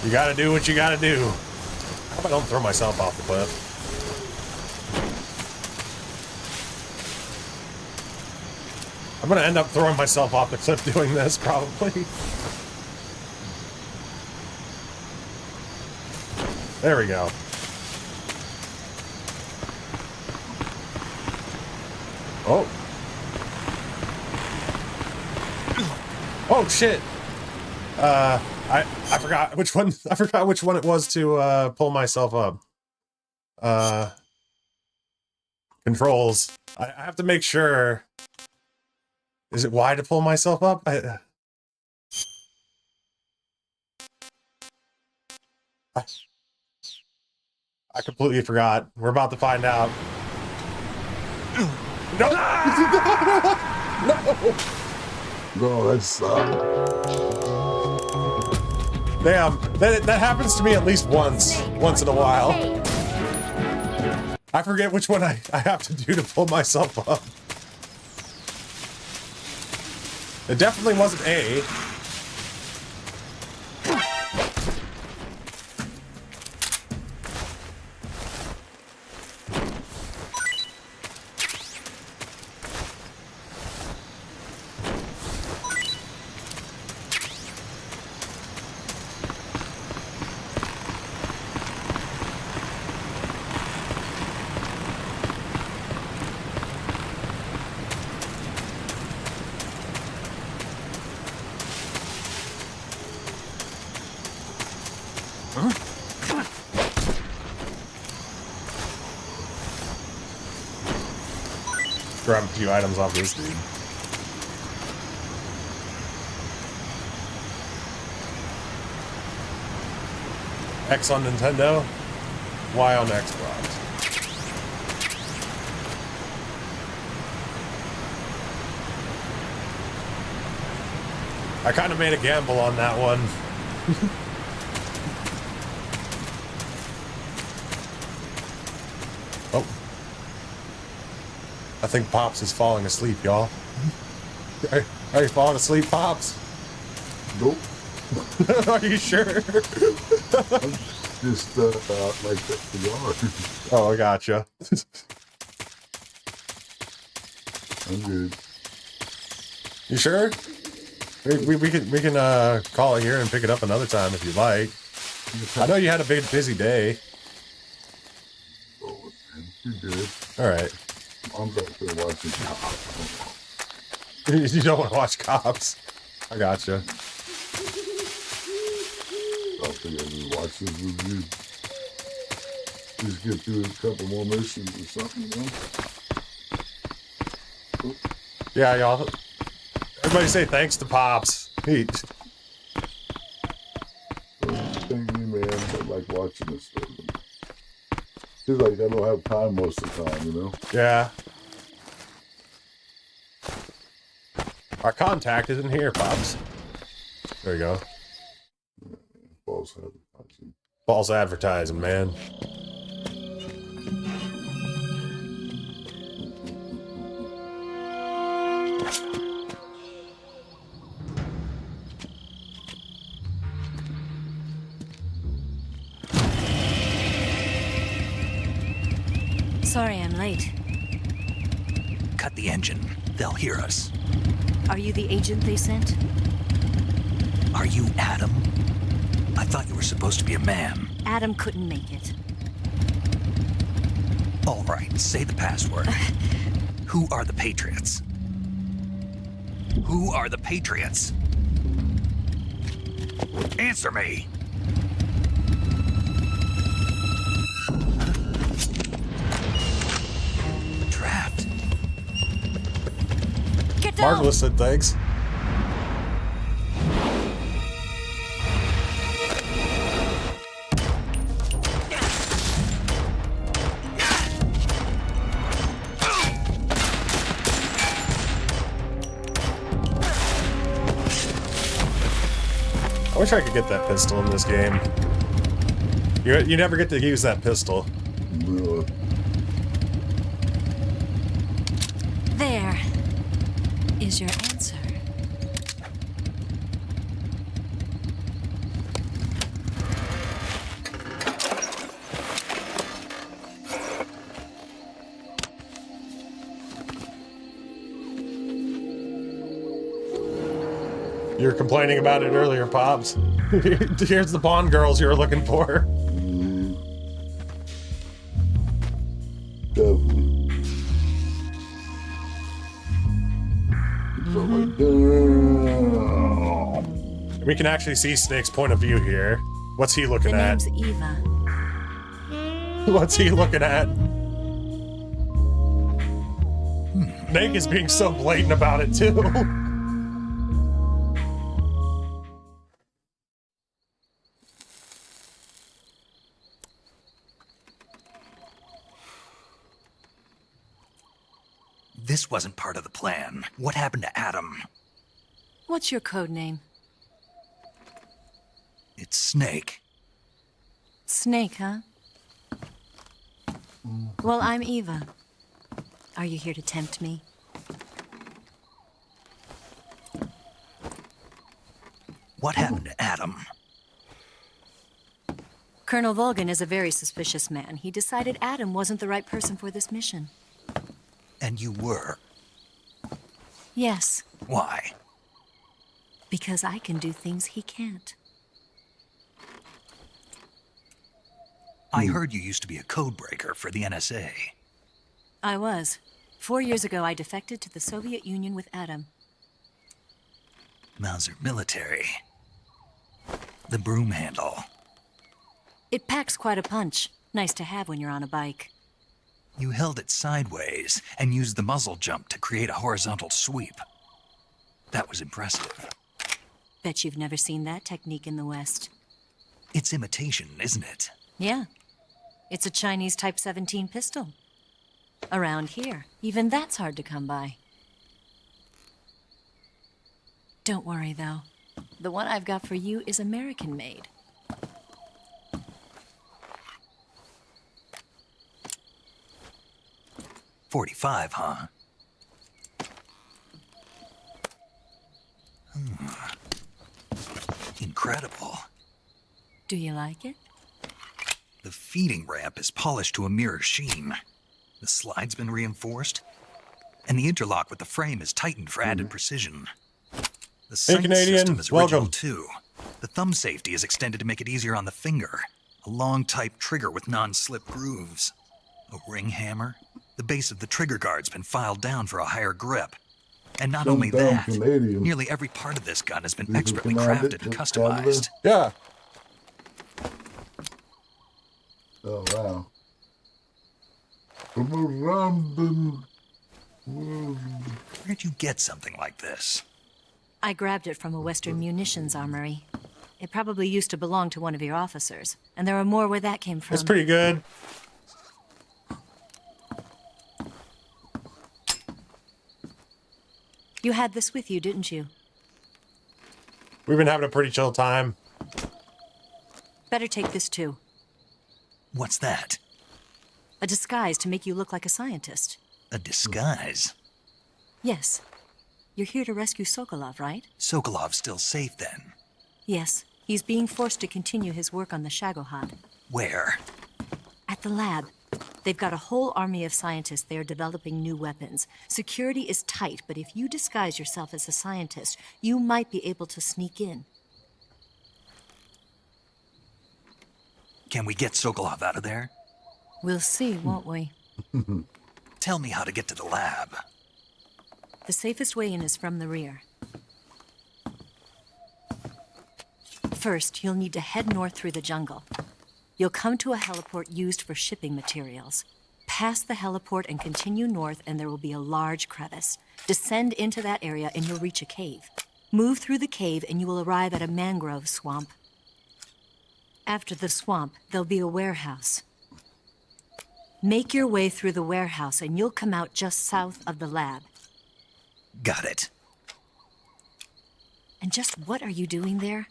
S2: You gotta do what you gotta do. How hope I don't throw myself off the cliff. I'm gonna end up throwing myself off the cliff doing this, probably. There we go. Oh. Oh shit. I forgot which one. I forgot which one it was to pull myself up. Controls. I have to make sure. Is it Y to pull myself up? I completely forgot. We're about to find out. No! No!
S1: No, that sucks.
S2: Damn, that happens to me at least once in a while. I forget which one I have to do to pull myself up. It definitely wasn't A. Grab a few items off this dude. X on Nintendo, Y on Xbox. I kind of made a gamble on that one. Oh. I think Pops is falling asleep, y'all. Are you falling asleep, Pops?
S1: Nope.
S2: Are you sure?
S1: I'm just like the yard.
S2: Oh, I gotcha.
S1: I'm good.
S2: You sure? We can call it here and pick it up another time if you like. I know you had a busy day.
S1: Oh, man, you're good.
S2: All right.
S1: I'm back there watching Cops.
S2: You don't want to watch Cops. I gotcha.
S1: I think I just watch this with you. Just get through a couple more missions or something, you know?
S2: Yeah, y'all. Everybody say thanks to Pops.
S1: Thank you, man. I like watching this stuff. It's like I don't have time most of the time, you know?
S2: Yeah. Our contact isn't here, Pops. There you go.
S1: False advertising.
S2: False advertising, man.
S18: Sorry I'm late.
S3: Cut the engine. They'll hear us.
S18: Are you the agent they sent?
S3: Are you Adam? I thought you were supposed to be a man.
S18: Adam couldn't make it.
S3: All right, say the password. Who are the Patriots? Who are the Patriots? Answer me! Trapped.
S18: Get down!
S2: Marvelous said thanks. I wish I could get that pistol in this game. You never get to use that pistol.
S18: There is your answer.
S2: You were complaining about it earlier, Pops. Here's the Bond girls you were looking for. We can actually see Snake's point of view here. What's he looking at?
S18: The name's Eva.
S2: What's he looking at? Snake is being so blatant about it, too.
S3: This wasn't part of the plan. What happened to Adam?
S18: What's your code name?
S3: It's Snake.
S18: Snake, huh? Well, I'm Eva. Are you here to tempt me?
S3: What happened to Adam?
S18: Colonel Volgan is a very suspicious man. He decided Adam wasn't the right person for this mission.
S3: And you were?
S18: Yes.
S3: Why?
S18: Because I can do things he can't.
S3: I heard you used to be a codebreaker for the NSA.
S18: I was. 4 years ago, I defected to the Soviet Union with Adam.
S3: Mauser military. The broom handle.
S18: It packs quite a punch. Nice to have when you're on a bike.
S3: You held it sideways and used the muzzle jump to create a horizontal sweep. That was impressive.
S18: Bet you've never seen that technique in the West.
S3: It's imitation, isn't it?
S18: Yeah. It's a Chinese Type 17 pistol. Around here, even that's hard to come by. Don't worry, though. The one I've got for you is American-made.
S3: .45, huh? Incredible.
S18: Do you like it?
S3: The feeding ramp is polished to a mirror sheen. The slide's been reinforced, and the interlock with the frame is tightened for added precision. The sight system is original too. The thumb safety is extended to make it easier on the finger. A long type trigger with non-slip grooves. A ring hammer. The base of the trigger guard's been filed down for a higher grip. And not only that, nearly every part of this gun has been expertly crafted and customized.
S2: Yeah.
S1: Oh, wow.
S3: Where'd you get something like this?
S18: I grabbed it from a Western munitions armory. It probably used to belong to one of your officers, and there are more where that came from.
S2: It's pretty good.
S18: You had this with you, didn't you?
S2: We've been having a pretty chill time.
S18: Better take this too.
S3: What's that?
S18: A disguise to make you look like a scientist.
S3: A disguise?
S18: Yes. You're here to rescue Sokolov, right?
S3: Sokolov's still safe then?
S18: Yes. He's being forced to continue his work on the Shagohod.
S3: Where?
S18: At the lab. They've got a whole army of scientists there developing new weapons. Security is tight, but if you disguise yourself as a scientist, you might be able to sneak in.
S3: Can we get Sokolov out of there?
S18: We'll see, won't we?
S3: Tell me how to get to the lab.
S18: The safest way in is from the rear. First, you'll need to head north through the jungle. You'll come to a heliport used for shipping materials. Pass the heliport and continue north, and there will be a large crevice. Descend into that area and you'll reach a cave. Move through the cave and you will arrive at a mangrove swamp. After the swamp, there'll be a warehouse. Make your way through the warehouse and you'll come out just south of the lab.
S3: Got it.
S18: And just what are you doing there?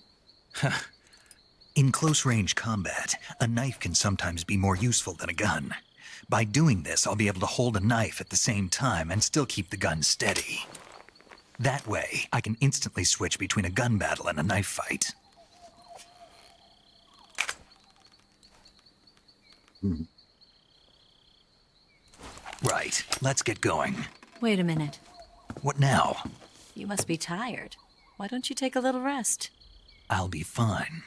S3: In close-range combat, a knife can sometimes be more useful than a gun. By doing this, I'll be able to hold a knife at the same time and still keep the gun steady. That way, I can instantly switch between a gun battle and a knife fight. Right, let's get going.
S18: Wait a minute.
S3: What now?
S18: You must be tired. Why don't you take a little rest?
S3: I'll be fine.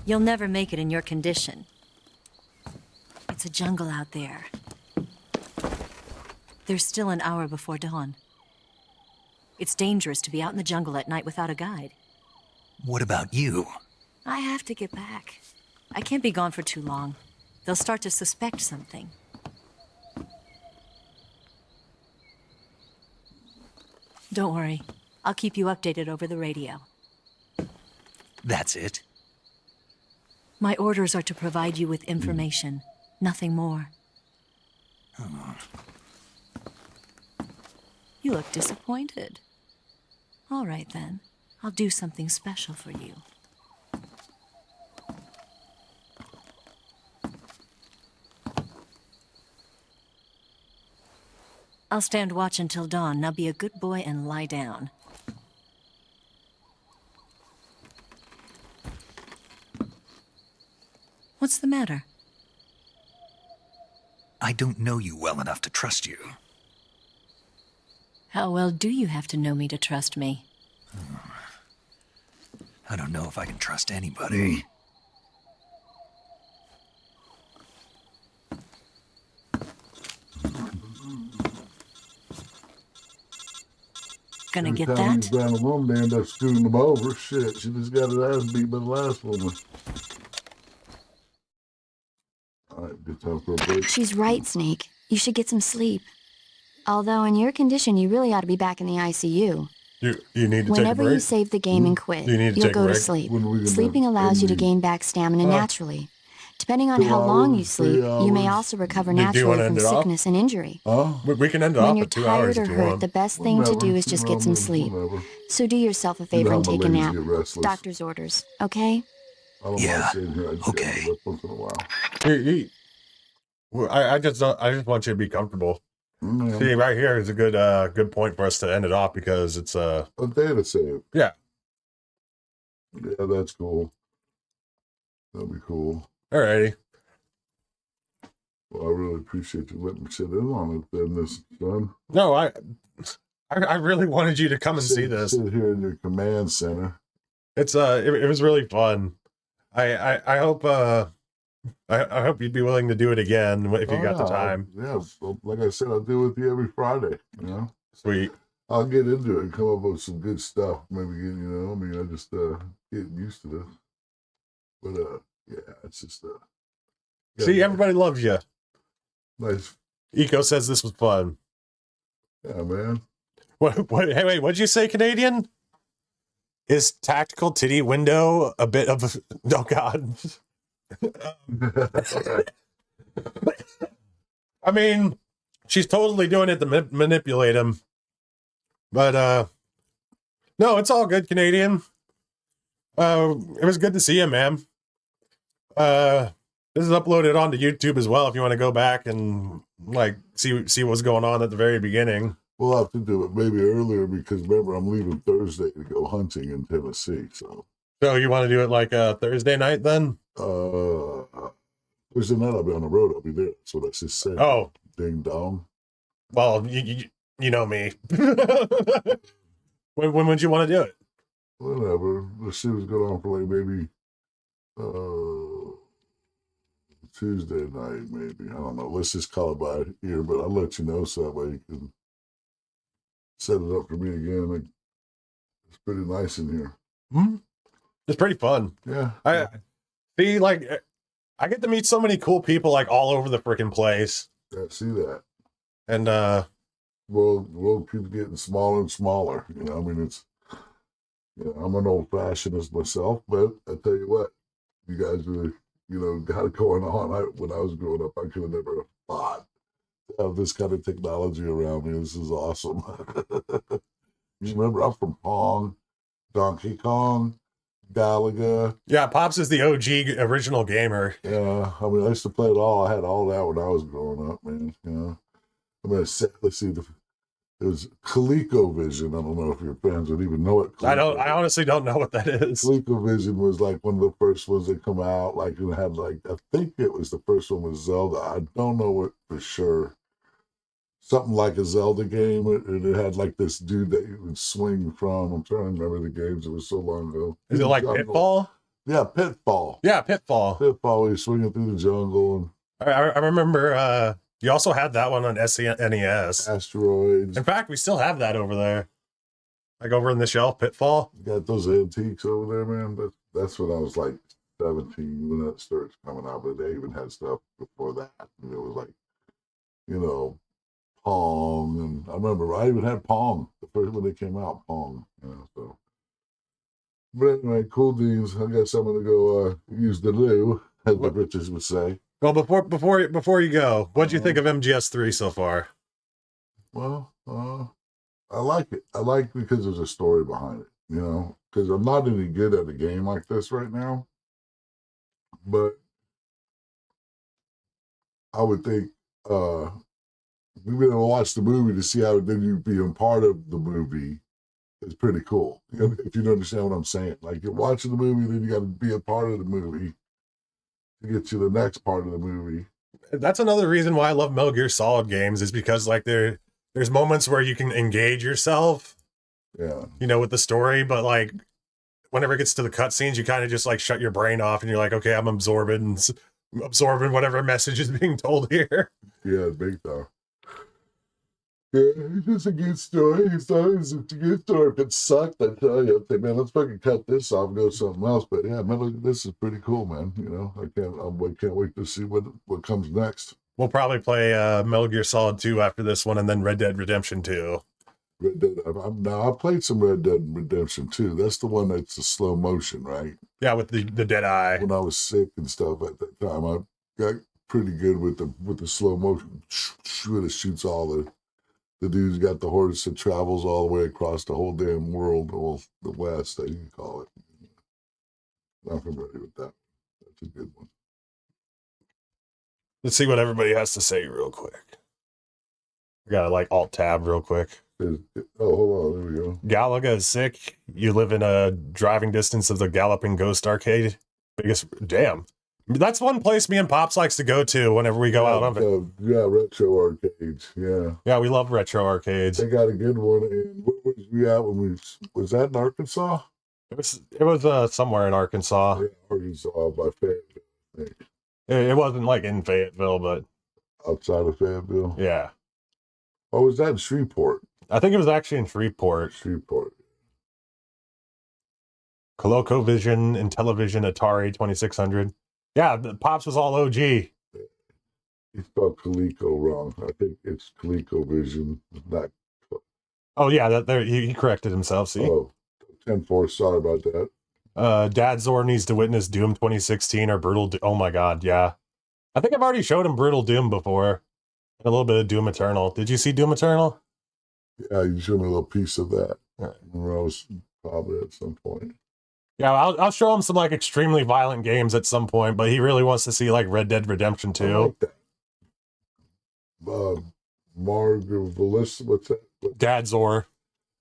S18: You'll never make it in your condition. It's a jungle out there. There's still an hour before dawn. It's dangerous to be out in the jungle at night without a guide.
S3: What about you?
S18: I have to get back. I can't be gone for too long. They'll start to suspect something. Don't worry. I'll keep you updated over the radio.
S3: That's it?
S18: My orders are to provide you with information. Nothing more.
S3: Oh.
S18: You look disappointed. All right, then. I'll do something special for you. I'll stand watch until dawn. Now be a good boy and lie down. What's the matter?
S3: I don't know you well enough to trust you.
S18: How well do you have to know me to trust me?
S3: I don't know if I can trust anybody.
S18: Gonna
S1: Every
S18: get
S1: time
S18: that?
S1: he's down the woman, they end up scooting them over. Shit, she just got her ass beat by the last woman. All right, good time for a break.
S8: She's right, Snake. You should get some sleep. Although in your condition, you really ought to be back in the ICU.
S2: You need to
S8: Whenever
S2: take a break?
S8: you save the game and quit,
S2: You need to
S8: you'll
S2: take a
S8: go to
S2: break?
S8: sleep.
S1: When we can
S8: Sleeping
S1: have
S8: allows you to
S1: ending.
S8: gain back stamina naturally. Depending on
S1: 2
S8: how long you
S1: hours,
S8: sleep,
S1: 3
S8: you may
S1: hours.
S8: also recover
S2: Do you wanna
S8: naturally from
S2: end it off?
S8: sickness and injury.
S1: Huh?
S2: We can end it
S8: When
S2: off
S8: you're
S2: at 2
S8: tired
S2: hours
S8: or
S2: if you
S8: hurt,
S2: want.
S8: the best thing to do is just get some sleep.
S1: Whatever.
S8: So do yourself a
S1: You
S8: favor
S1: know
S8: and
S1: how my
S8: take a
S1: ladies
S8: nap.
S1: get restless.
S8: Doctor's orders, okay?
S1: I don't
S3: Yeah,
S1: mind sitting here. I just
S3: okay.
S1: gotta look once in a while.
S2: Well, I just want you to be comfortable.
S1: Mm,
S2: See, right here is a good point for us to end it off because it's
S1: a data save.
S2: Yeah.
S1: Yeah, that's cool. That'd be cool.
S2: Alrighty.
S1: Well, I really appreciate you letting me sit in on it then, this son.
S2: No, I really wanted you to come and see this.
S1: Sit here in your command center.
S2: It's it was really fun. I hope I hope you'd be willing to do it again if you got the time.
S1: Yeah, so, like I said, I'll do it with you every Friday. You know,
S2: Sweet.
S1: I'll get into it and come up with some good stuff. Maybe I just getting used to this. But yeah, it's just
S2: See, everybody loves you.
S1: Nice.
S2: Eco says this was fun.
S1: Yeah, man.
S2: What? Hey, wait. What'd you say, Canadian? Is tactical titty window a bit of a... Oh, God. I mean, she's totally doing it to manipulate him. But, no, it's all good, Canadian. It was good to see you, man. This is uploaded onto YouTube as well if you want to go back and, like, see what's going on at the very beginning.
S1: We'll have to do it maybe earlier because remember I'm leaving Thursday to go hunting in Tennessee. So
S2: So you want to do it like a Thursday night then?
S1: Thursday night I'll be on the road. I'll be there. That's what I just said.
S2: Oh.
S1: Ding dong.
S2: Well, you know me. when would you want to do it?
S1: Whatever. Let's see what's going on for like maybe Tuesday night, maybe. I don't know. Let's just call it by ear, but I'll let you know so that way you can set it up for me again. Like, it's pretty nice in here.
S2: Mm-hmm. It's pretty fun.
S1: Yeah.
S2: I see, like, I get to meet so many cool people, like, all over the freaking place.
S1: Yeah, see that.
S2: And,
S1: world keeps getting smaller and smaller. You know, I mean, it's, I'm an old-fashionist myself, but I tell you what, you guys really, got it going on. When I was growing up, I could have never thought to have this kind of technology around me. This is awesome. You remember, I'm from Pong, Donkey Kong, Galaga.
S2: Yeah, Pops is the OG original gamer.
S1: Yeah, I mean, I used to play it all. I had all that when I was growing up, man. I mean, let's see, it was ColecoVision. I don't know if your fans would even know it.
S2: I honestly don't know what that is.
S1: ColecoVision was like one of the first ones that come out. Like it had I think it was the first one with Zelda. I don't know what for sure. Something like a Zelda game, and it had like this dude that you would swing from. I'm trying to remember the games. It was so long ago.
S2: Is it like Pitfall?
S1: Yeah, Pitfall.
S2: Yeah, Pitfall.
S1: Pitfall. You're swinging through the jungle. And
S2: I remember. You also had that one on SNES.
S1: Asteroids.
S2: In fact, we still have that over there. Like over in the shelf, Pitfall.
S1: You got those antiques over there, man. But that's when I was like 17 when that starts coming out. But they even had stuff before that. And it was like, Pong. And I remember I even had Pong the first when they came out, Pong. So. But anyway, cool deans. I guess I'm going to go use the loo, as the British would say.
S2: Well, before you go, what'd you think of MGS3 so far?
S1: Well, I like it. I like it because there's a story behind it, because I'm not any good at a game like this right now. But I would think we've been able to watch the movie to see how then you being part of the movie is pretty cool. If you understand what I'm saying. Like you're watching the movie, then you got to be a part of the movie. To get to the next part of the movie.
S2: That's another reason why I love Metal Gear Solid games is because like there's moments where you can engage yourself.
S1: Yeah.
S2: With the story, but like whenever it gets to the cutscenes, you kind of just like shut your brain off and you're like, okay, I'm absorbing whatever message is being told here.
S1: Yeah, big time. Yeah, it's just a good story. It's a good story. If it sucked, I tell you, I'd say, man, let's fucking cut this off and go to something else. But yeah, man, this is pretty cool, man. I can't wait to see what comes next.
S2: We'll probably play Metal Gear Solid 2 after this one, and then Red Dead Redemption 2.
S1: Red Dead. I played some Red Dead Redemption 2. That's the one that's the slow motion, right?
S2: Yeah, with the dead eye.
S1: When I was sick and stuff at that time, I got pretty good with the slow motion. It shoots all the dude's got the horse that travels all the way across the whole damn world, or the West, that you can call it. I'm familiar with that. That's a good one.
S2: Let's see what everybody has to say real quick. We gotta like alt tab real quick.
S1: Oh, hold on. There we go.
S2: Galaga is sick. You live in a driving distance of the Galloping Ghost Arcade. Damn. That's one place me and Pops likes to go to whenever we go out on it.
S1: Yeah, retro arcades. Yeah.
S2: Yeah, we love retro arcades.
S1: They got a good one. And where was we at when was that in Arkansas?
S2: It was somewhere in Arkansas.
S1: Yeah, Arkansas by Fayetteville, I think.
S2: It wasn't like in Fayetteville, but
S1: outside of Fayetteville.
S2: Yeah.
S1: Oh, was that in Shreveport?
S2: I think it was actually in Shreveport. ColecoVision, Intellivision, Atari 2600. Yeah, the Pops was all OG.
S1: He spelled Coleco wrong. I think it's ColecoVision. Not.
S2: Oh yeah, he corrected himself. See.
S1: Oh, 10-4. Sorry about that.
S2: Dad Zor needs to witness Doom 2016 or Brutal. Oh my God, yeah. I think I've already showed him Brutal Doom before, and a little bit of Doom Eternal. Did you see Doom Eternal?
S1: Yeah, you showed me a little piece of that. When I was probably at some point.
S2: Yeah, I'll show him some like extremely violent games at some point, but he really wants to see like Red Dead Redemption 2.
S1: I like that. Margavellis, what's that?
S2: Dad Zor.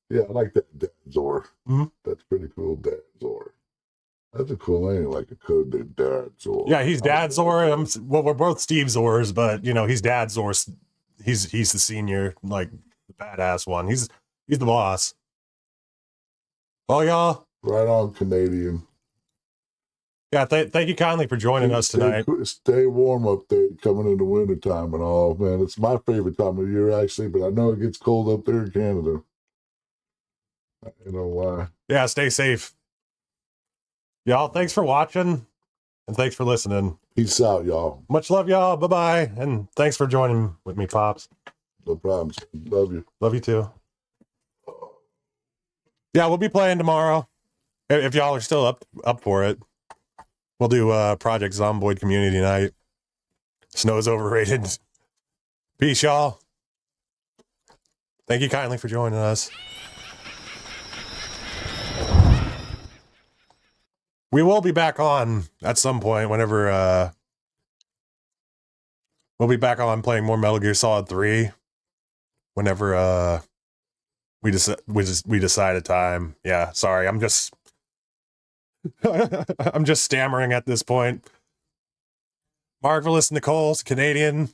S1: Yeah, I like that Dad Zor.
S2: Mm-hmm.
S1: That's pretty cool, Dad Zor. That's a cool name, like a code named Dad Zor.
S2: Yeah, he's Dad Zor. Well, we're both Steve Zors, but you know, he's Dad Zor. He's the senior, like the badass one. He's the boss. Well, y'all.
S1: Right on, Canadian.
S2: Yeah, thank you kindly for joining us tonight.
S1: Stay warm up there coming into wintertime and all, man. It's my favorite time of year, actually, but I know it gets cold up there in Canada. You know why.
S2: Yeah, stay safe. Y'all, thanks for watching, and thanks for listening.
S1: Peace out, y'all.
S2: Much love, y'all. Bye-bye, and thanks for joining with me, Pops.
S1: No problems. Love you.
S2: Love you, too. Yeah, we'll be playing tomorrow. If y'all are still up for it. We'll do Project Zomboid Community Night. Snow's overrated. Peace, y'all. Thank you kindly for joining us. We will be back on at some point whenever we'll be back on playing more Metal Gear Solid 3 whenever we decide a time. Yeah, sorry. I'm just stammering at this point. Marvelous Nicole's Canadian.